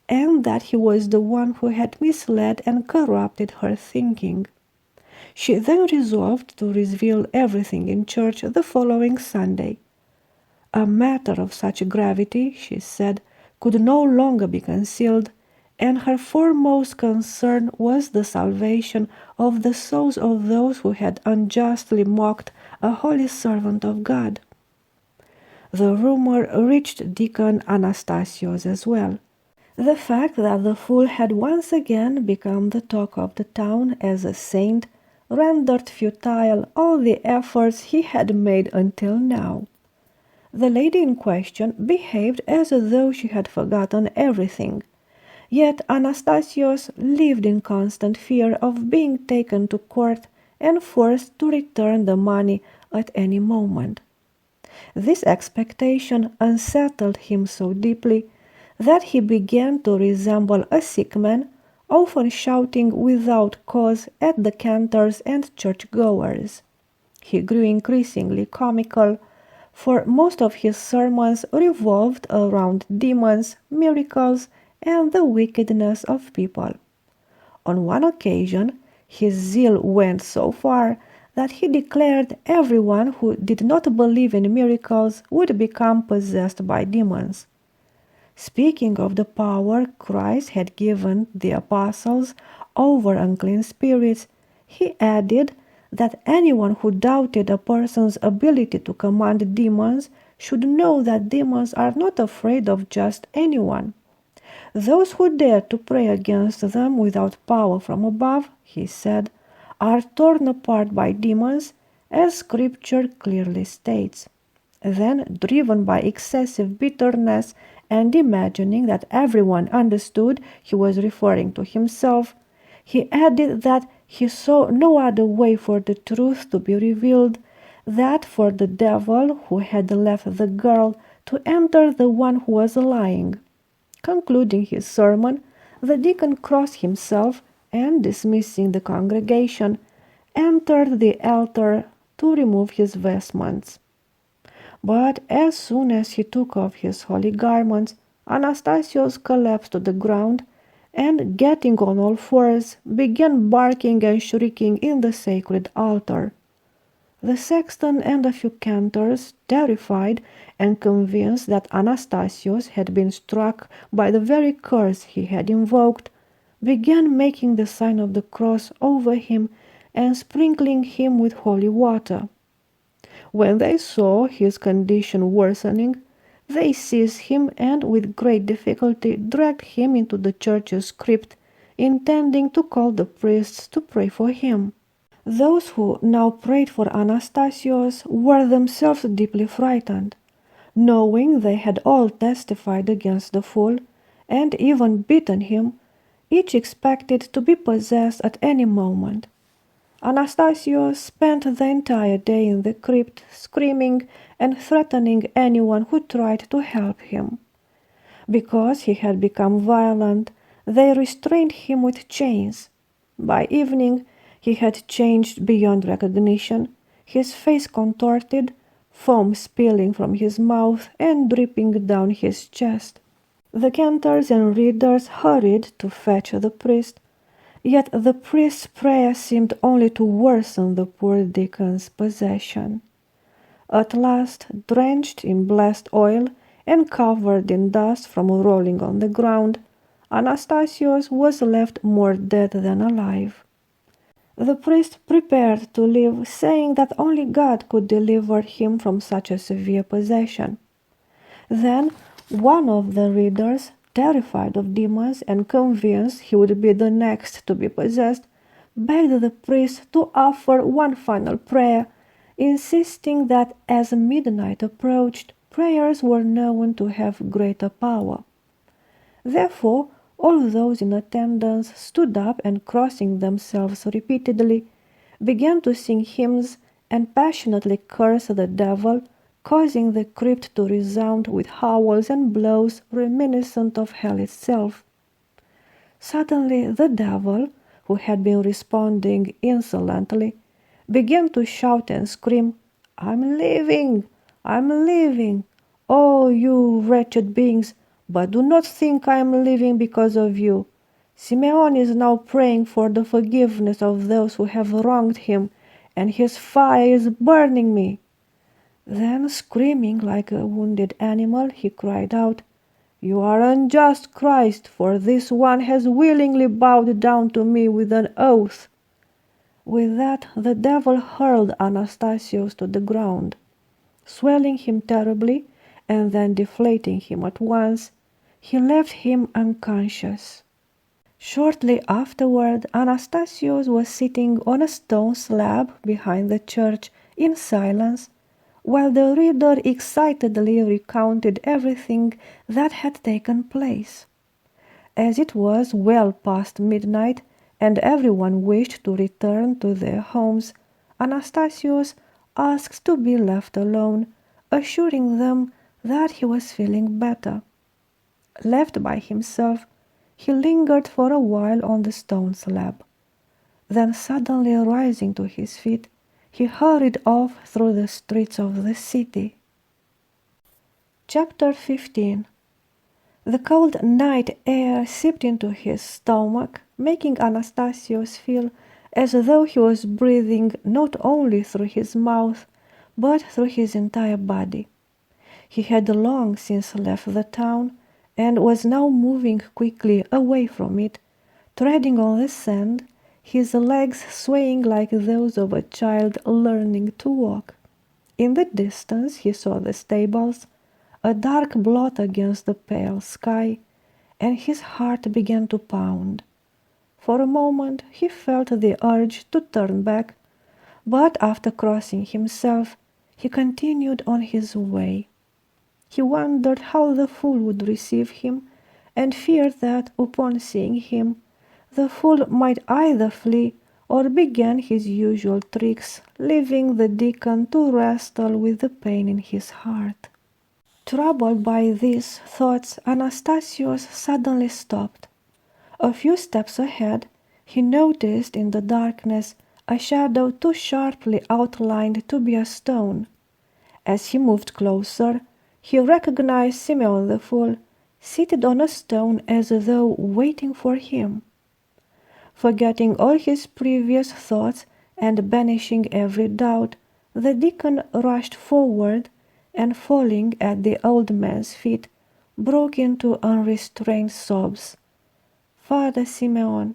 and that he was the one who had misled and corrupted her thinking. She then resolved to reveal everything in church the following Sunday. A matter of such gravity, she said, could no longer be concealed, and her foremost concern was the salvation of the souls of those who had unjustly mocked a holy servant of God. The rumor reached Deacon Anastasios as well. The fact that the fool had once again become the talk of the town as a saint rendered futile all the efforts he had made until now. The lady in question behaved as though she had forgotten everything, yet Anastasios lived in constant fear of being taken to court and forced to return the money at any moment. This expectation unsettled him so deeply that he began to resemble a sick man, often shouting without cause at the cantors and churchgoers. He grew increasingly comical, for most of his sermons revolved around demons, miracles, and the wickedness of people. On one occasion, his zeal went so far that he declared everyone who did not believe in miracles would become possessed by demons. Speaking of the power Christ had given the apostles over unclean spirits, he added that anyone who doubted a person's ability to command demons should know that demons are not afraid of just anyone. Those who dare to pray against them without power from above, he said, are torn apart by demons, as Scripture clearly states. Then, driven by excessive bitterness and imagining that everyone understood he was referring to himself, he added that he saw no other way for the truth to be revealed, that for the devil who had left the girl to enter the one who was lying. Concluding his sermon, the deacon crossed himself and, dismissing the congregation, entered the altar to remove his vestments. But as soon as he took off his holy garments, Anastasios collapsed to the ground and, getting on all fours, began barking and shrieking in the sacred altar. The sexton and a few cantors, terrified and convinced that Anastasios had been struck by the very curse he had invoked, began making the sign of the cross over him and sprinkling him with holy water. When they saw his condition worsening, they seized him and with great difficulty dragged him into the church's crypt, intending to call the priests to pray for him. Those who now prayed for Anastasios were themselves deeply frightened, knowing they had all testified against the fool and even beaten him. Each expected to be possessed at any moment. Anastasios spent the entire day in the crypt, screaming and threatening anyone who tried to help him. Because he had become violent, they restrained him with chains. By evening, he had changed beyond recognition, his face contorted, foam spilling from his mouth and dripping down his chest. The cantors and readers hurried to fetch the priest, yet the priest's prayer seemed only to worsen the poor deacon's possession. At last, drenched in blessed oil and covered in dust from rolling on the ground, Anastasios was left more dead than alive. The priest prepared to leave, saying that only God could deliver him from such a severe possession. Then one of the readers, terrified of demons and convinced he would be the next to be possessed, begged the priest to offer one final prayer, insisting that as midnight approached, prayers were known to have greater power. Therefore, all those in attendance stood up and, crossing themselves repeatedly, began to sing hymns and passionately curse the devil, causing the crypt to resound with howls and blows reminiscent of hell itself. Suddenly the devil, who had been responding insolently, began to shout and scream, "I'm leaving! I'm leaving! Oh, you wretched beings! But do not think I am leaving because of you. Simeon is now praying for the forgiveness of those who have wronged him, and his fire is burning me." Then, screaming like a wounded animal, he cried out, "You are unjust, Christ, for this one has willingly bowed down to me with an oath." With that, the devil hurled Anastasios to the ground. Swelling him terribly, and then deflating him at once, he left him unconscious. Shortly afterward, Anastasios was sitting on a stone slab behind the church in silence, while the reader excitedly recounted everything that had taken place. As it was well past midnight, and everyone wished to return to their homes, Anastasios asked to be left alone, assuring them that he was feeling better. Left by himself, he lingered for a while on the stone slab. Then, suddenly rising to his feet, he hurried off through the streets of the city. Chapter 15. The cold night air seeped into his stomach, making Anastasios feel as though he was breathing not only through his mouth, but through his entire body. He had long since left the town, and was now moving quickly away from it, treading on the sand, his legs swaying like those of a child learning to walk. In the distance he saw the stables, a dark blot against the pale sky, and his heart began to pound. For a moment he felt the urge to turn back, but after crossing himself, he continued on his way. He wondered how the fool would receive him, and feared that, upon seeing him, the fool might either flee or begin his usual tricks, leaving the deacon to wrestle with the pain in his heart. Troubled by these thoughts, Anastasios suddenly stopped. A few steps ahead, he noticed in the darkness a shadow too sharply outlined to be a stone. As he moved closer, he recognized Simeon the fool, seated on a stone as though waiting for him. Forgetting all his previous thoughts and banishing every doubt, the deacon rushed forward and, falling at the old man's feet, broke into unrestrained sobs. "Father Simeon,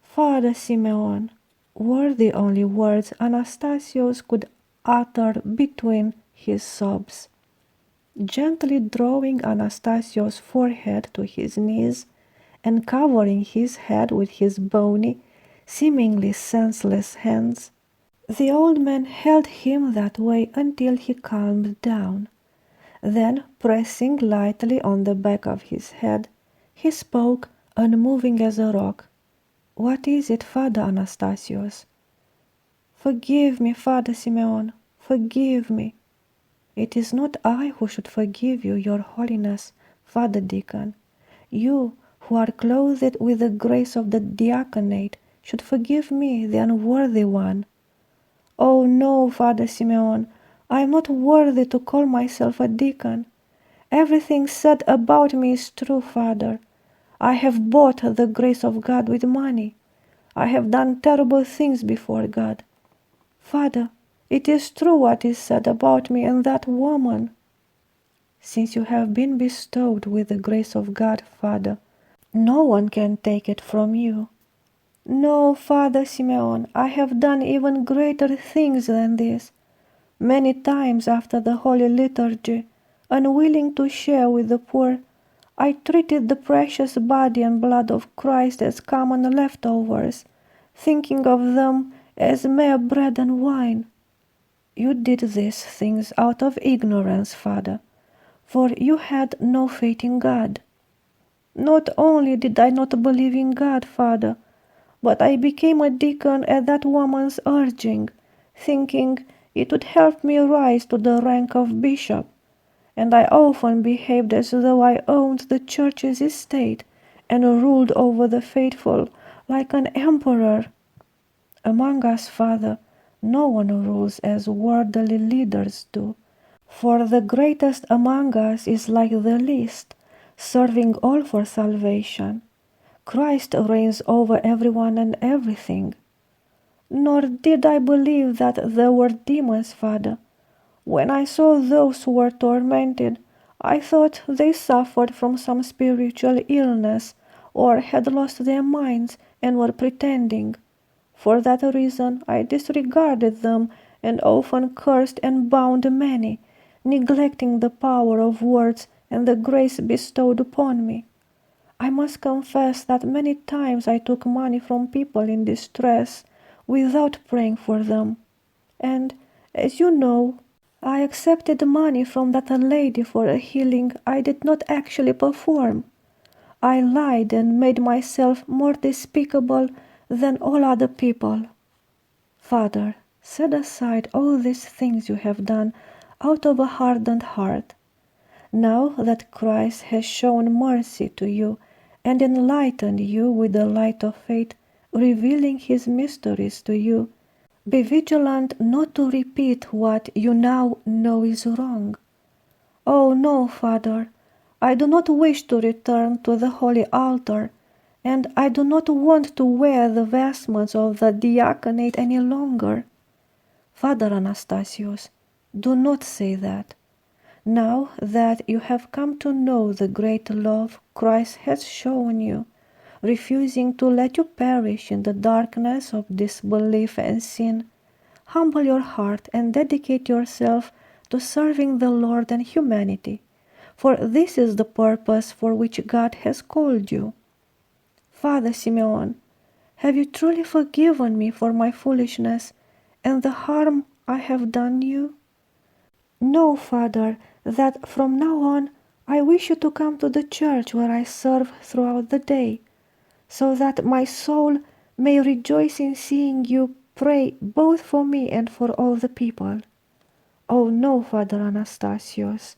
Father Simeon," were the only words Anastasios could utter between his sobs. Gently drawing Anastasios' forehead to his knees and covering his head with his bony, seemingly senseless hands, the old man held him that way until he calmed down. Then, pressing lightly on the back of his head, he spoke, unmoving as a rock. "What is it, Father Anastasios?" Forgive me, Father Simeon, forgive me. It is not I who should forgive you, Your Holiness, Father Deacon. You, who are clothed with the grace of the diaconate, should forgive me, the unworthy one. Oh no, Father Simeon, I am not worthy to call myself a deacon. Everything said about me is true, Father. I have bought the grace of God with money. I have done terrible things before God. Father, it is true what is said about me and that woman. Since you have been bestowed with the grace of God, Father, no one can take it from you. No, Father Simeon, I have done even greater things than this. Many times after the Holy Liturgy, unwilling to share with the poor, I treated the precious body and blood of Christ as common leftovers, thinking of them as mere bread and wine. You did these things out of ignorance, Father, for you had no faith in God. Not only did I not believe in God, Father, but I became a deacon at that woman's urging, thinking it would help me rise to the rank of bishop, and I often behaved as though I owned the church's estate and ruled over the faithful like an emperor. Among us, Father, no one rules as worldly leaders do, for the greatest among us is like the least, serving all for salvation. Christ reigns over everyone and everything. Nor did I believe that there were demons, Father. When I saw those who were tormented, I thought they suffered from some spiritual illness or had lost their minds and were pretending. For that reason I disregarded them and often cursed and bound many, neglecting the power of words and the grace bestowed upon me. I must confess that many times I took money from people in distress without praying for them. And, as you know, I accepted money from that lady for a healing I did not actually perform. I lied and made myself more despicable than all other people. Father, set aside all these things you have done out of a hardened heart. Now that Christ has shown mercy to you and enlightened you with the light of faith, revealing his mysteries to you, be vigilant not to repeat what you now know is wrong. Oh no, Father, I do not wish to return to the holy altar, and I do not want to wear the vestments of the diaconate any longer. Father Anastasius, do not say that. Now that you have come to know the great love Christ has shown you, refusing to let you perish in the darkness of disbelief and sin, humble your heart and dedicate yourself to serving the Lord and humanity, for this is the purpose for which God has called you. Father Simeon, have you truly forgiven me for my foolishness and the harm I have done you? Know, Father, that from now on I wish you to come to the church where I serve throughout the day, so that my soul may rejoice in seeing you pray both for me and for all the people. Oh no, Father Anastasius,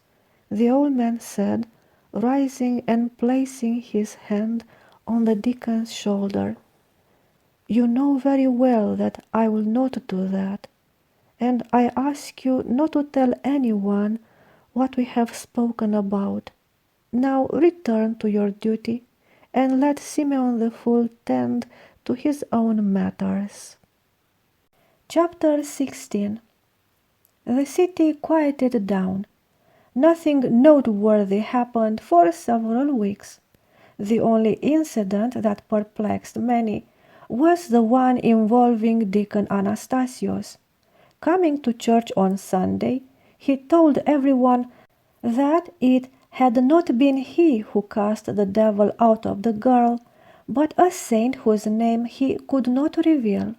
the old man said, rising and placing his hand on the deacon's shoulder. You know very well that I will not do that, and I ask you not to tell anyone what we have spoken about. Now return to your duty, and let Simeon the Fool tend to his own matters. Chapter 16. The city quieted down. Nothing noteworthy happened for several weeks. The only incident that perplexed many was the one involving Deacon Anastasius. Coming to church on Sunday, he told everyone that it had not been he who cast the devil out of the girl, but a saint whose name he could not reveal.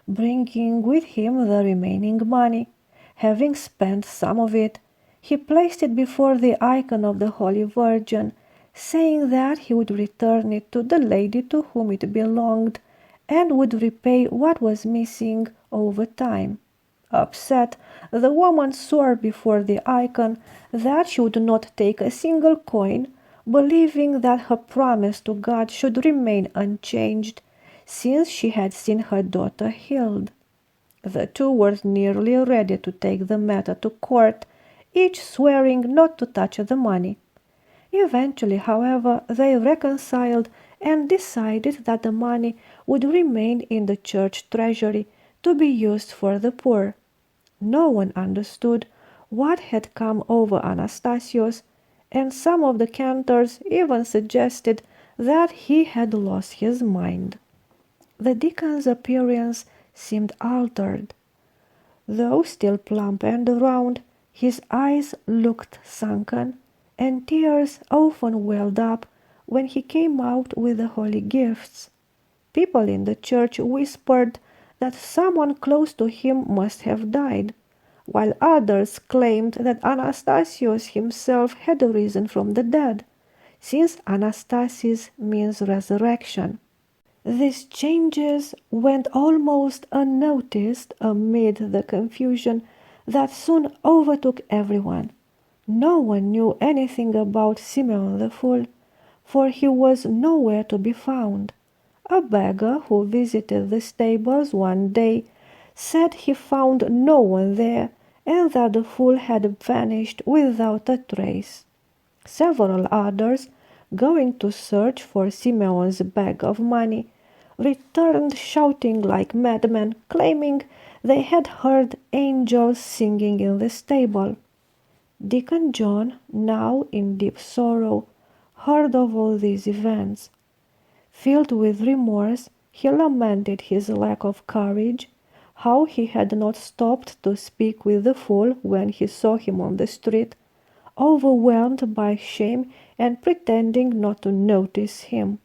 Bringing with him the remaining money, having spent some of it, he placed it before the icon of the Holy Virgin, saying that he would return it to the lady to whom it belonged, and would repay what was missing over time. Upset, the woman swore before the icon that she would not take a single coin, believing that her promise to God should remain unchanged, since she had seen her daughter healed. The two were nearly ready to take the matter to court, each swearing not to touch the money. Eventually, however, they reconciled and decided that the money would remain in the church treasury to be used for the poor. No one understood what had come over Anastasios, and some of the cantors even suggested that he had lost his mind. The deacon's appearance seemed altered. Though still plump and round, his eyes looked sunken, and tears often welled up when he came out with the holy gifts. People in the church whispered that someone close to him must have died, while others claimed that Anastasios himself had risen from the dead, since Anastasis means resurrection. These changes went almost unnoticed amid the confusion that soon overtook everyone. No one knew anything about Simeon the Fool, for he was nowhere to be found. A beggar who visited the stables one day said he found no one there and that the fool had vanished without a trace. Several others, going to search for Simeon's bag of money, returned shouting like madmen, claiming they had heard angels singing in the stable. Deacon John, now in deep sorrow, heard of all these events. Filled with remorse, he lamented his lack of courage, how he had not stopped to speak with the fool when he saw him on the street, overwhelmed by shame and pretending not to notice him.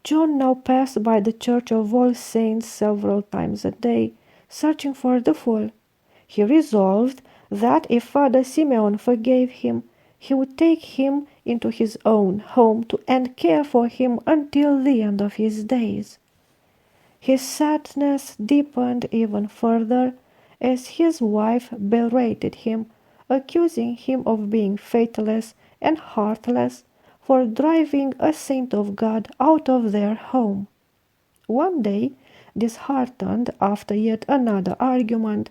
John now passed by the Church of All Saints several times a day, searching for the fool. He resolved that if Father Simeon forgave him, he would take him into his own home and care for him until the end of his days. His sadness deepened even further as his wife berated him, accusing him of being faithless and heartless for driving a saint of God out of their home. One day, disheartened after yet another argument,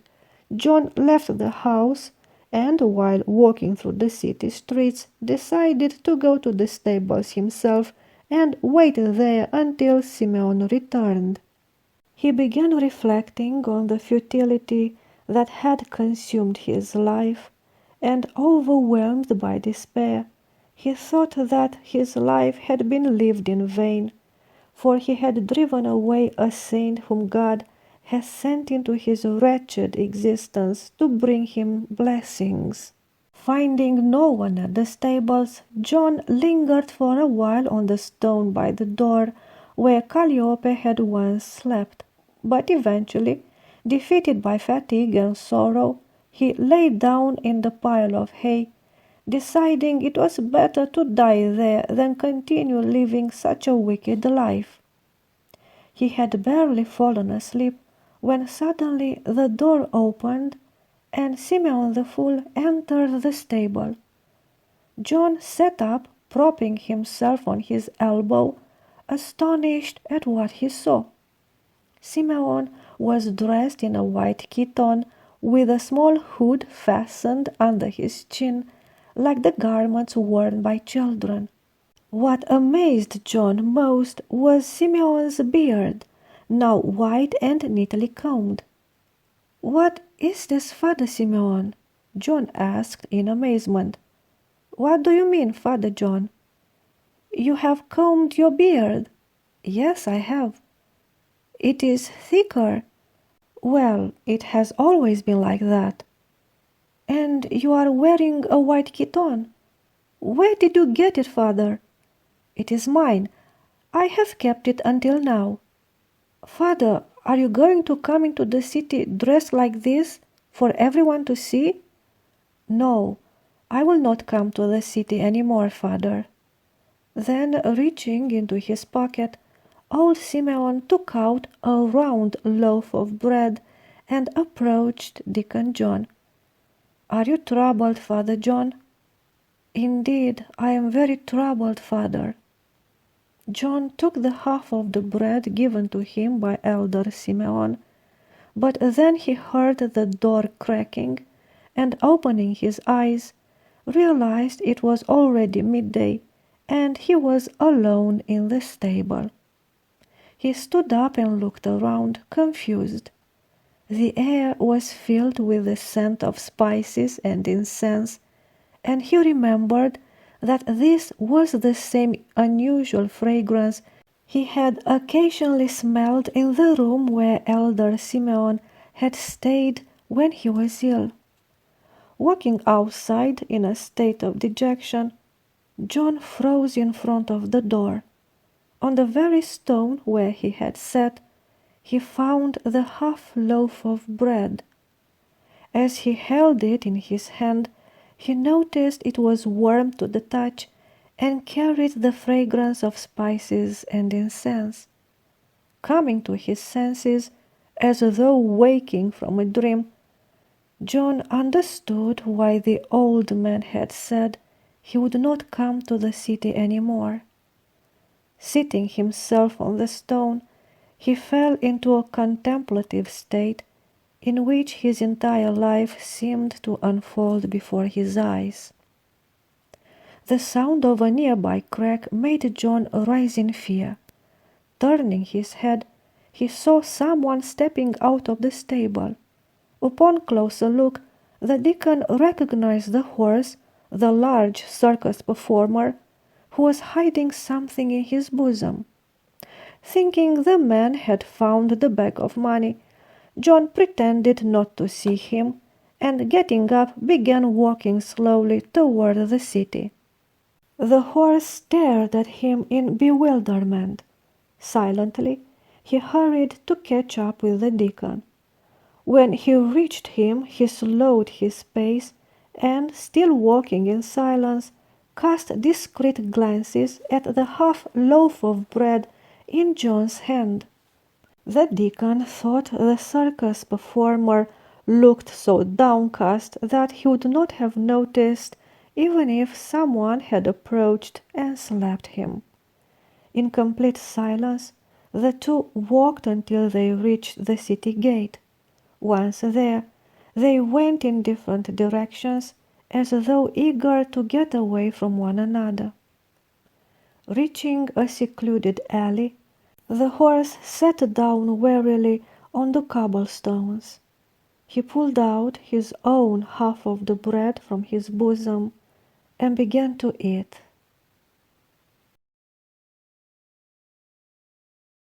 John left the house and, while walking through the city streets, decided to go to the stables himself and wait there until Simeon returned. He began reflecting on the futility that had consumed his life, and overwhelmed by despair, he thought that his life had been lived in vain, for he had driven away a saint whom God has sent into his wretched existence to bring him blessings. Finding no one at the stables, John lingered for a while on the stone by the door where Calliope had once slept, but eventually, defeated by fatigue and sorrow, he lay down in the pile of hay, deciding it was better to die there than continue living such a wicked life. He had barely fallen asleep when suddenly the door opened and Simeon the Fool entered the stable. John sat up, propping himself on his elbow, astonished at what he saw. Simeon was dressed in a white chiton with a small hood fastened under his chin, like the garments worn by children. What amazed John most was Simeon's beard, now white and neatly combed. "What is this, Father Simeon?" John asked in amazement. "What do you mean, Father John?" "You have combed your beard." "Yes, I have." "It is thicker." "Well, it has always been like that." "And you are wearing a white chiton. Where did you get it, Father?" "It is mine. I have kept it until now." "Father, are you going to come into the city dressed like this for everyone to see?" "No, I will not come to the city any more, Father." Then, reaching into his pocket, old Simeon took out a round loaf of bread and approached Deacon John. "Are you troubled, Father John?" "Indeed, I am very troubled, Father." John took the half of the bread given to him by Elder Simeon, but then he heard the door cracking, and opening his eyes, realized it was already midday, and he was alone in the stable. He stood up and looked around, confused. The air was filled with the scent of spices and incense, and he remembered that this was the same unusual fragrance he had occasionally smelled in the room where Elder Simeon had stayed when he was ill. Walking outside in a state of dejection, John froze in front of the door. On the very stone where he had sat, he found the half loaf of bread. As he held it in his hand, he noticed it was warm to the touch and carried the fragrance of spices and incense. Coming to his senses, as though waking from a dream, John understood why the old man had said he would not come to the city any more. Seating himself on the stone, he fell into a contemplative state in which his entire life seemed to unfold before his eyes. The sound of a nearby crack made John rise in fear. Turning his head, he saw someone stepping out of the stable. Upon closer look, the deacon recognized the horse, the large circus performer, who was hiding something in his bosom. Thinking the man had found the bag of money, John pretended not to see him, and getting up began walking slowly toward the city. The horse stared at him in bewilderment. Silently, he hurried to catch up with the deacon. When he reached him, he slowed his pace and, still walking in silence, cast discreet glances at the half loaf of bread in John's hand. The deacon thought the circus performer looked so downcast that he would not have noticed even if someone had approached and slapped him. In complete silence, the two walked until they reached the city gate. Once there, they went in different directions, as though eager to get away from one another. Reaching a secluded alley, the horse sat down wearily on the cobblestones. He pulled out his own half of the bread from his bosom and began to eat.